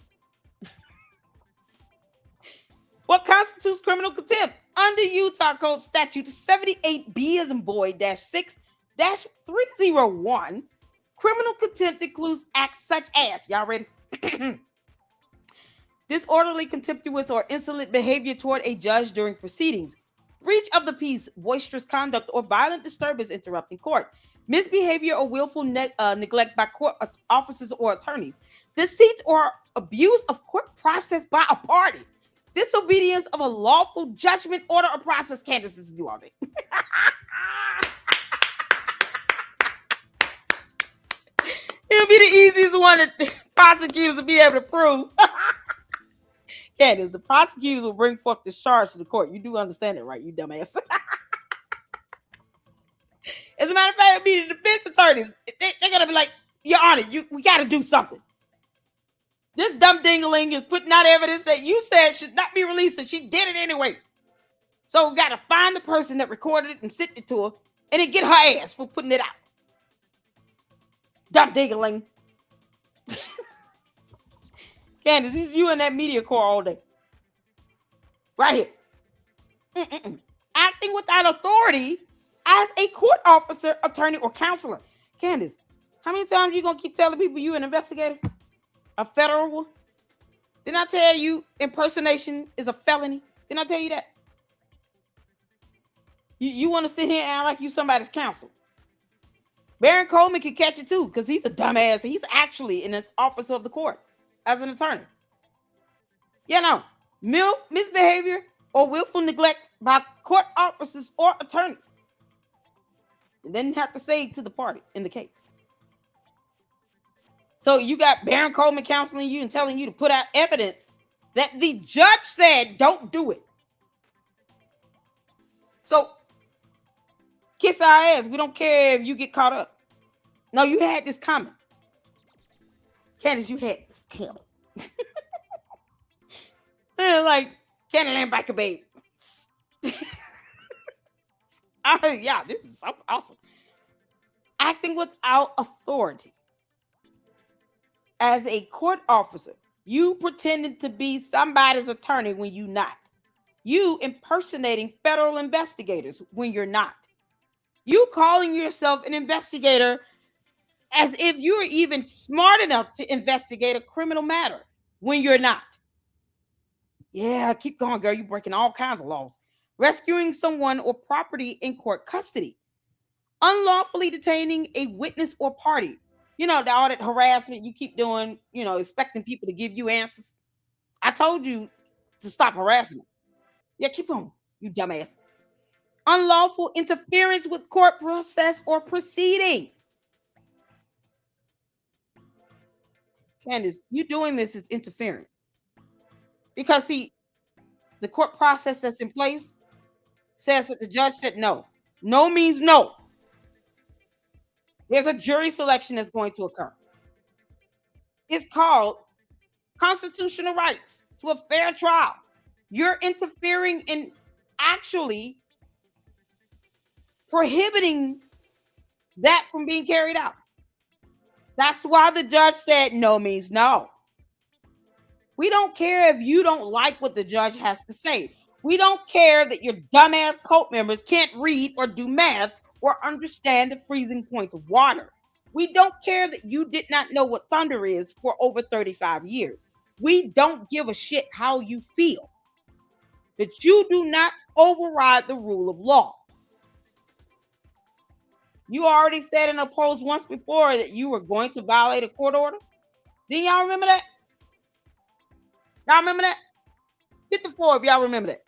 What constitutes criminal contempt? Under Utah Code Statute 78B as in boy -6-301, criminal contempt includes acts such as, y'all ready? Disorderly, contemptuous, or insolent behavior toward a judge during proceedings, breach of the peace, boisterous conduct, or violent disturbance interrupting court, misbehavior or willful neglect by court officers or attorneys, deceit or abuse of court process by a party, disobedience of a lawful judgment, order, or process. Candace is you all day. It'll be the easiest one that prosecutors will be able to prove. Candace, the prosecutors will bring forth this charge to the court. You do understand it, right, you dumbass? As a matter of fact, it'll be the defense attorneys. They're going to be like, Your Honor, we got to do something. This dumb dingaling is putting out evidence that you said should not be released, and she did it anyway. So we got to find the person that recorded it and sent it to her, and then get her ass for putting it out. Dumb dingaling. Candace, it's you in that media corps all day. Right here. Acting without authority as a court officer, attorney, or counselor. Candace, how many times are you going to keep telling people you're an investigator? A federal one? Didn't I tell you impersonation is a felony? Didn't I tell you that? You want to sit here and act like you somebody's counsel. Baron Coleman can catch it too, because he's a dumbass. He's actually an officer of the court as an attorney. Yeah, no. Misbehavior or willful neglect by court officers or attorneys. It didn't have to say to the party in the case. So you got Baron Coleman counseling you and telling you to put out evidence that the judge said don't do it. So kiss our ass. We don't care if you get caught up. No, you had this coming. Candace, you had this coming. Like Candyland Biker Babe. Yeah, this is so awesome. Acting without authority. As a court officer, you pretending to be somebody's attorney when you're not. You impersonating federal investigators when you're not. You calling yourself an investigator as if you're even smart enough to investigate a criminal matter when you're not. Yeah, keep going, girl. You're breaking all kinds of laws. Rescuing someone or property in court custody. Unlawfully detaining a witness or party. You know, all that harassment you keep doing, you know, expecting people to give you answers. I told you to stop harassing them. Yeah, keep on, you dumbass. Unlawful interference with court process or proceedings. Candace, you doing this is interference. Because, see, the court process that's in place says that the judge said no. No means no. There's a jury selection that's going to occur. It's called constitutional rights to a fair trial. You're interfering in actually prohibiting that from being carried out. That's why the judge said no means no. We don't care if you don't like what the judge has to say. We don't care that your dumbass cult members can't read or do math or understand the freezing point of water. We don't care that you did not know what thunder is for over 35 years. We don't give a shit how you feel. But you do not override the rule of law. You already said in a post once before that you were going to violate a court order. Didn't y'all remember that? Y'all remember that? Hit the floor if y'all remember that.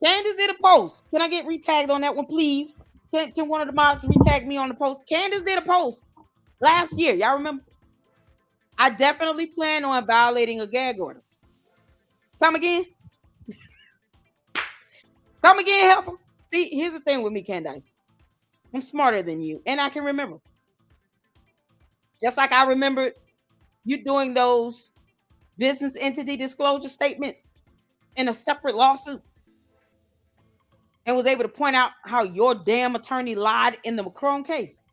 Candace did a post. Can I get retagged on that one, please? Can one of the mods retag me on the post? Candace did a post last year. Y'all remember? I definitely plan on violating a gag order. Come again? Come again, helper. See, here's the thing with me, Candace. I'm smarter than you, and I can remember. Just like I remember you doing those business entity disclosure statements in a separate lawsuit and was able to point out how your damn attorney lied in the Macron case.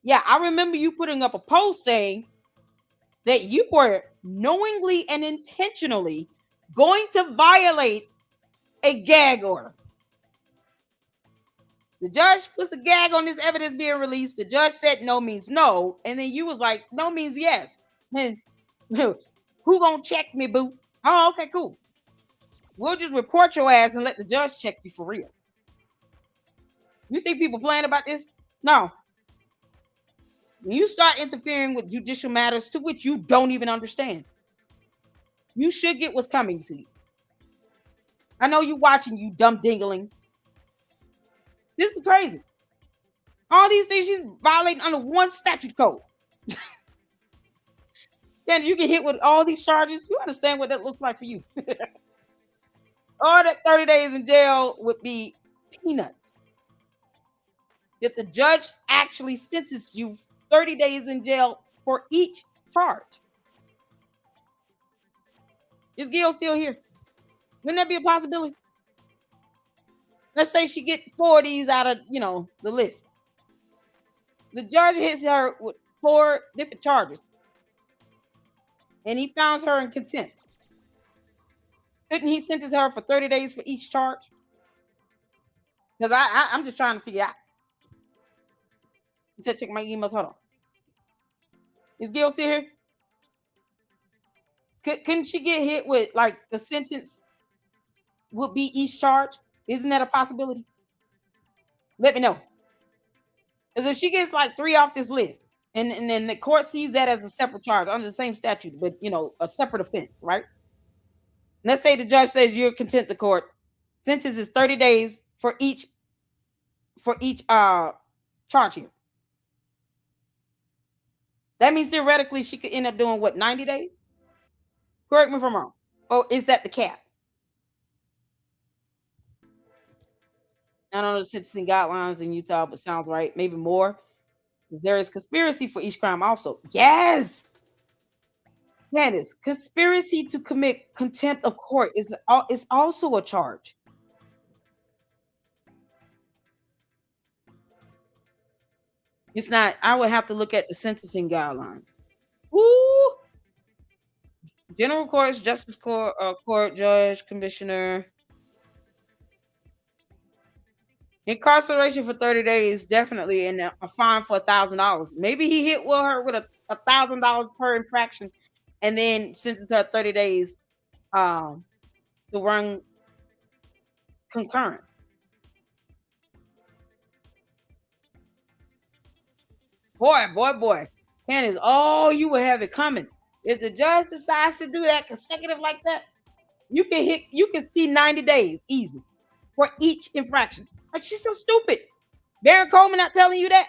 Yeah, I remember you putting up a post saying that you were knowingly and intentionally going to violate a gag order. The judge puts a gag on this evidence being released. The judge said no means no. And then you was like, no means yes. And who gonna check me, boo? Oh, okay, cool. We'll just report your ass and let the judge check you for real. You think people playing about this? No. When you start interfering with judicial matters to which you don't even understand, you should get what's coming to you. I know you watching, you dumb dingling. This is crazy. All these things she's violating under one statute code. Then you get hit with all these charges. You understand what that looks like for you. All that 30 days in jail would be peanuts. If the judge actually sentenced you 30 days in jail for each charge. Is Gail still here? Wouldn't that be a possibility? Let's say she get 4 of these out of, the list. The judge hits her with 4 different charges. And he found her in contempt. Couldn't he sentence her for 30 days for each charge? Because I'm just trying to figure out. He said, check my emails. Hold on. Is Gail still here? Couldn't she get hit with, like, the sentence would be each charge? Isn't that a possibility? Let me know. Because if she gets like 3 off this list, and then the court sees that as a separate charge under the same statute, but a separate offense, right? Let's say the judge says you're contempt of court. Sentence is 30 days for each charge here. That means theoretically she could end up doing what, 90 days? Correct me if I'm wrong. Or is that the cap? I don't know the sentencing guidelines in Utah, but sounds right. Maybe more. Because there is conspiracy for each crime also. Yes. Candace, conspiracy to commit contempt of court is also a charge. It's not. I would have to look at the sentencing guidelines. Woo! General courts, justice court, judge, commissioner. Incarceration for 30 days, definitely, and a fine for $1,000. Maybe he hit her with $1,000 per infraction, and then sentenced her 30 days to run concurrent. Boy. Candace, you will have it coming. If the judge decides to do that consecutive like that, you can see 90 days easy for each infraction. Like, she's so stupid. Baron Coleman not telling you that.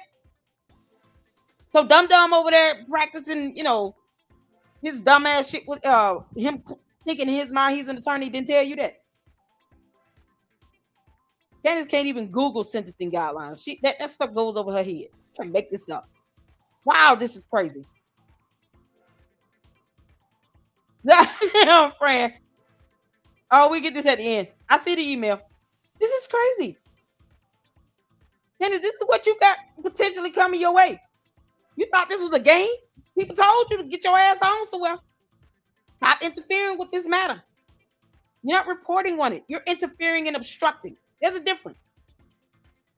So dumb over there practicing, his dumb ass shit with him thinking in his mind he's an attorney, didn't tell you that. Candace can't even Google sentencing guidelines. That stuff goes over her head. Can't make this up. Wow, this is crazy. Friend. Oh, we get this at the end. I see the email. This is crazy. Candace, this is what you got potentially coming your way. You thought this was a game? People told you to get your ass on somewhere. Stop interfering with this matter. You're not reporting on it. You're interfering and obstructing. There's a difference.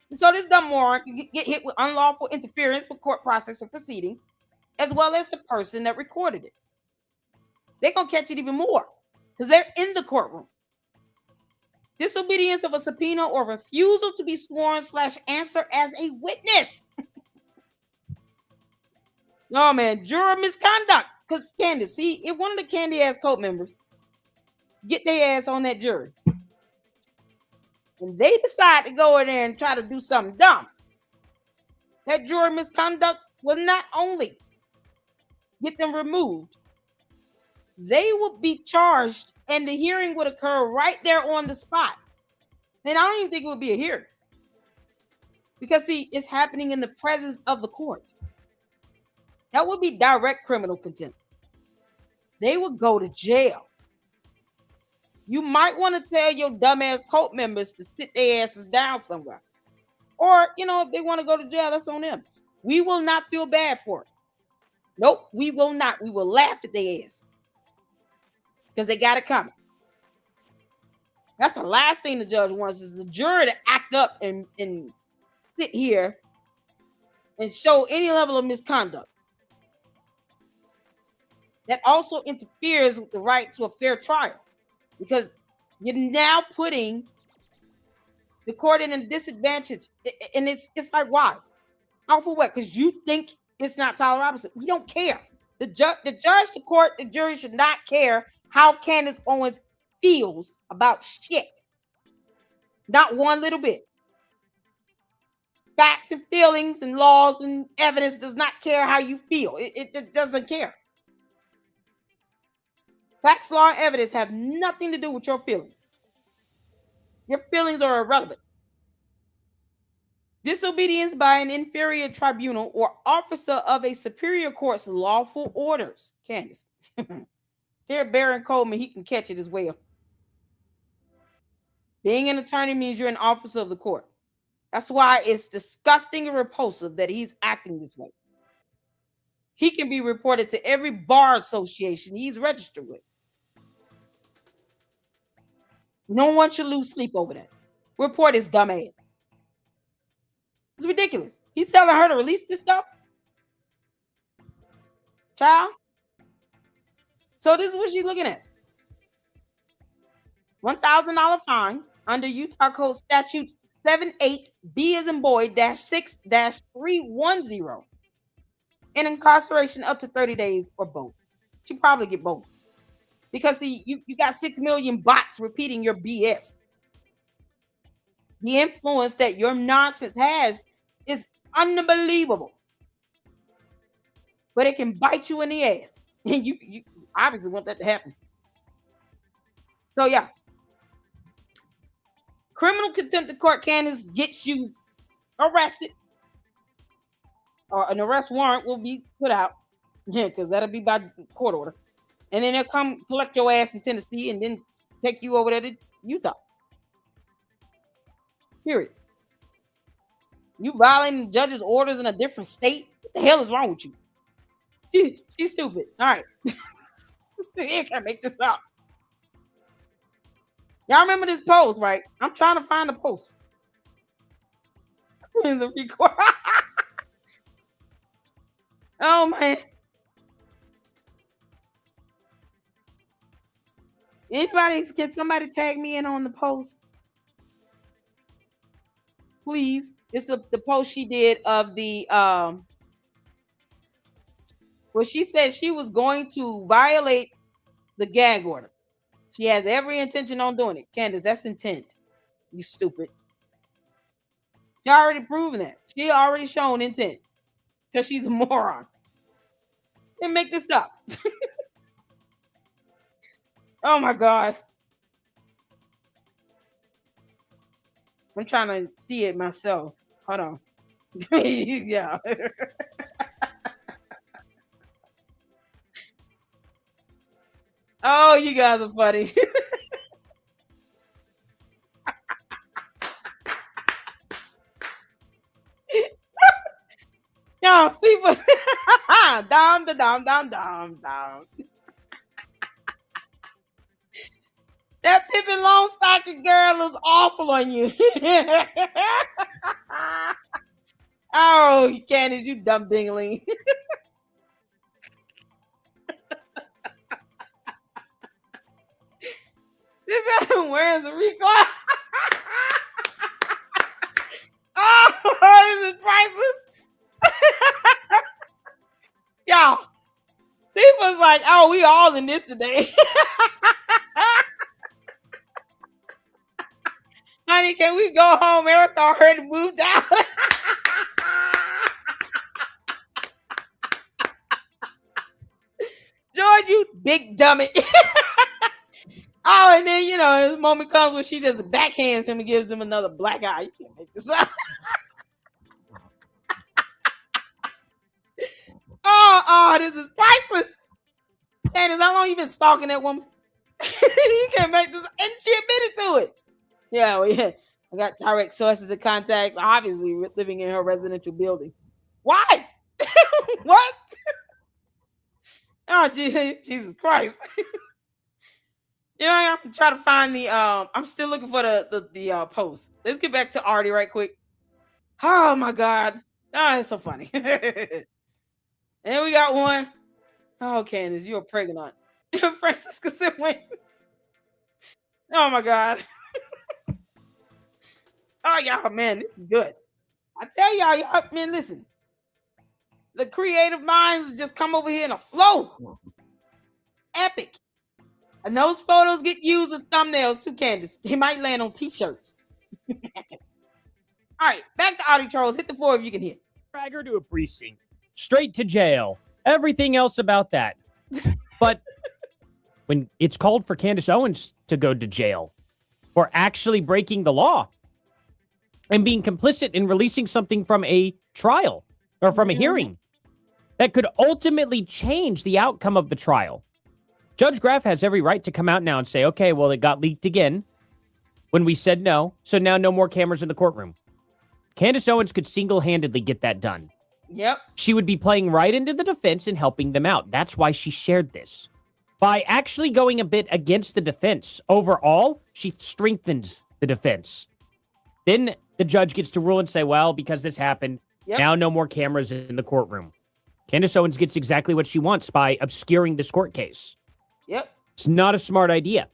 And so this dumb moron can get hit with unlawful interference with court process and proceedings, as well as the person that recorded it. They're going to catch it even more because they're in the courtroom. Disobedience of a subpoena or refusal to be sworn / answer as a witness. No, man, juror misconduct. Because Candace, see, if one of the candy ass cult members get their ass on that jury, and they decide to go in there and try to do something dumb, that juror misconduct will not only get them removed, they will be charged and the hearing would occur right there on the spot. Then I don't even think it would be a hearing. Because, see, it's happening in the presence of the court. That would be direct criminal contempt. They would go to jail. You might want to tell your dumbass cult members to sit their asses down somewhere. Or, if they want to go to jail, that's on them. We will not feel bad for it. Nope, we will not. We will laugh at their ass. Because they got it coming. That's the last thing the judge wants is the jury to act up and sit here and show any level of misconduct. That also interferes with the right to a fair trial. Because you're now putting the court in a disadvantage. And it's like, why? How for what? Because you think it's not Tyler Robinson. We don't care. The judge, the court, the jury should not care how Candace Owens feels about shit. Not one little bit. Facts and feelings and laws and evidence does not care how you feel. It doesn't care. Facts, law, and evidence have nothing to do with your feelings. Your feelings are irrelevant. Disobedience by an inferior tribunal or officer of a superior court's lawful orders. Candace. Dear Baron Coleman, he can catch it as well. Being an attorney means you're an officer of the court. That's why it's disgusting and repulsive that he's acting this way. He can be reported to every bar association he's registered with. No one should lose sleep over that. Report his dumb ass. It's ridiculous. He's telling her to release this stuff. Child. So this is what she's looking at. $1,000 fine under Utah Code Statute 78B as in boy -6-310. And incarceration up to 30 days or both. She probably get both. Because see, you got 6 million bots repeating your BS. The influence that your nonsense has is unbelievable. But it can bite you in the ass. And you obviously want that to happen. So yeah. Criminal contempt of court, Candace, gets you arrested. Or an arrest warrant will be put out. Yeah, because that'll be by court order. And then they'll come collect your ass in Tennessee and then take you over there to Utah. Period. You violating the judge's orders in a different state? What the hell is wrong with you? She's stupid. All right. You can't make this up. Y'all remember this post, right? I'm trying to find the post. Oh, man. Can somebody tag me in on the post? Please. It's the post she did of the where she said she was going to violate the gag order. She has every intention on doing it. Candace, that's intent. You stupid. She already proven that. She already shown intent. Because she's a moron. Didn't make this up. Oh my God. I'm trying to see it myself. Hold on. Yeah. Oh, you guys are funny. Y'all see what Dom, da, dom, dom, dom, dom. That Pippin Longstocking girl is awful on you. Oh, Candace, you dumb dingling. This is where's the Rico? Oh, this is priceless. Y'all, people's like, oh, we all in this today. Honey, can we go home? Erica already moved out. George, you big dummy. Oh, and then, you know, the moment comes when she just backhands him and gives him another black eye. You can't make this up. Oh, this is priceless. Candace, how long you been stalking that woman? You can't make this. And she admitted to it. Yeah, well, yeah. I got direct sources and contacts, obviously living in her residential building. Why? What? Oh, Jesus Christ. You know, I'm trying to find the I'm still looking for the post. Let's get back to Artie right quick. Oh my God. Oh, it's so funny. And we got one. Oh, Candace, you're pregnant. Francisca Sibling. Oh my God. Oh, y'all, man, this is good. I tell y'all, man, listen. The creative minds just come over here in a flow. Epic. And those photos get used as thumbnails too, Candace. They might land on t-shirts. All right, back to Audie Trolls. Hit the 4 if you can hit. Drag her to a precinct. Straight to jail. Everything else about that. But when it's called for Candace Owens to go to jail for actually breaking the law and being complicit in releasing something from a trial or from a hearing that could ultimately change the outcome of the trial. Judge Graff has every right to come out now and say, okay, well, it got leaked again when we said no, so now no more cameras in the courtroom. Candace Owens could single-handedly get that done. Yep. She would be playing right into the defense and helping them out. That's why she shared this. By actually going a bit against the defense overall, she strengthens the defense. Then the judge gets to rule and say, well, because this happened, now no more cameras in the courtroom. Candace Owens gets exactly what she wants by obscuring this court case. Yep. It's not a smart idea.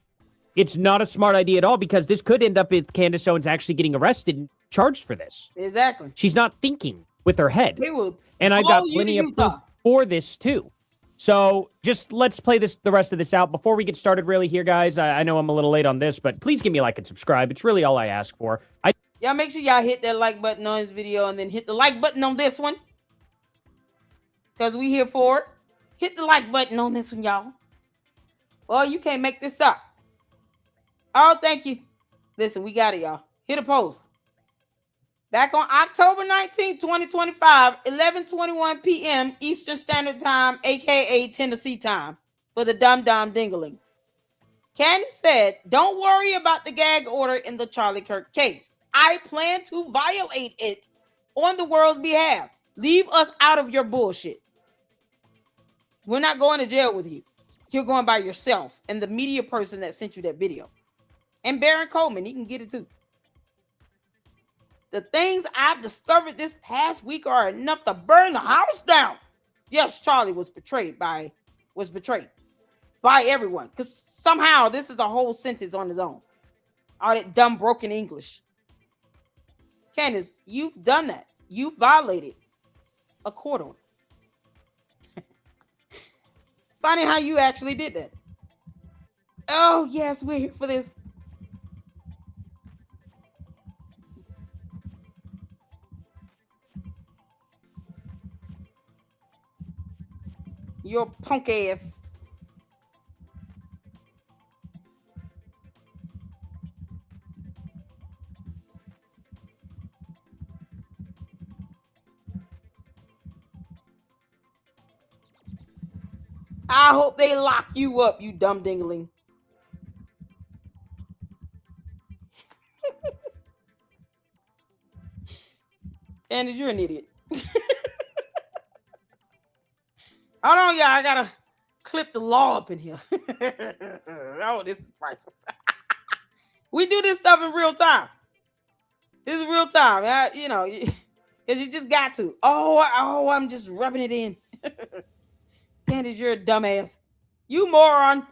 It's not a smart idea at all because this could end up with Candace Owens actually getting arrested and charged for this. Exactly. She's not thinking with her head. They will And I've got plenty of proof for this too. So just let's play the rest of this out. Before we get started really here, guys, I know I'm a little late on this, but please give me a like and subscribe. It's really all I ask for. Y'all make sure y'all hit that like button on this video and then hit the like button on this one. Because we here for it. Hit the like button on this one, y'all. Well, you can't make this up. Oh, thank you. Listen, we got it, y'all. Hit a post. Back on October 19, 2025, 11:21 p.m. Eastern Standard Time, a.k.a. Tennessee time, for the Dum Dum Dingling. Candace said, don't worry about the gag order in the Charlie Kirk case. I plan to violate it on the world's behalf. Leave us out of your bullshit. We're not going to jail with you. You're going by yourself and the media person that sent you that video. And Baron Coleman, he can get it too. The things I've discovered this past week are enough to burn the house down. Yes, Charlie was betrayed by everyone. Because somehow this is a whole sentence on his own. All that dumb broken English. Candace, you've done that. You violated a court order. Funny how you actually did that. Oh, yes, we're here for this. Your punk ass. I hope they lock you up, you dumb dingling. Candace, you're an idiot. Hold on, y'all. I gotta clip the law up in here. Oh, this is priceless. We do this stuff in real time. This is real time. You know, because you just got to. Oh, I'm just rubbing it in. Candace, you're a dumbass. You moron.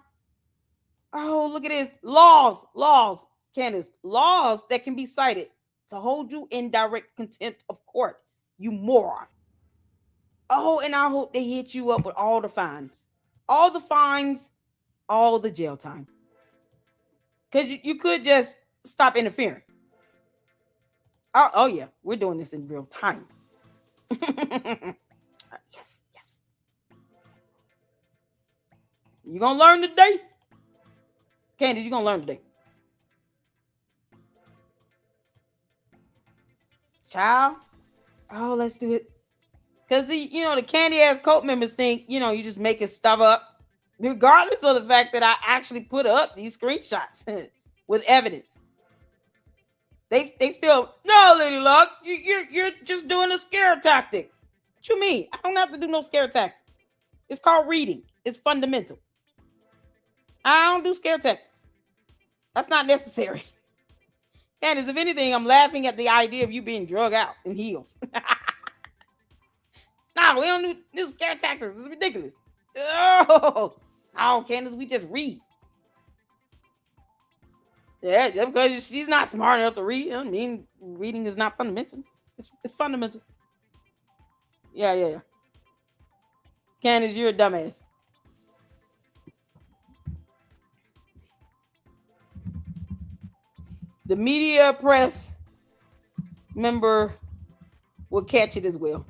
Oh, look at this. Laws. Candace, laws that can be cited to hold you in direct contempt of court. You moron. Oh, and I hope they hit you up with all the fines. All the fines, all the jail time. Because you could just stop interfering. Oh, yeah. We're doing this in real time. Yes. You gonna learn today? Candace, you gonna learn today. Child. Oh, let's do it. Because, the candy-ass cult members think, you just making stuff up. Regardless of the fact that I actually put up these screenshots with evidence. They still, no, Lady Luck, you're just doing a scare tactic. What you mean? I don't have to do no scare tactic. It's called reading. It's fundamental. I don't do scare tactics. That's not necessary. Candace, if anything, I'm laughing at the idea of you being drug out in heels. Nah, we don't do scare tactics. This is ridiculous. Oh, Candace, we just read. Yeah, just because she's not smart enough to read, I mean, reading is not fundamental. It's fundamental. Yeah. Candace, you're a dumbass. The media press member will catch it as well.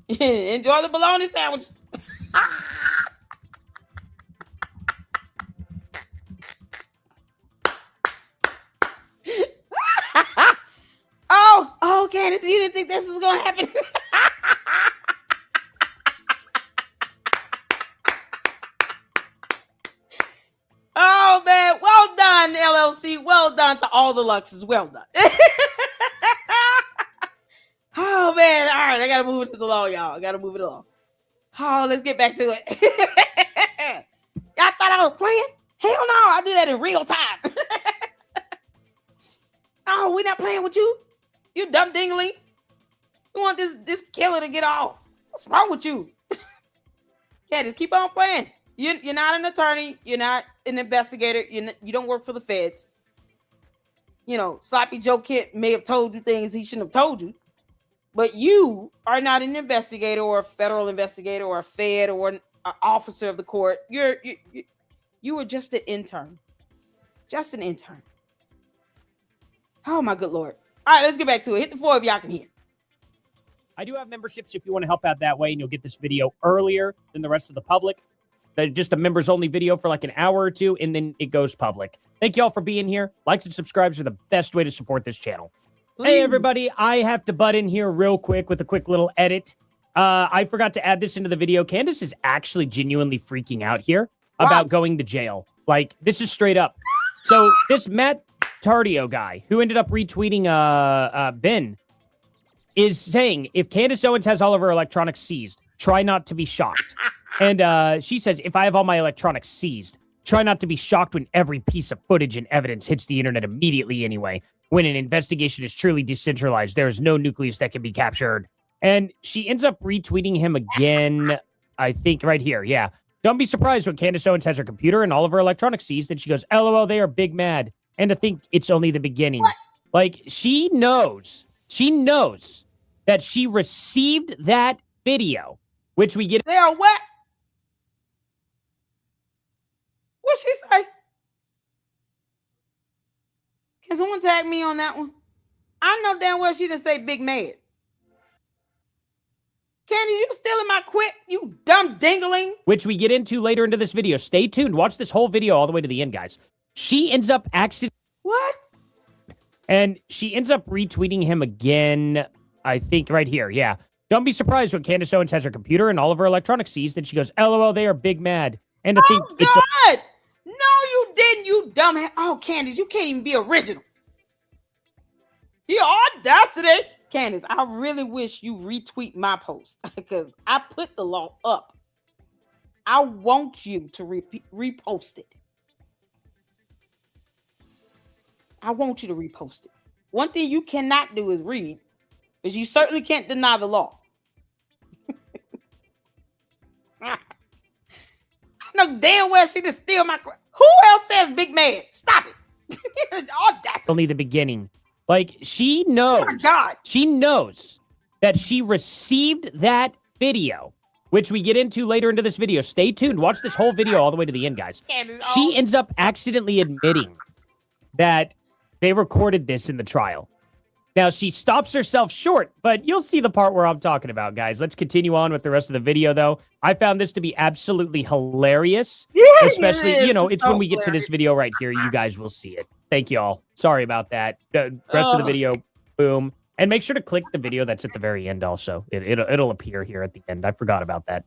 Enjoy the bologna sandwiches. Oh, Candace, you didn't think this was gonna happen. Oh man, well done, LLC. Well done to all the Luxes. Well done. Oh man, all right, I gotta move this along, y'all. I gotta move it along. Oh, let's get back to it. Y'all thought I was playing? Hell no, I do that in real time. Oh, we're not playing with you. You dumb dingling. You want this killer to get off? What's wrong with you? Yeah, just keep on playing. You're not an attorney. You're not an investigator. You don't work for the feds. Sloppy Joe Kid may have told you things he shouldn't have told you. But you are not an investigator or a federal investigator or a fed or an officer of the court. You were just an intern. Just an intern. Oh, my good Lord. All right, let's get back to it. Hit the floor if y'all can hear. I do have memberships if you want to help out that way, and you'll get this video earlier than the rest of the public. Just a members-only video for like an hour or two, and then it goes public. Thank you all for being here. Likes and subscribes are the best way to support this channel. Please. Hey, everybody. I have to butt in here real quick with a quick little edit. I forgot to add this into the video. Candace is actually genuinely freaking out here about going to jail. Like, this is straight up. So this Matt Tardio guy who ended up retweeting Ben is saying, if Candace Owens has all of her electronics seized, try not to be shocked. And she says, if I have all my electronics seized, try not to be shocked when every piece of footage and evidence hits the internet immediately anyway. When an investigation is truly decentralized, there is no nucleus that can be captured. And she ends up retweeting him again, I think right here. Yeah. Don't be surprised when Candace Owens has her computer and all of her electronics seized. And she goes, LOL, they are big mad. And to think it's only the beginning. What? Like, she knows that she received that video, which we get. They are what? What'd she say? Can someone tag me on that one? I know damn well she didn't say big mad. Candy, you stealing my quip, you dumb dingling. Which we get into later into this video. Stay tuned. Watch this whole video all the way to the end, guys. She ends up What? And she ends up retweeting him again, I think right here. Yeah. Don't be surprised when Candace Owens has her computer and all of her electronics seized. And she goes, LOL, they are big mad. And to think God! No, you didn't, you dumb. Oh, Candace, you can't even be original. The audacity. Candace, I really wish you retweet my post because I put the law up. I want you to repost it. I want you to repost it. One thing you cannot do is read, because you certainly can't deny the law. I know damn well she just steal my. Who else says big man? Stop it. Audacity. Only the beginning. Like, she knows. Oh my God. She knows that she received that video, which we get into later into this video. Stay tuned. Watch this whole video all the way to the end, guys. She ends up accidentally admitting that they recorded this in the trial. Now, she stops herself short, but you'll see the part where I'm talking about, guys. Let's continue on with the rest of the video, though. I found this to be absolutely hilarious. Yeah, especially, it is. you know, it's So when we get to this video right here. You guys will see it. Thank you all. Sorry about that. The rest of the video, boom. And make sure to click the video that's at the very end also. It'll appear here at the end. I forgot about that.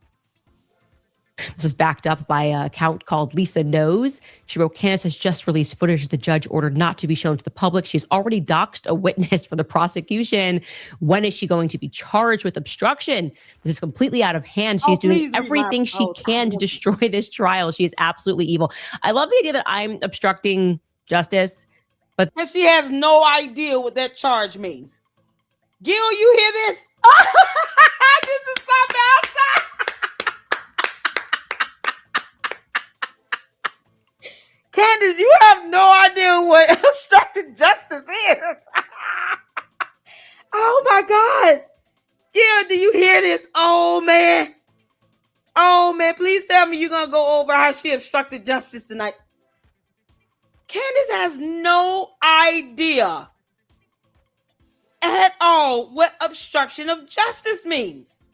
This is backed up by an account called Lisa Knows. She wrote, Candace has just released footage the judge ordered not to be shown to the public. She's already doxed a witness for the prosecution. When is she going to be charged with obstruction? This is completely out of hand. She's doing everything she can to destroy this trial. She is absolutely evil. I love the idea that I'm obstructing justice, but she has no idea what that charge means. Gil, you hear this? This is something outside. Candace, you have no idea what obstructed justice is. Oh my God. Gil, do you hear this? Oh man. Oh man, please tell me you're going to go over how she obstructed justice tonight. Candace has no idea at all what obstruction of justice means.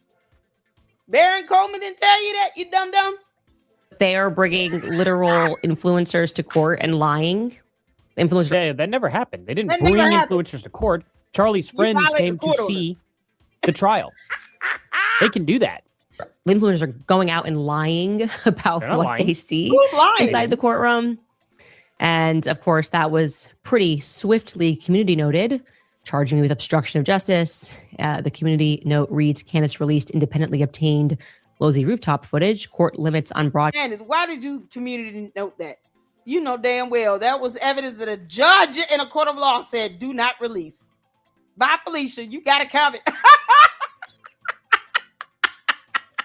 Baron Coleman didn't tell you that, you dum-dum? they are bringing literal influencers to court and lying. Influencers. Yeah, that never happened. They didn't bring influencers to court. Charlie's friends came to see the trial. They can do that. Influencers are going out and lying about what they see inside the courtroom. And of course, that was pretty swiftly community noted, charging me with obstruction of justice. The community note reads, Candace released independently obtained Lozy rooftop footage. Court limits on broad. Candace, why did you community note that? You know damn well that was evidence that a judge in a court of law said do not release. Bye, Felicia. You got to comment.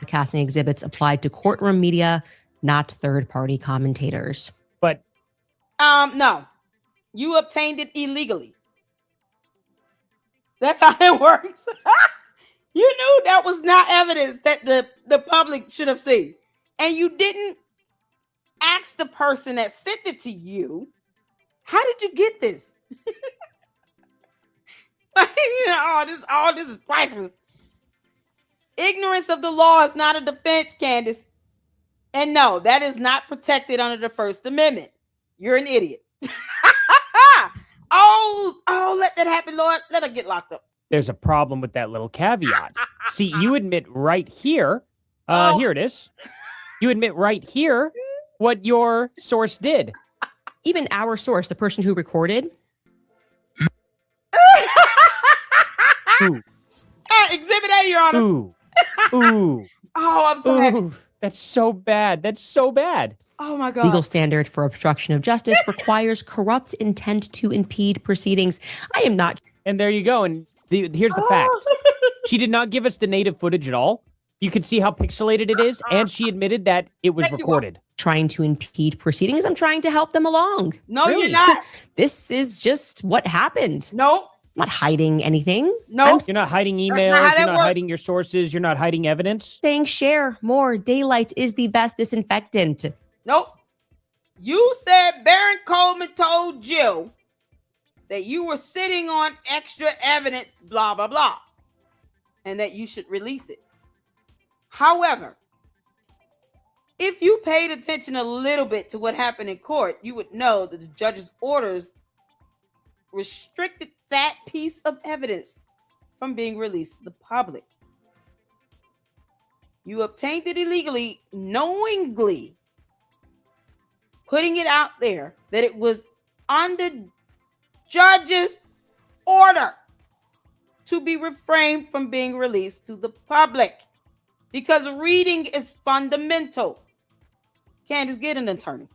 Casting exhibits applied to courtroom media, not third-party commentators. But no, you obtained it illegally. That's how it works. You knew that was not evidence that the public should have seen, and you didn't ask the person that sent it to you, how did you get this? All this is priceless. Ignorance of the law is not a defense, Candace. And no, that is not protected under the First Amendment. You're an idiot. Let that happen, Lord. Let her get locked up. There's a problem with that little caveat. See, you admit right here, here it is. You admit right here what your source did. Even our source, the person who recorded. Exhibit A, Your Honor. Ooh. Oh, I'm so happy. That's so bad. That's so bad. Oh my God. Legal standard for obstruction of justice requires corrupt intent to impede proceedings. I am not. And there you go. And here's the fact. She did not give us the native footage at all. You can see how pixelated it is. And she admitted that it was recorded. Trying to impede proceedings. I'm trying to help them along. No, really? You're not. This is just what happened. Nope. I'm not hiding anything. No, you're not hiding emails. You're not hiding your sources. You're not hiding evidence. Saying share more. Daylight is the best disinfectant. Nope. You said Baron Coleman told Jill that you were sitting on extra evidence, blah, blah, blah, and that you should release it. However, if you paid attention a little bit to what happened in court, you would know that the judge's orders restricted that piece of evidence from being released to the public. You obtained it illegally, knowingly. putting it out there that it was under judge's order to be refrained from being released to the public because reading is fundamental. Candace, get an attorney.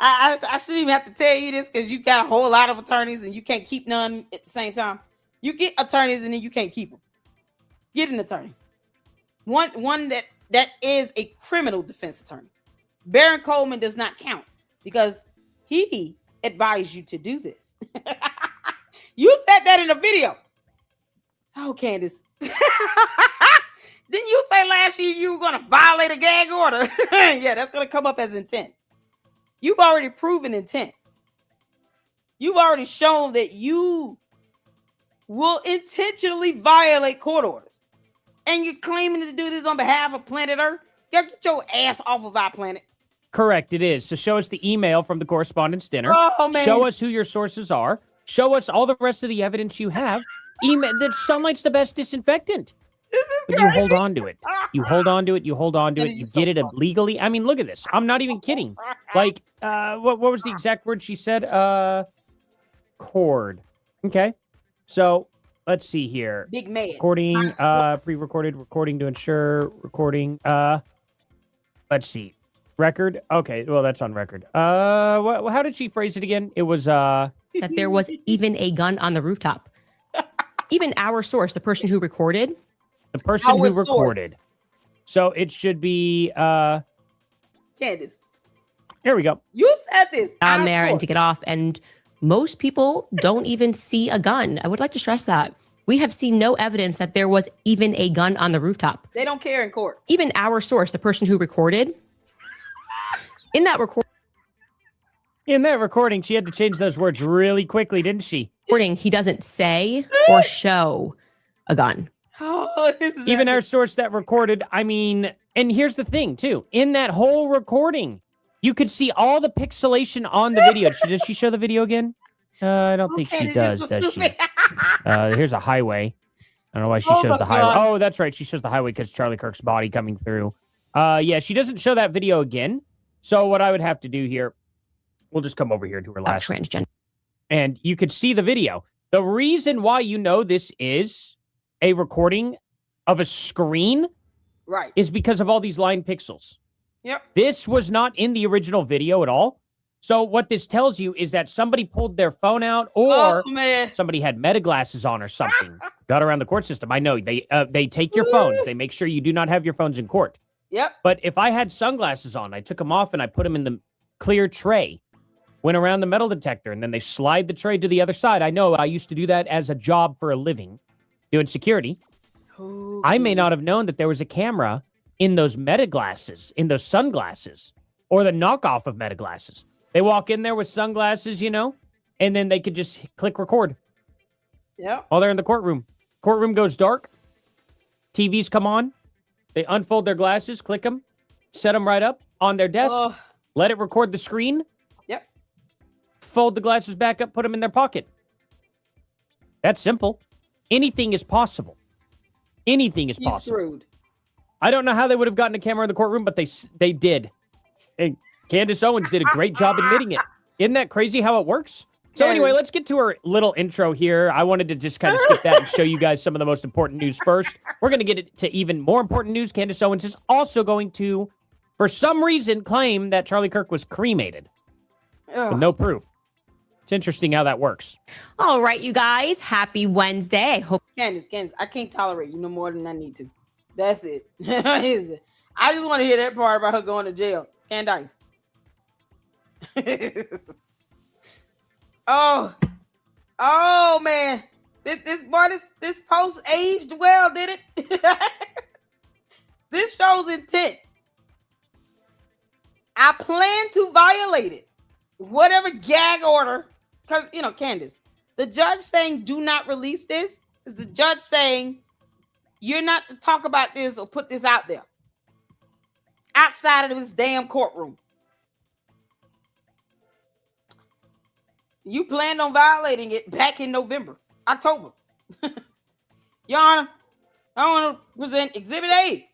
I shouldn't even have to tell you this because you got a whole lot of attorneys and you can't keep none at the same time. You get attorneys and then you can't keep them. Get an attorney. One that is a criminal defense attorney. Baron Coleman does not count because he advised you to do this. You said that in a video. Oh, Candace. Didn't you say last year you were going to violate a gag order? Yeah, that's going to come up as intent. You've already proven intent. You've already shown that you will intentionally violate court orders. And you're claiming to do this on behalf of planet Earth? Get your ass off of our planet. Correct, it is. So show us the email from the correspondence dinner. Oh, man. Show us who your sources are. Show us all the rest of the evidence you have. Email that sunlight's the best disinfectant. This is but crazy. you hold on to it. You hold on to it. You hold on to it. You get it legally. I mean, look at this. I'm not even kidding. Like, what was the exact word she said? Cord. Okay. So let's see here. Big man. Recording, pre-recorded, recording to ensure, recording. Let's see. Record. Okay. Well, that's on record. How did she phrase it again? It was, that there was even a gun on the rooftop. Even our source, the person who recorded. The person who recorded. So it should be Candace. Here we go. You said this. On there and to get off. And most people don't even see a gun. I would like to stress that. We have seen no evidence that there was even a gun on the rooftop. They don't care in court. Even our source, the person who recorded. In that recording, she had to change those words really quickly, didn't she? He doesn't say or show a gun. Oh, even our source that recorded, I mean, and here's the thing, too. In that whole recording, you could see all the pixelation on the video. Does she show the video again? I don't think she does she? Here's a highway. I don't know why she shows the highway. Oh, that's right. She shows the highway because Charlie Kirk's body coming through. Yeah, she doesn't show that video again. So what I would have to do here, we'll just come over here to her last. Transgender. And you could see the video. The reason why you know this is a recording of a screen is because of all these line pixels. Yep. This was not in the original video at all. So what this tells you is that somebody pulled their phone out or somebody had meta glasses on or something. Got around the court system. I know they take your phones. They make sure you do not have your phones in court. Yep. But if I had sunglasses on, I took them off and I put them in the clear tray, went around the metal detector, and then they slide the tray to the other side. I know I used to do that as a job for a living, doing security. Oh, I may not have known that there was a camera in those meta glasses, in those sunglasses, or the knockoff of meta glasses. They walk in there with sunglasses, and then they could just click record. Yeah. While they're in the courtroom. Courtroom goes dark. TVs come on. They unfold their glasses, click them, set them right up on their desk, let it record the screen. Yep. Fold the glasses back up, put them in their pocket. That's simple. Anything is possible. Anything is possible. Screwed. I don't know how they would have gotten a camera in the courtroom, but they did. And Candace Owens did a great job admitting it. Isn't that crazy how it works? So anyway, let's get to our little intro here. I wanted to just kind of skip that and show you guys some of the most important news first. We're going to get it to even more important news. Candace Owens is also going to, for some reason, claim that Charlie Kirk was cremated. With no proof. It's interesting how that works. All right, you guys. Happy Wednesday. I hope Candace, I can't tolerate you no more than I need to. That's it. I just want to hear that part about her going to jail. Candace. Oh man. This post aged well, did it? This shows intent. I plan to violate it. Whatever gag order, because Candace, the judge saying do not release this is the judge saying you're not to talk about this or put this out there. Outside of this damn courtroom. You planned on violating it back in October. Your Honor, I want to present Exhibit A.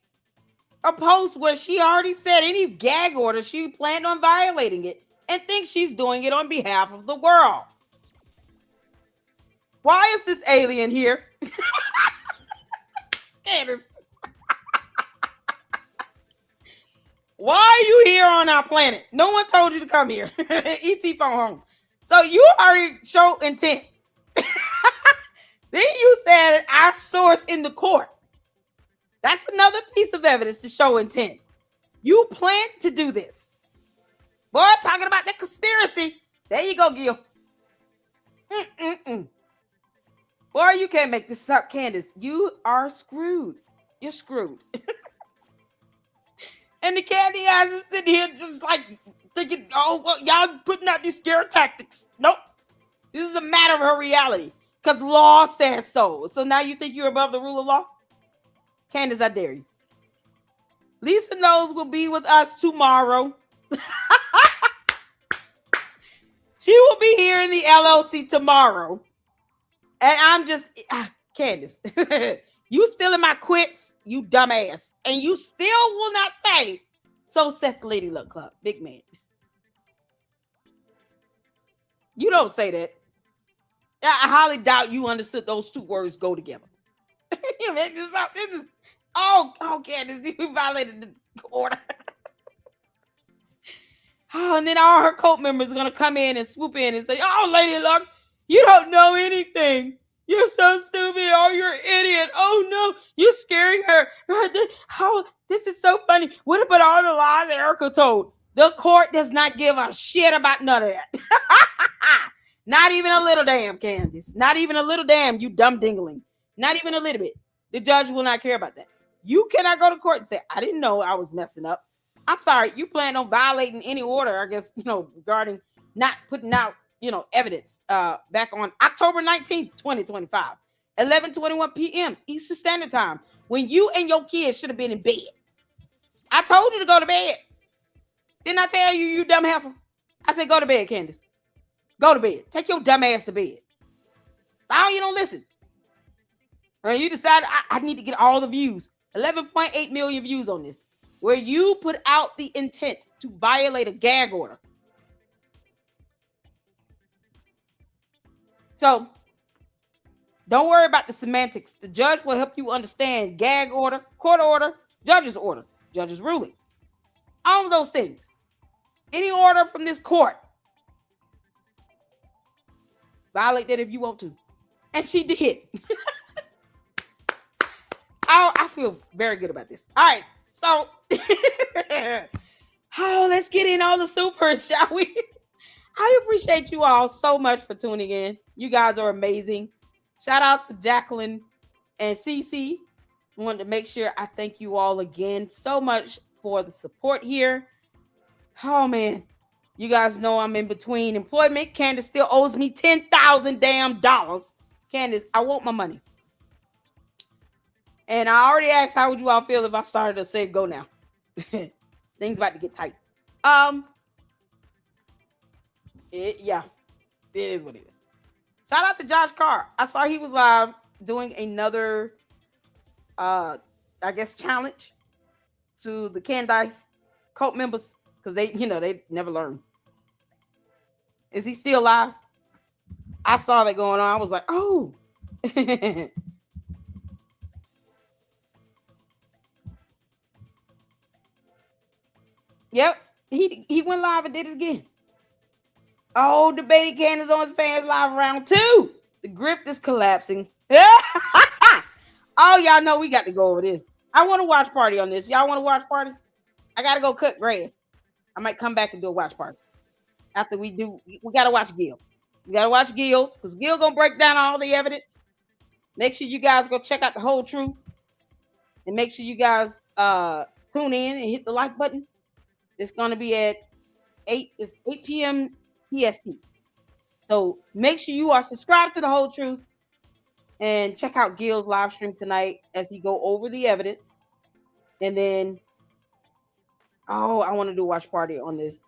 a post where she already said any gag order, she planned on violating it and thinks she's doing it on behalf of the world. Why is this alien here? Candace. Why are you here on our planet? No one told you to come here. ET phone home. So you already show intent. Then you said our source in the court. That's another piece of evidence to show intent. You planned to do this. Boy, talking about the conspiracy. There you go, Gil. Boy, you can't make this up, Candace. You are screwed. You're screwed. And the candy eyes is sitting here just like thinking, oh, well, y'all putting out these scare tactics. Nope. This is a matter of her reality. Because law says so. So now you think you're above the rule of law? Candace, I dare you. Lisa Knows will be with us tomorrow. She will be here in the LLC tomorrow. And I'm just, Candace, you still in my quips, you dumbass. And you still will not say, so saith the Lady Luck Club. Big man. You don't say that. I highly doubt you understood those two words go together. You make this up. This is, oh, Candace, you violated the order. Oh, and then all her cult members are going to come in and swoop in and say, oh, Lady Luck, you don't know anything. You're so stupid. Oh, you're an idiot. Oh, no, you're scaring her. Oh, this is so funny. What about all the lies that Erica told? The court does not give a shit about none of that. Not even a little damn, Candace. Not even a little damn, you dumb dingling. Not even a little bit. The judge will not care about that. You cannot go to court and say, I didn't know I was messing up. I'm sorry. You plan on violating any order, I guess, regarding not putting out, evidence back on October 19th, 2025, 11:21 p.m. Eastern Standard Time, when you and your kids should have been in bed. I told you to go to bed. Didn't I tell you, you dumb heifer? I said, go to bed, Candace. Go to bed. Take your dumb ass to bed. Oh, you don't listen. Or you decide I need to get all the views. 11.8 million views on this. Where you put out the intent to violate a gag order. So, don't worry about the semantics. The judge will help you understand gag order, court order, judge's ruling. All of those things. Any order from this court. Violate that if you want to. And she did. I feel very good about this. All right. So, let's get in all the supers, shall we? I appreciate you all so much for tuning in. You guys are amazing. Shout out to Jacqueline and Cece. I wanted to make sure I thank you all again so much for the support here. Oh, man. You guys know I'm in between employment. Candace still owes me $10,000 damn dollars. Candace, I want my money. And I already asked, how would you all feel if I started a Save Go Now? Things about to get tight. It is what it is. Shout out to Josh Carr. I saw he was live doing another, I guess, challenge to the Candace cult members because they never learn. Is he still live? I saw that going on. I was like, oh. Yep, he went live and did it again. Oh, debating Candace Owens fans live round 2. The grift is collapsing. Oh, y'all know we got to go over this. I want to watch party on this. Y'all want to watch party? I got to go cut grass. I might come back and do a watch party. After we got to watch Gil. We got to watch Gil because Gil going to break down all the evidence. Make sure you guys go check out The Whole Truth. And make sure you guys tune in and hit the like button. It's going to be at 8 p.m. PST. So make sure you are subscribed to The Whole Truth and check out Gil's live stream tonight as he go over the evidence. And then, I want to do a watch party on this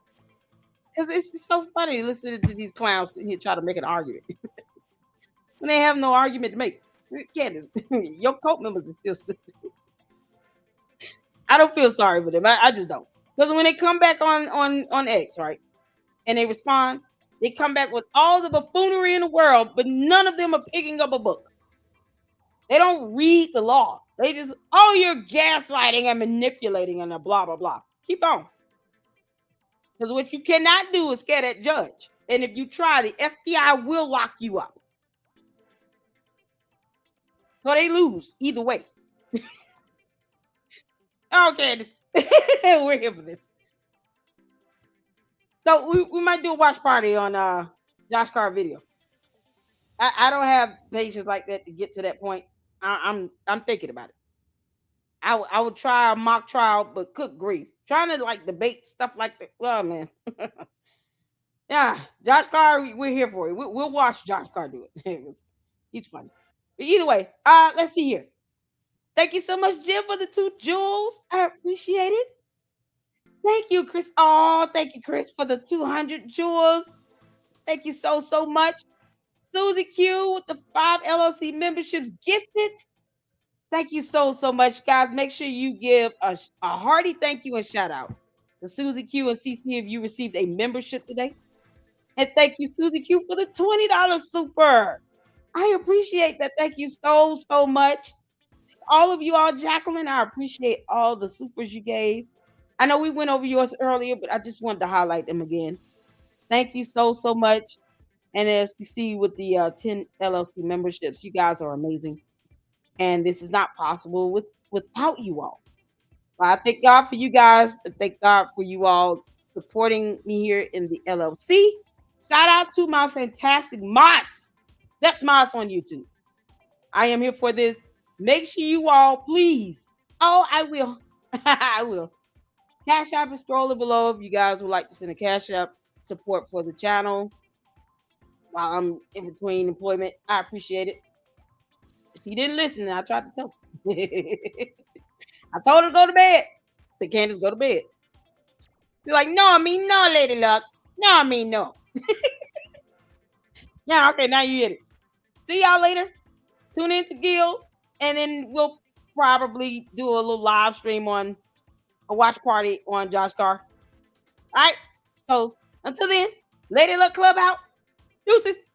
because it's just so funny listening to these clowns sit here try to make an argument when they have no argument to make. Candace, your cult members are still stupid. I don't feel sorry for them. I just don't. Because when they come back on X, right, and they respond, they come back with all the buffoonery in the world, but none of them are picking up a book. They don't read the law. They just, oh, you're gaslighting and manipulating and blah, blah, blah. Keep on. Because what you cannot do is scare that judge. And if you try, the FBI will lock you up. So they lose either way. Okay, we're here for this. So we might do a watch party on Josh Carr video. I don't have patience like that to get to that point. I'm thinking about it. I would try a mock trial, but good grief, trying to like debate stuff like that. Well, man, yeah, Josh Carr, we're here for it. We'll watch Josh Carr do it. He's funny. But either way, let's see here. Thank you so much, Jim, for the 2 jewels. I appreciate it. Thank you, Chris. Oh, thank you, Chris, for the 200 jewels. Thank you so much. Susie Q with the 5 LLC memberships gifted. Thank you so much, guys. Make sure you give a hearty thank you and shout out to Susie Q and CC if you received a membership today. And thank you, Susie Q, for the $20 super. I appreciate that. Thank you so much. All of you all, Jacqueline, I appreciate all the supers you gave. I know we went over yours earlier, but I just wanted to highlight them again. Thank you so much. And as you see with the 10 LLC memberships, you guys are amazing. And this is not possible without you all. I thank God for you guys. I thank God for you all supporting me here in the LLC. Shout out to my fantastic mods. That's mods on YouTube. I am here for this. Make sure you all, please. Oh, I will. I will. Cash App is scrolling below if you guys would like to send a Cash App support for the channel while I'm in between employment. I appreciate it. She didn't listen. I tried to tell her. I told her to go to bed. I said, Candace, go to bed. She's like, no, I mean no, Lady Luck. No, I mean no. Yeah, okay, now you get it. See y'all later. Tune in to Gil, and then we'll probably do a little live stream on a watch party on Josh Carr. All right. So until then, Lady Luck Club out. Deuces.